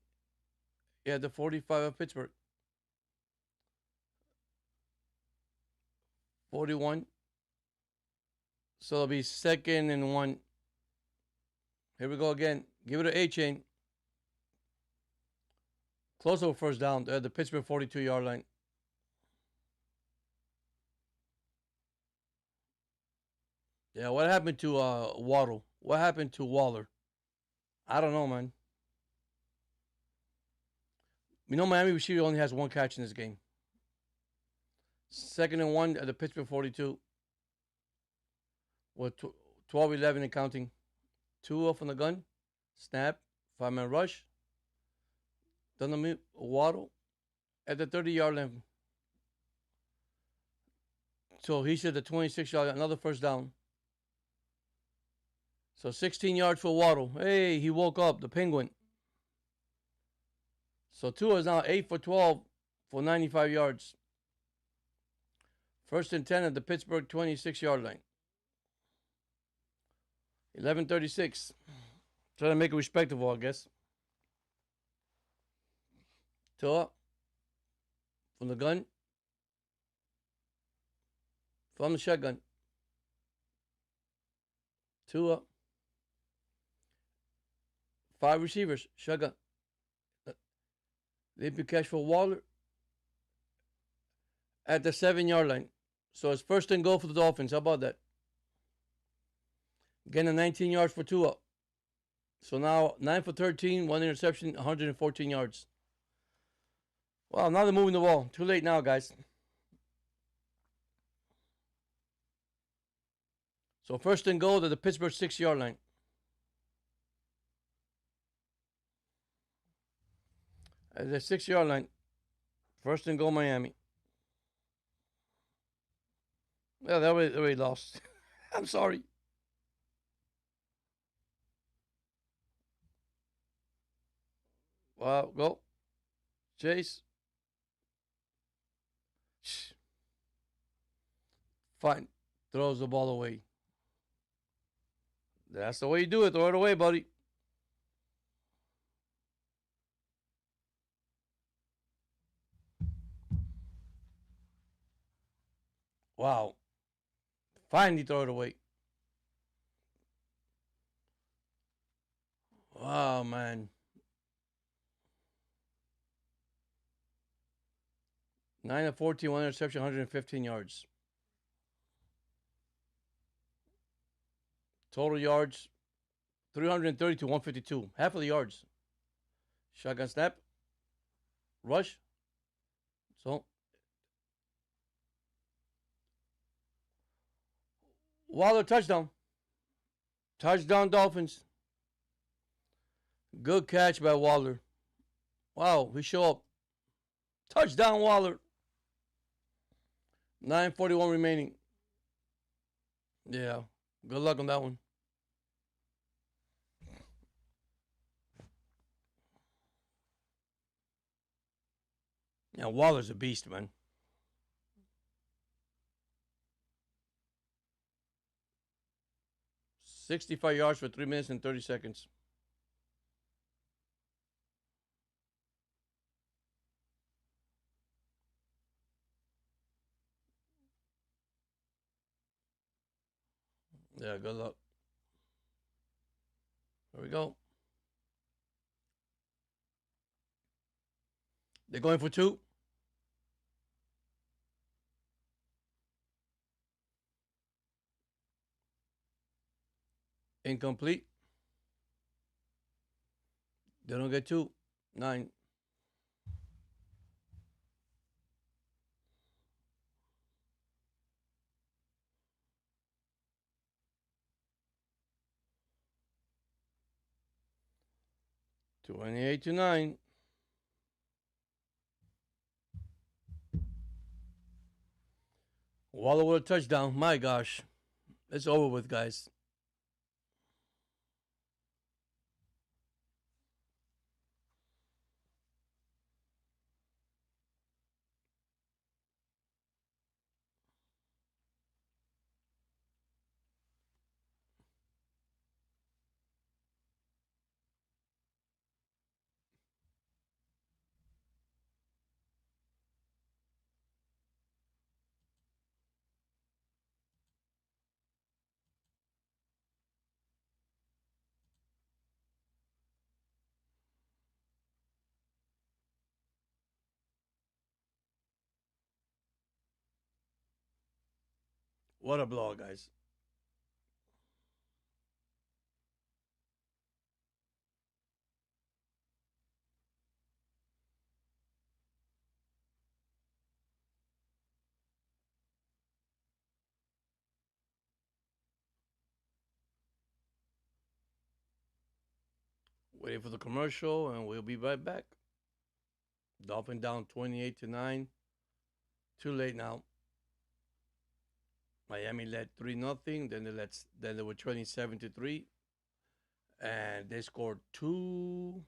Yeah, the 45 of Pittsburgh. 41. So it'll be second and 1. Here we go again. Give it to A-Chain. Close over first down at the Pittsburgh 42-yard line. Yeah, what happened to Waddle? What happened to Waller? I don't know, man. You know, Miami receiver only has one catch in this game. Second and 1 at the Pittsburgh 42 with 12-11 and counting. 2 off on the gun. Snap. 5-man rush. Dunham, Waddle. at the 30-yard line. So he said the 26-yard, another first down. So 16 yards for Waddle. Hey, he woke up, the Penguin. So Tua is now 8 for 12 for 95 yards. First and 10 at the Pittsburgh 26-yard line. 11:36. Try to make it respectable, I guess. Tua from the gun. From the shotgun. Tua. 5 receivers. Shotgun. Leaping catch for Waller at the 7-yard line. So it's first and goal for the Dolphins. How about that? Getting 19 yards for Tua. So now 9 for 13, 1 interception, 114 yards. Well, now they're moving the ball. Too late now, guys. So first and goal to the Pittsburgh 6-yard line. At the 6-yard line. First and goal, Miami. Yeah, they already lost. I'm sorry. Wow, go. Chase. Fine. Throws the ball away. That's the way you do it. Throw it away, buddy. Wow. Finally throw it away. Wow, man. 9 of 14, 1 interception, 115 yards. Total yards, 330 to 152. Half of the yards. Shotgun snap. Rush. So, Waller touchdown. Touchdown Dolphins. Good catch by Waller. Wow, we show up. Touchdown Waller. 9:41 remaining. Yeah, good luck on that one. Yeah, Waller's a beast, man. $65 yards for 3 minutes and 30 seconds. Yeah, good luck. There we go. They're going for 2. Incomplete. They don't get 2. 9. $28 to 9. Waller with a touchdown. My gosh. It's over with, guys. What a blow, guys. Waiting for the commercial, and we'll be right back. Dolphin down 28-9. Too late now. Miami led 3-0. Then they were trailing 7-3. And they scored two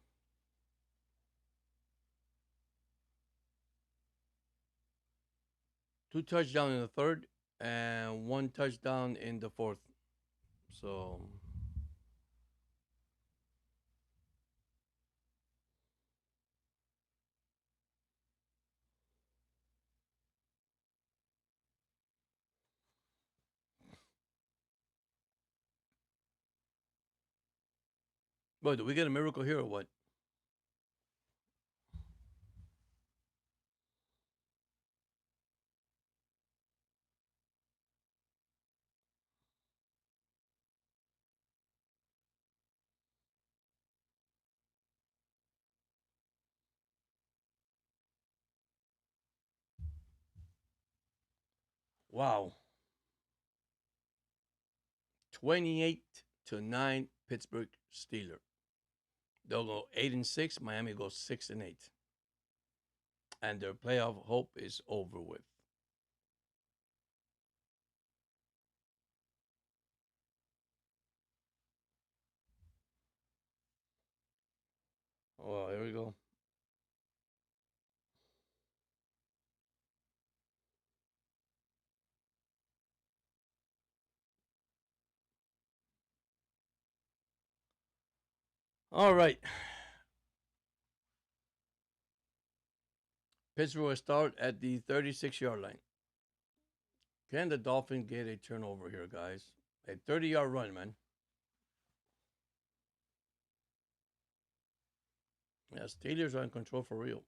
touchdowns in the third and one touchdown in the fourth. So, boy, do we get a miracle here or what? Wow. 28-9 Pittsburgh Steelers. They'll go 8-6. Miami goes 6-8. And their playoff hope is over with. Oh, here we go. All right. Pittsburgh will start at the 36-yard line. Can the Dolphins get a turnover here, guys? A 30-yard run, man. Yeah, Steelers are in control for real.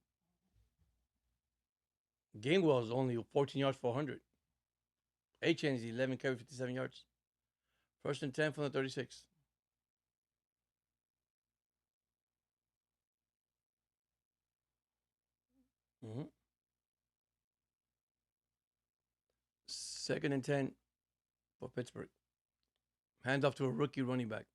Gainwell is only 14 yards for 100. Achane is 11 carry 57 yards. First and 10 from the 36. Mm-hmm. Second and 10 for Pittsburgh. Hand off to a rookie running back.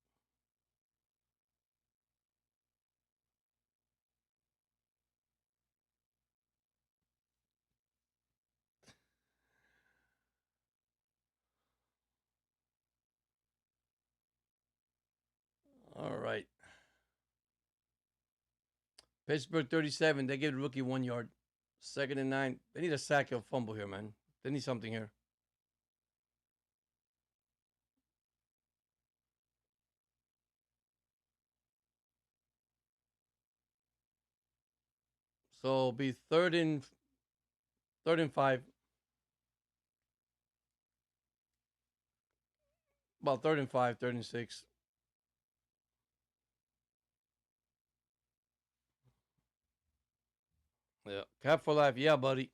All right. Pittsburgh 37. They give the rookie 1 yard. Second and 9. They need a sack or fumble here, man. They need something here. So it'll be third and 5. About third and 5, third and 6. Yeah. Cap for life. Yeah, buddy.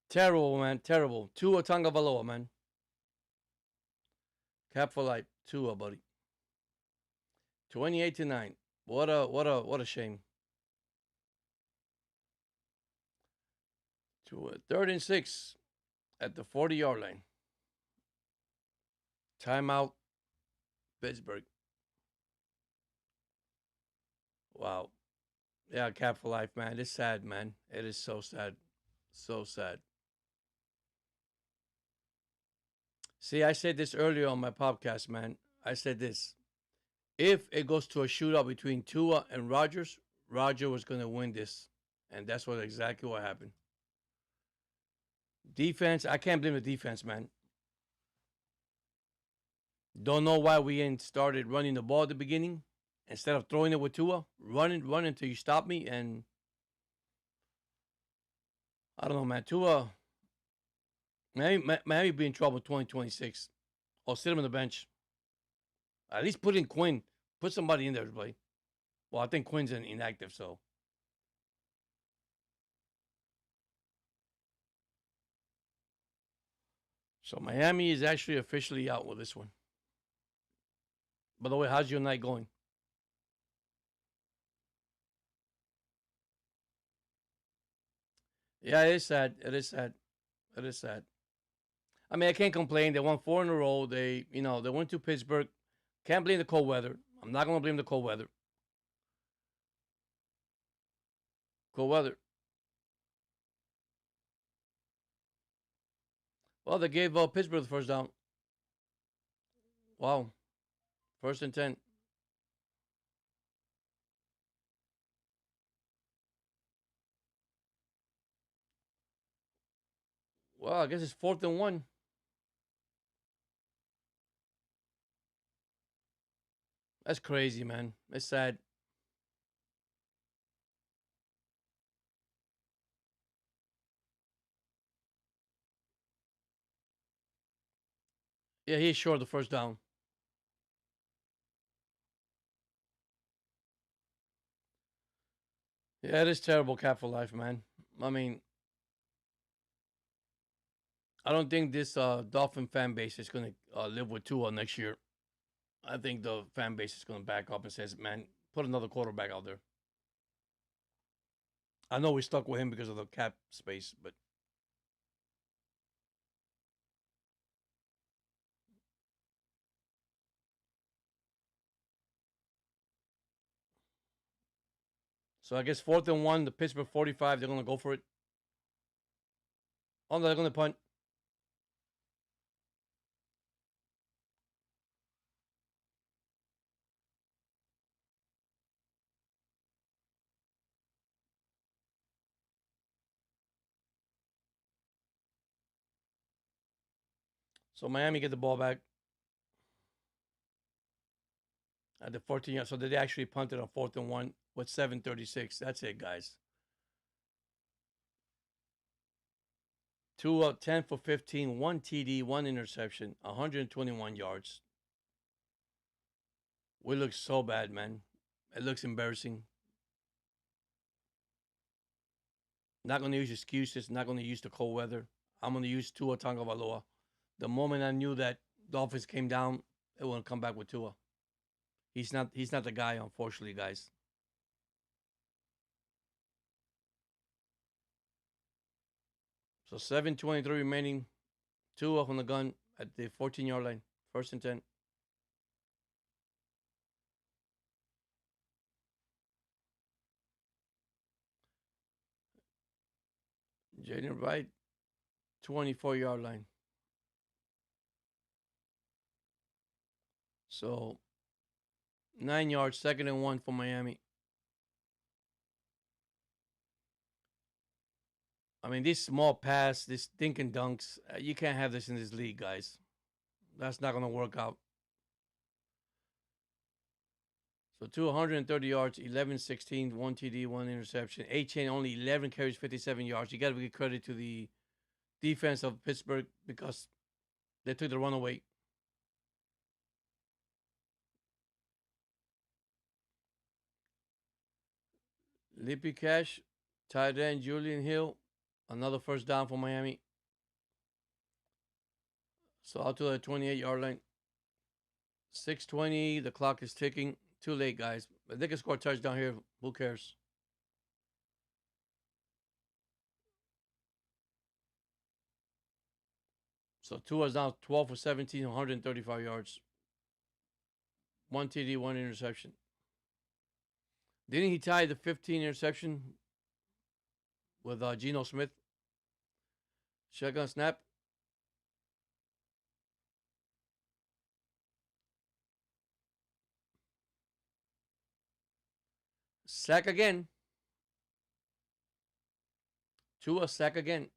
Terrible, man. Terrible. Tua Tagovailoa, man. Cap for life. Tua, buddy. 28-9. What a shame. To a third and 6 at the 40-yard line. Timeout, Pittsburgh. Wow. Yeah, cap for life, man. It's sad, man. It is so sad. So sad. See, I said this earlier on my podcast, man. I said this. If it goes to a shootout between Tua and Rogers, Roger was going to win this. And that's what exactly what happened. Defense, I can't blame the defense, man. Don't know why we ain't started running the ball at the beginning instead of throwing it with Tua. Run until you stop me. And I don't know, man. Tua, Miami be in trouble 2026. Or sit him on the bench. At least put in Quinn. Put somebody in there to play. Well, I think Quinn's inactive, so. So Miami is actually officially out with this one. By the way, how's your night going? Yeah, it is sad. It is sad. It is sad. I mean, I can't complain. They won 4 in a row. They went to Pittsburgh. Can't blame the cold weather. I'm not gonna blame the cold weather. Cold weather. Well, they gave Pittsburgh the first down. Wow. First and 10. Well, I guess it's fourth and one. That's crazy, man. It's sad. Yeah, he's short of the first down. Yeah, it is terrible cap for life, man. I mean, I don't think this Dolphin fan base is going to live with Tua next year. I think the fan base is going to back up and says, man, put another quarterback out there. I know we stuck with him because of the cap space, but so I guess fourth and one, the Pittsburgh 45, they're going to go for it. Oh, no, they're going to punt. So Miami get the ball back at the 14 yard. So they actually punted on fourth and one with 7:36. That's it, guys. Two 10 for 15, one TD, one interception, 121 yards. We look so bad, man. It looks embarrassing. Not going to use excuses. Not going to use the cold weather. I'm going to use Tua Tagovailoa. The moment I knew that Dolphins came down, it wouldn't come back with Tua. He's not. He's not the guy, unfortunately, guys. So 7:23 remaining. Tua on the gun at the 14-yard line. First and 10. Jaden Wright, 24-yard line. So 9 yards, second and one for Miami. I mean, this small pass, this thinking dunks, you can't have this in this league, guys. That's not going to work out. So 230 yards, 11-16, one TD, one interception. A-Chain only 11 carries, 57 yards. You got to give credit to the defense of Pittsburgh because they took the runaway. Lippy Cash, tight end Julian Hill, another first down for Miami. So out to the 28-yard line. 6:20, the clock is ticking. Too late, guys. But they can score a touchdown here. Who cares? So Tua's now 12 for 17, 135 yards. One TD, one interception. Didn't he tie the 15 interception with Geno Smith? Shotgun snap. Sack again. Tua sack again.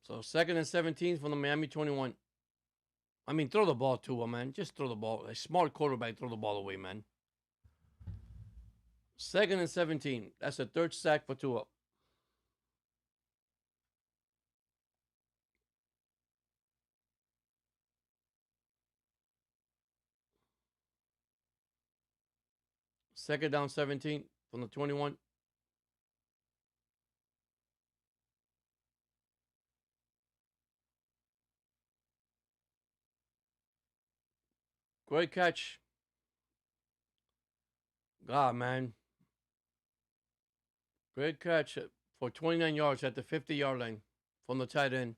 So second and 17 from the Miami 21. I mean, throw the ball to him, man. Just throw the ball. A smart quarterback, throw the ball away, man. Second and 17. That's the third sack for Tua. Second down 17 from the 21. Great catch. God, man. Great catch for 29 yards at the 50-yard line from the tight end.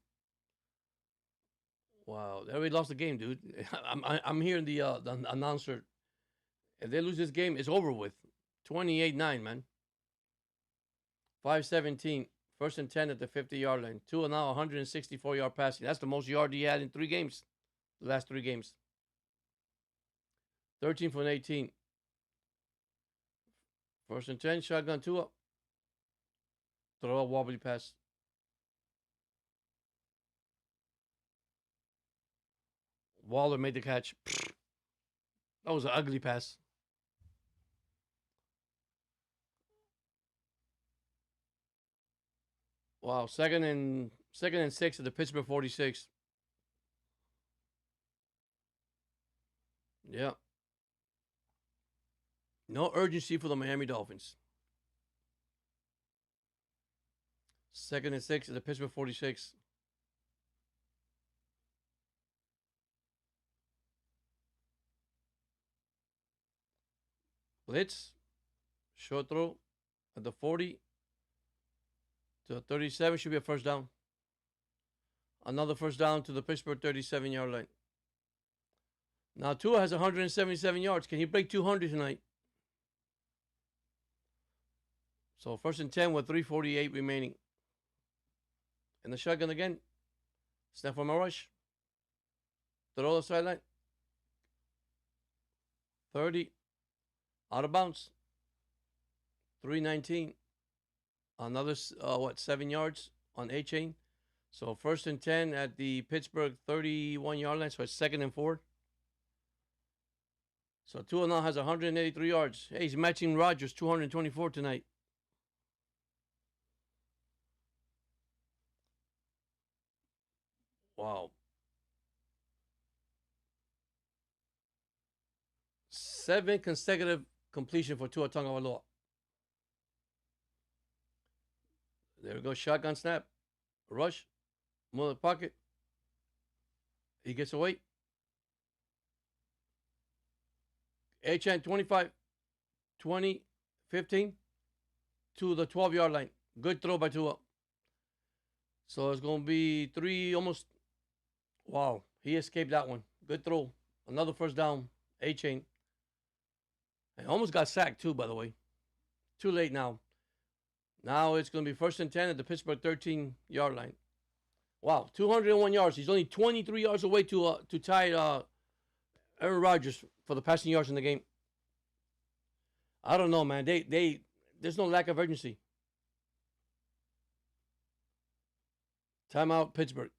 Wow, they already lost the game, dude. I'm hearing the announcer. If they lose this game, it's over with. 28-9, man. 5:17. First and 10 at the 50-yard line. Tua now 164-yard passing. That's the most yard he had in 3 games. The last 3 games. 13 from 18. First and 10. Shotgun Tua. Throw a wobbly pass. Waller made the catch. That was an ugly pass. Wow. Second and 6 at the Pittsburgh 46. Yeah. No urgency for the Miami Dolphins. Second and 6 at the Pittsburgh 46. Blitz. Short throw at the 40 to the 37. Should be a first down. Another first down to the Pittsburgh 37-yard line. Now Tua has 177 yards. Can he break 200 tonight? So first and 10 with 3:48 remaining. And the shotgun again. Snap from a rush. Throw the sideline. 30. Out of bounds. 3:19. Another 7 yards on A chain. So first and 10 at the Pittsburgh 31-yard line. So it's second and 4. So Tua now has 183 yards. Hey, he's matching Rodgers 224 tonight. Wow. 7 consecutive completion for Tua Tagovailoa. There we go. Shotgun snap. Rush. Move the pocket. He gets away. H-N 25, 20, 15 to the 12-yard line. Good throw by Tua. So it's going to be 3 almost. Wow. He escaped that one. Good throw. Another first down. A-chain. And almost got sacked too, by the way. Too late now. Now it's going to be first and 10 at the Pittsburgh 13-yard line. Wow, 201 yards. He's only 23 yards away to tie Aaron Rodgers for the passing yards in the game. I don't know, man. There's no lack of urgency. Timeout, Pittsburgh.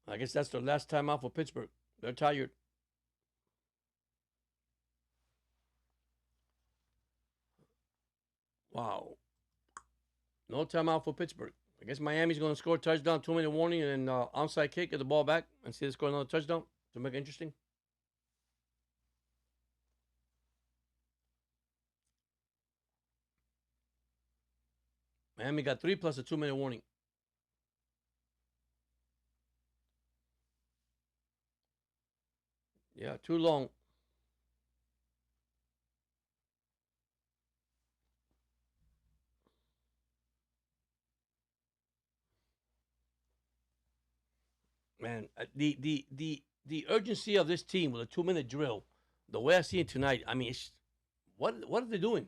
I guess that's their last timeout for Pittsburgh. They're tired. Wow. No timeout for Pittsburgh. I guess Miami's going to score a touchdown, 2-minute warning, and then onside kick, get the ball back, and see them score another touchdown to make it interesting. Miami got 3 plus a 2-minute warning. Yeah, too long. Man, the urgency of this team with a 2-minute drill, the way I see it tonight, I mean, what are they doing?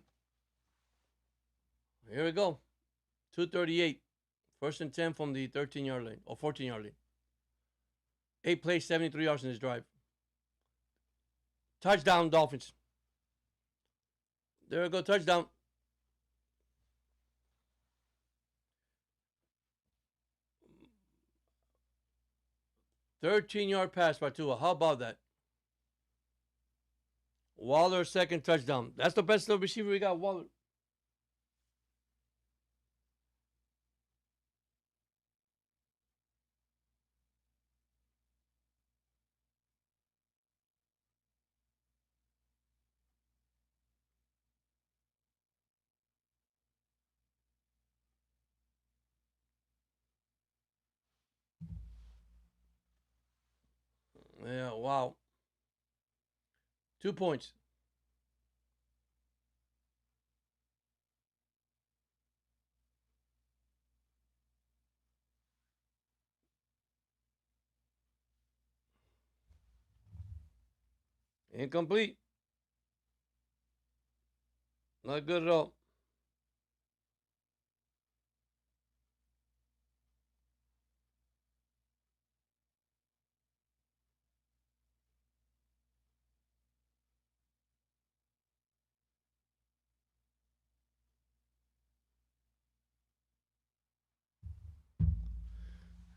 Here we go. 2:38. First and 10 from the 13-yard line or 14-yard line. 8 plays, 73 yards in this drive. Touchdown, Dolphins. There we go, touchdown. 13-yard pass by Tua. How about that? Waller, second touchdown. That's the best little receiver we got, Waller. Yeah, wow. 2 points. Incomplete. Not good at all.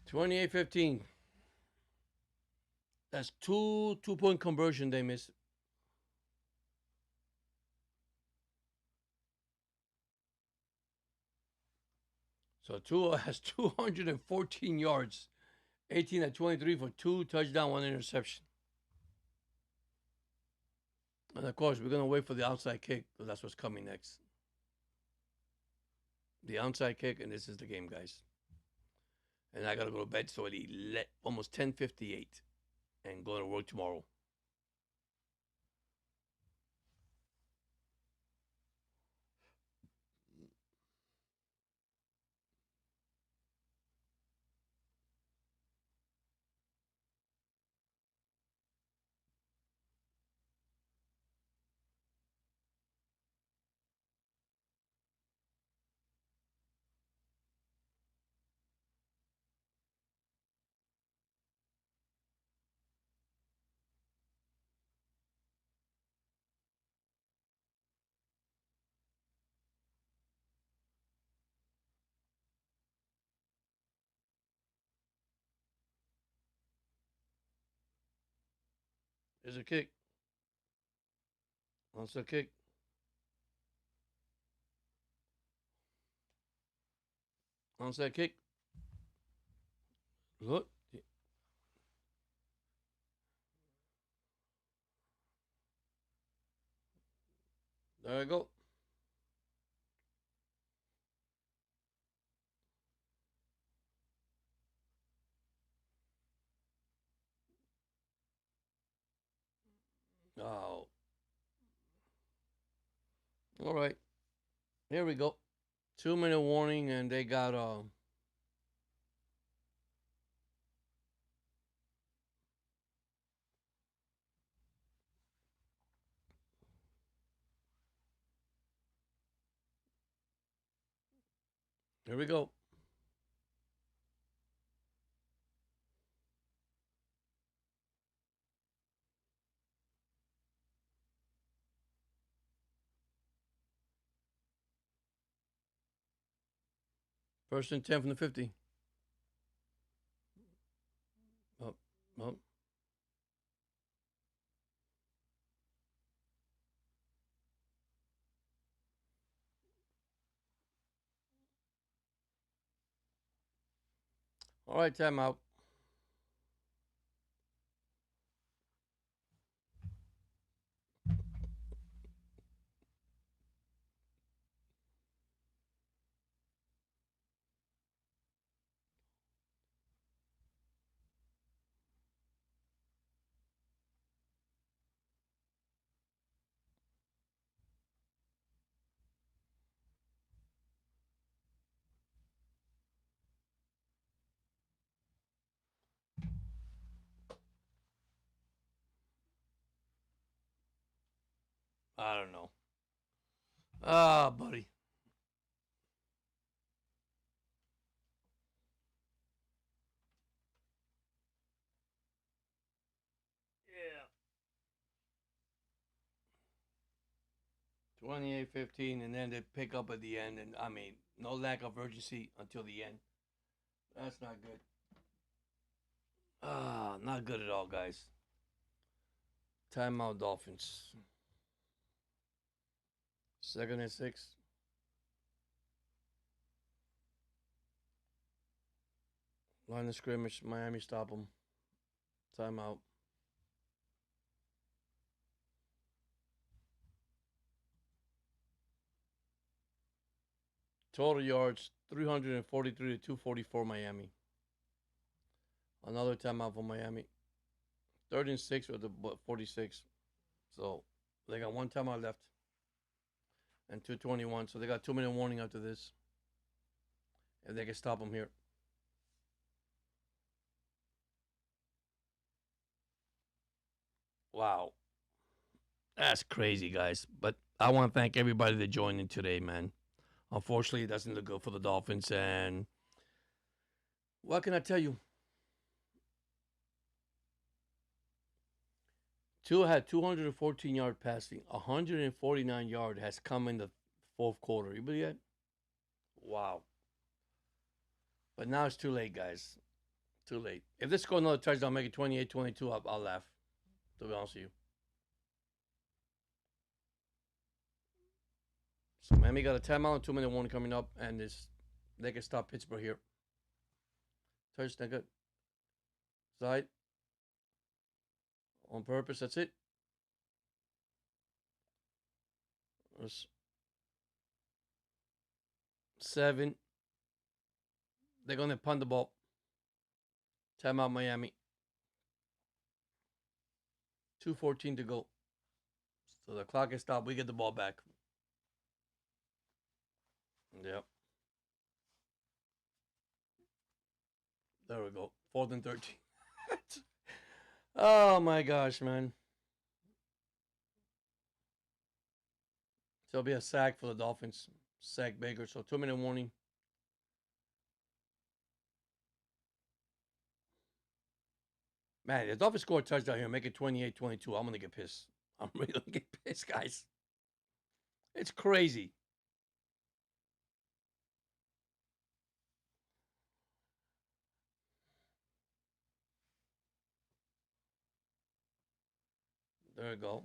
Twenty-eight 15. That's two-point conversion they missed. So Tua has 214 yards, 18 at 23 for two touchdown, one interception. And of course, we're gonna wait for the outside kick because that's what's coming next. The outside kick, and this is the game, guys. And I gotta go to bed so it's almost 10:58, and go to work tomorrow. There's a kick. Onside kick. Onside kick. Look. There I go. Oh. All right. Here we go. 2 minute warning, and they got here we go. First and 10 from the 50. Up, up. All right, timeout. I don't know. Ah, buddy. Yeah. 28-15, and then they pick up at the end, and I mean, no lack of urgency until the end. That's not good. Ah, not good at all, guys. Timeout, Dolphins. Second and 6. Line of scrimmage. Miami stop them. Timeout. Total yards 343 to 244 Miami. Another timeout for Miami. Third and 6 with the 46. So they got one timeout left and 221. So they got 2 minute warning after this. If they can stop them here. Wow. That's crazy, guys. But I want to thank everybody that joined in today, man. Unfortunately, it doesn't look good for the Dolphins. And what can I tell you? Tua had 214-yard passing, 149-yard has come in the fourth quarter. You believe that? Wow. But now it's too late, guys. Too late. If they score another touchdown, make it 28-22, I'll laugh, to be honest with you. So Miami got a timeout, 2-minute warning coming up, and they can stop Pittsburgh here. Touchdown, good. Side. On purpose, that's it. There's 7. They're going to punt the ball. Timeout, Miami. 2:14 to go. So the clock is stopped. We get the ball back. Yep. There we go. 4th and 13. Oh my gosh, man. So it'll be a sack for the Dolphins. Sack Baker. So 2-minute warning. Man, the Dolphins score a touchdown here, make it 28-22. I'm going to get pissed. I'm really going to get pissed, guys. It's crazy. There we go.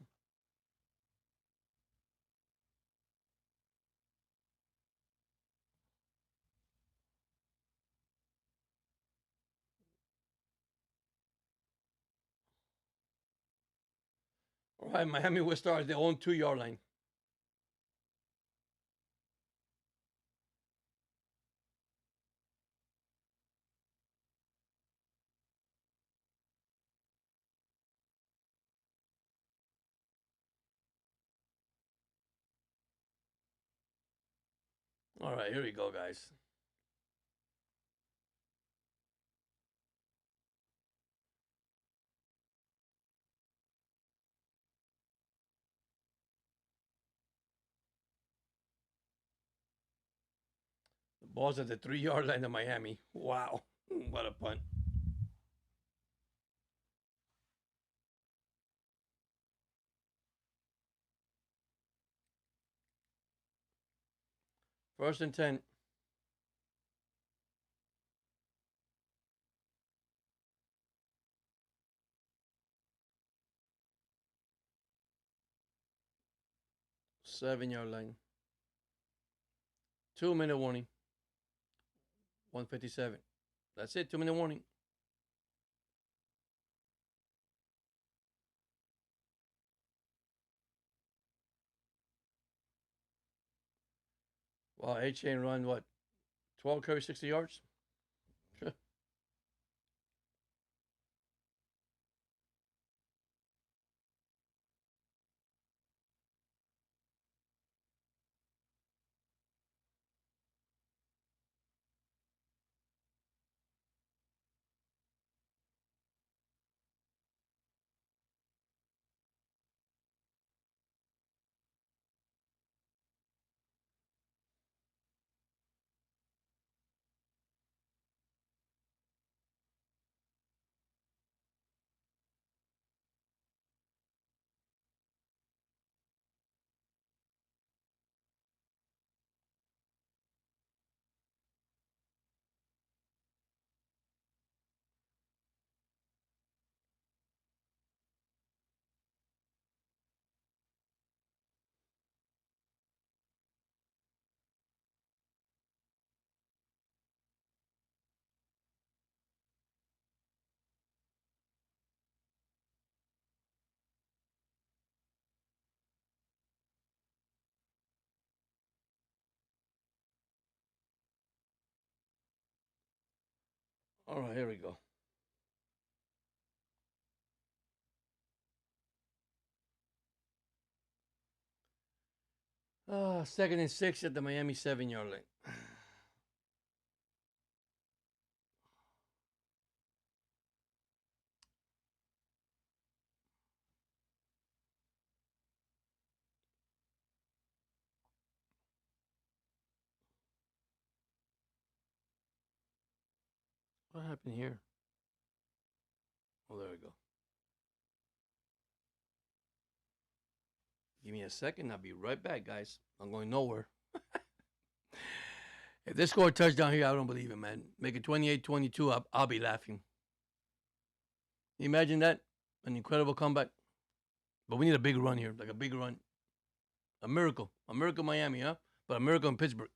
All right, Miami will start at their own 2-yard line. All right, here we go, guys. The ball's at the 3-yard line of Miami. Wow. What a punt. First and 10. Seven-yard line. 2-minute warning. 157. That's it. 2-minute warning. Well, A-Chain run, what? 12 carries, 60 yards? All right, here we go. Second and 6 at the Miami 7-yard line. What happened here? Oh, there we go. Give me a second. I'll be right back, guys. I'm going nowhere. If they score a touchdown here, I don't believe it, man. Make it 28-22, I'll be laughing. Imagine that. An incredible comeback. But we need a big run here, like a big run. A miracle. A miracle Miami, huh? But a miracle in Pittsburgh.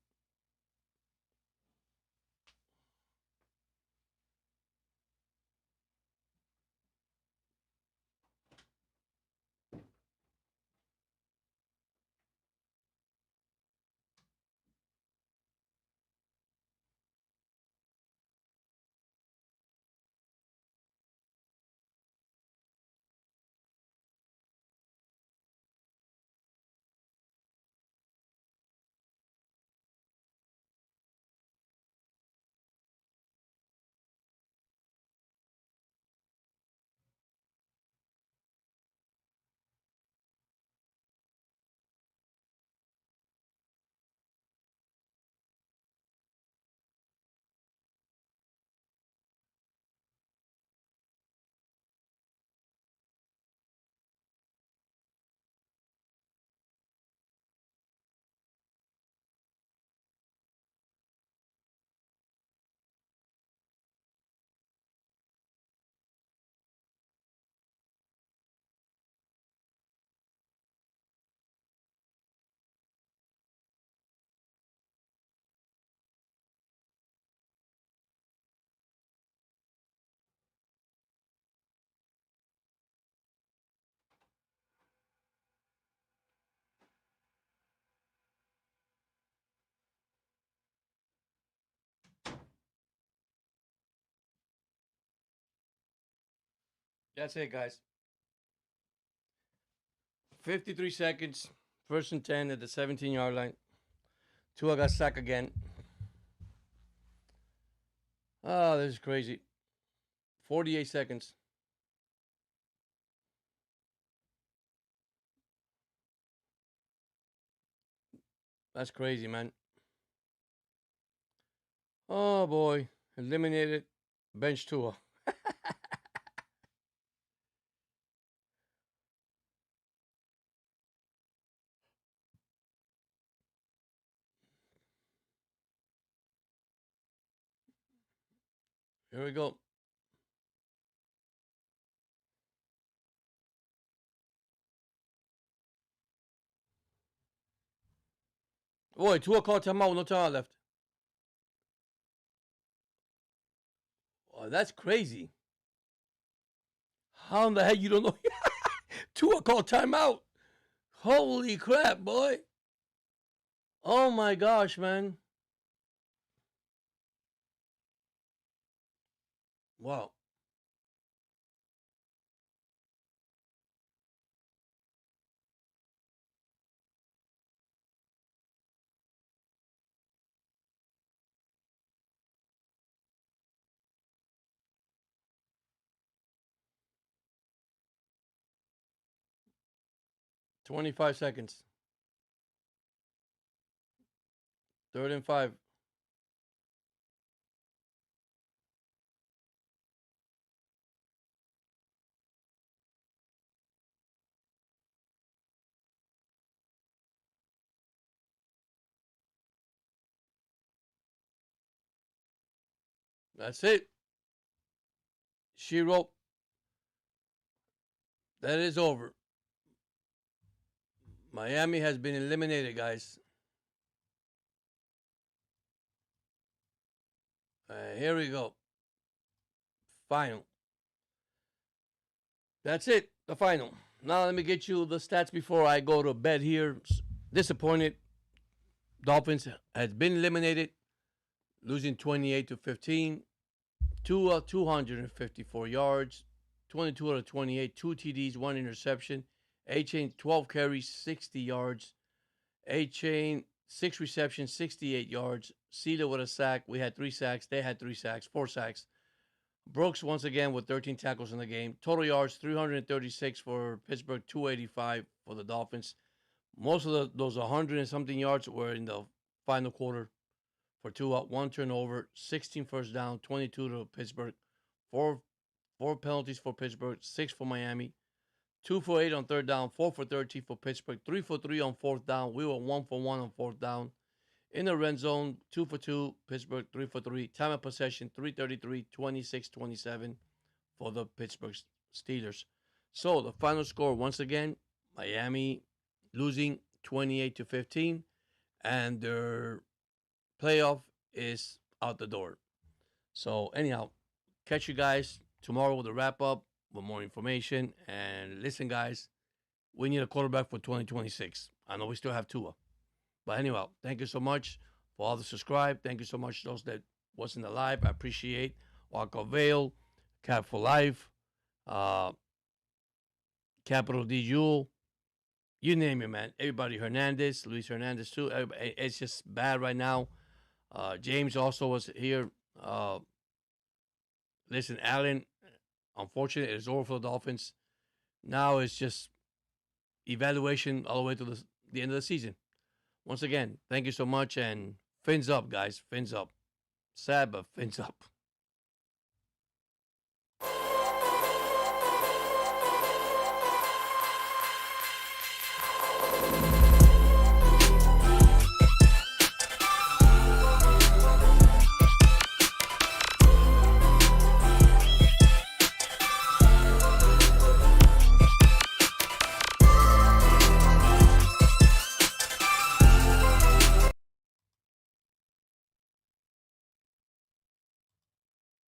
That's it, guys. 53 seconds. First and 10 at the 17-yard line. Tua got sacked again. Oh, this is crazy. 48 seconds. That's crazy, man. Oh, boy. Eliminated. Bench Tua. Here we go. Boy, Tua called timeout with no time left. Oh, that's crazy. How in the heck you don't know? Tua called timeout. Holy crap, boy. Oh my gosh, man. Wow. 25 seconds. Third and 5. That's it. She wrote. That is over. Miami has been eliminated, guys. Here we go. Final. That's it. The final. Now let me get you the stats before I go to bed here. Disappointed. Dolphins has been eliminated, losing 28-15. Tua 254 yards, 22 out of 28, 2 TDs, 1 interception. A-Chain 12 carries, 60 yards. A-Chain 6 receptions, 68 yards. Cedar with a sack. We had 3 sacks. They had 3 sacks, 4 sacks. Brooks once again with 13 tackles in the game. Total yards 336 for Pittsburgh, 285 for the Dolphins. Most of those 100 and something yards were in the final quarter for 2 out, 1 turnover, 16 first down, 22 to Pittsburgh, four four penalties for Pittsburgh, 6 for Miami, 2 for 8 on third down, 4 for 13 for Pittsburgh, 3 for 3 on fourth down. We were 1 for 1 on fourth down. In the red zone, 2 for 2, Pittsburgh, 3 for 3. Time of possession, 3:33, 26-27 for the Pittsburgh Steelers. So the final score, once again, Miami losing 28-15, and their playoff is out the door. So anyhow, catch you guys tomorrow with a wrap up with more information. And listen, guys, we need a quarterback for 2026. I know we still have Tua. But anyhow, thank you so much for all the subscribe. Thank you so much those that wasn't alive. I appreciate Walker Vale, Cap for Life, uh, Capital D Jewel, you name it, man. Everybody, Hernandez, Luis Hernandez too. Everybody, it's just bad right now. James also was here. Listen, Allen, unfortunately, it's over for the Dolphins. Now it's just evaluation all the way to the end of the season. Once again, thank you so much, and fins up, guys. Fins up. Sad, but fins up.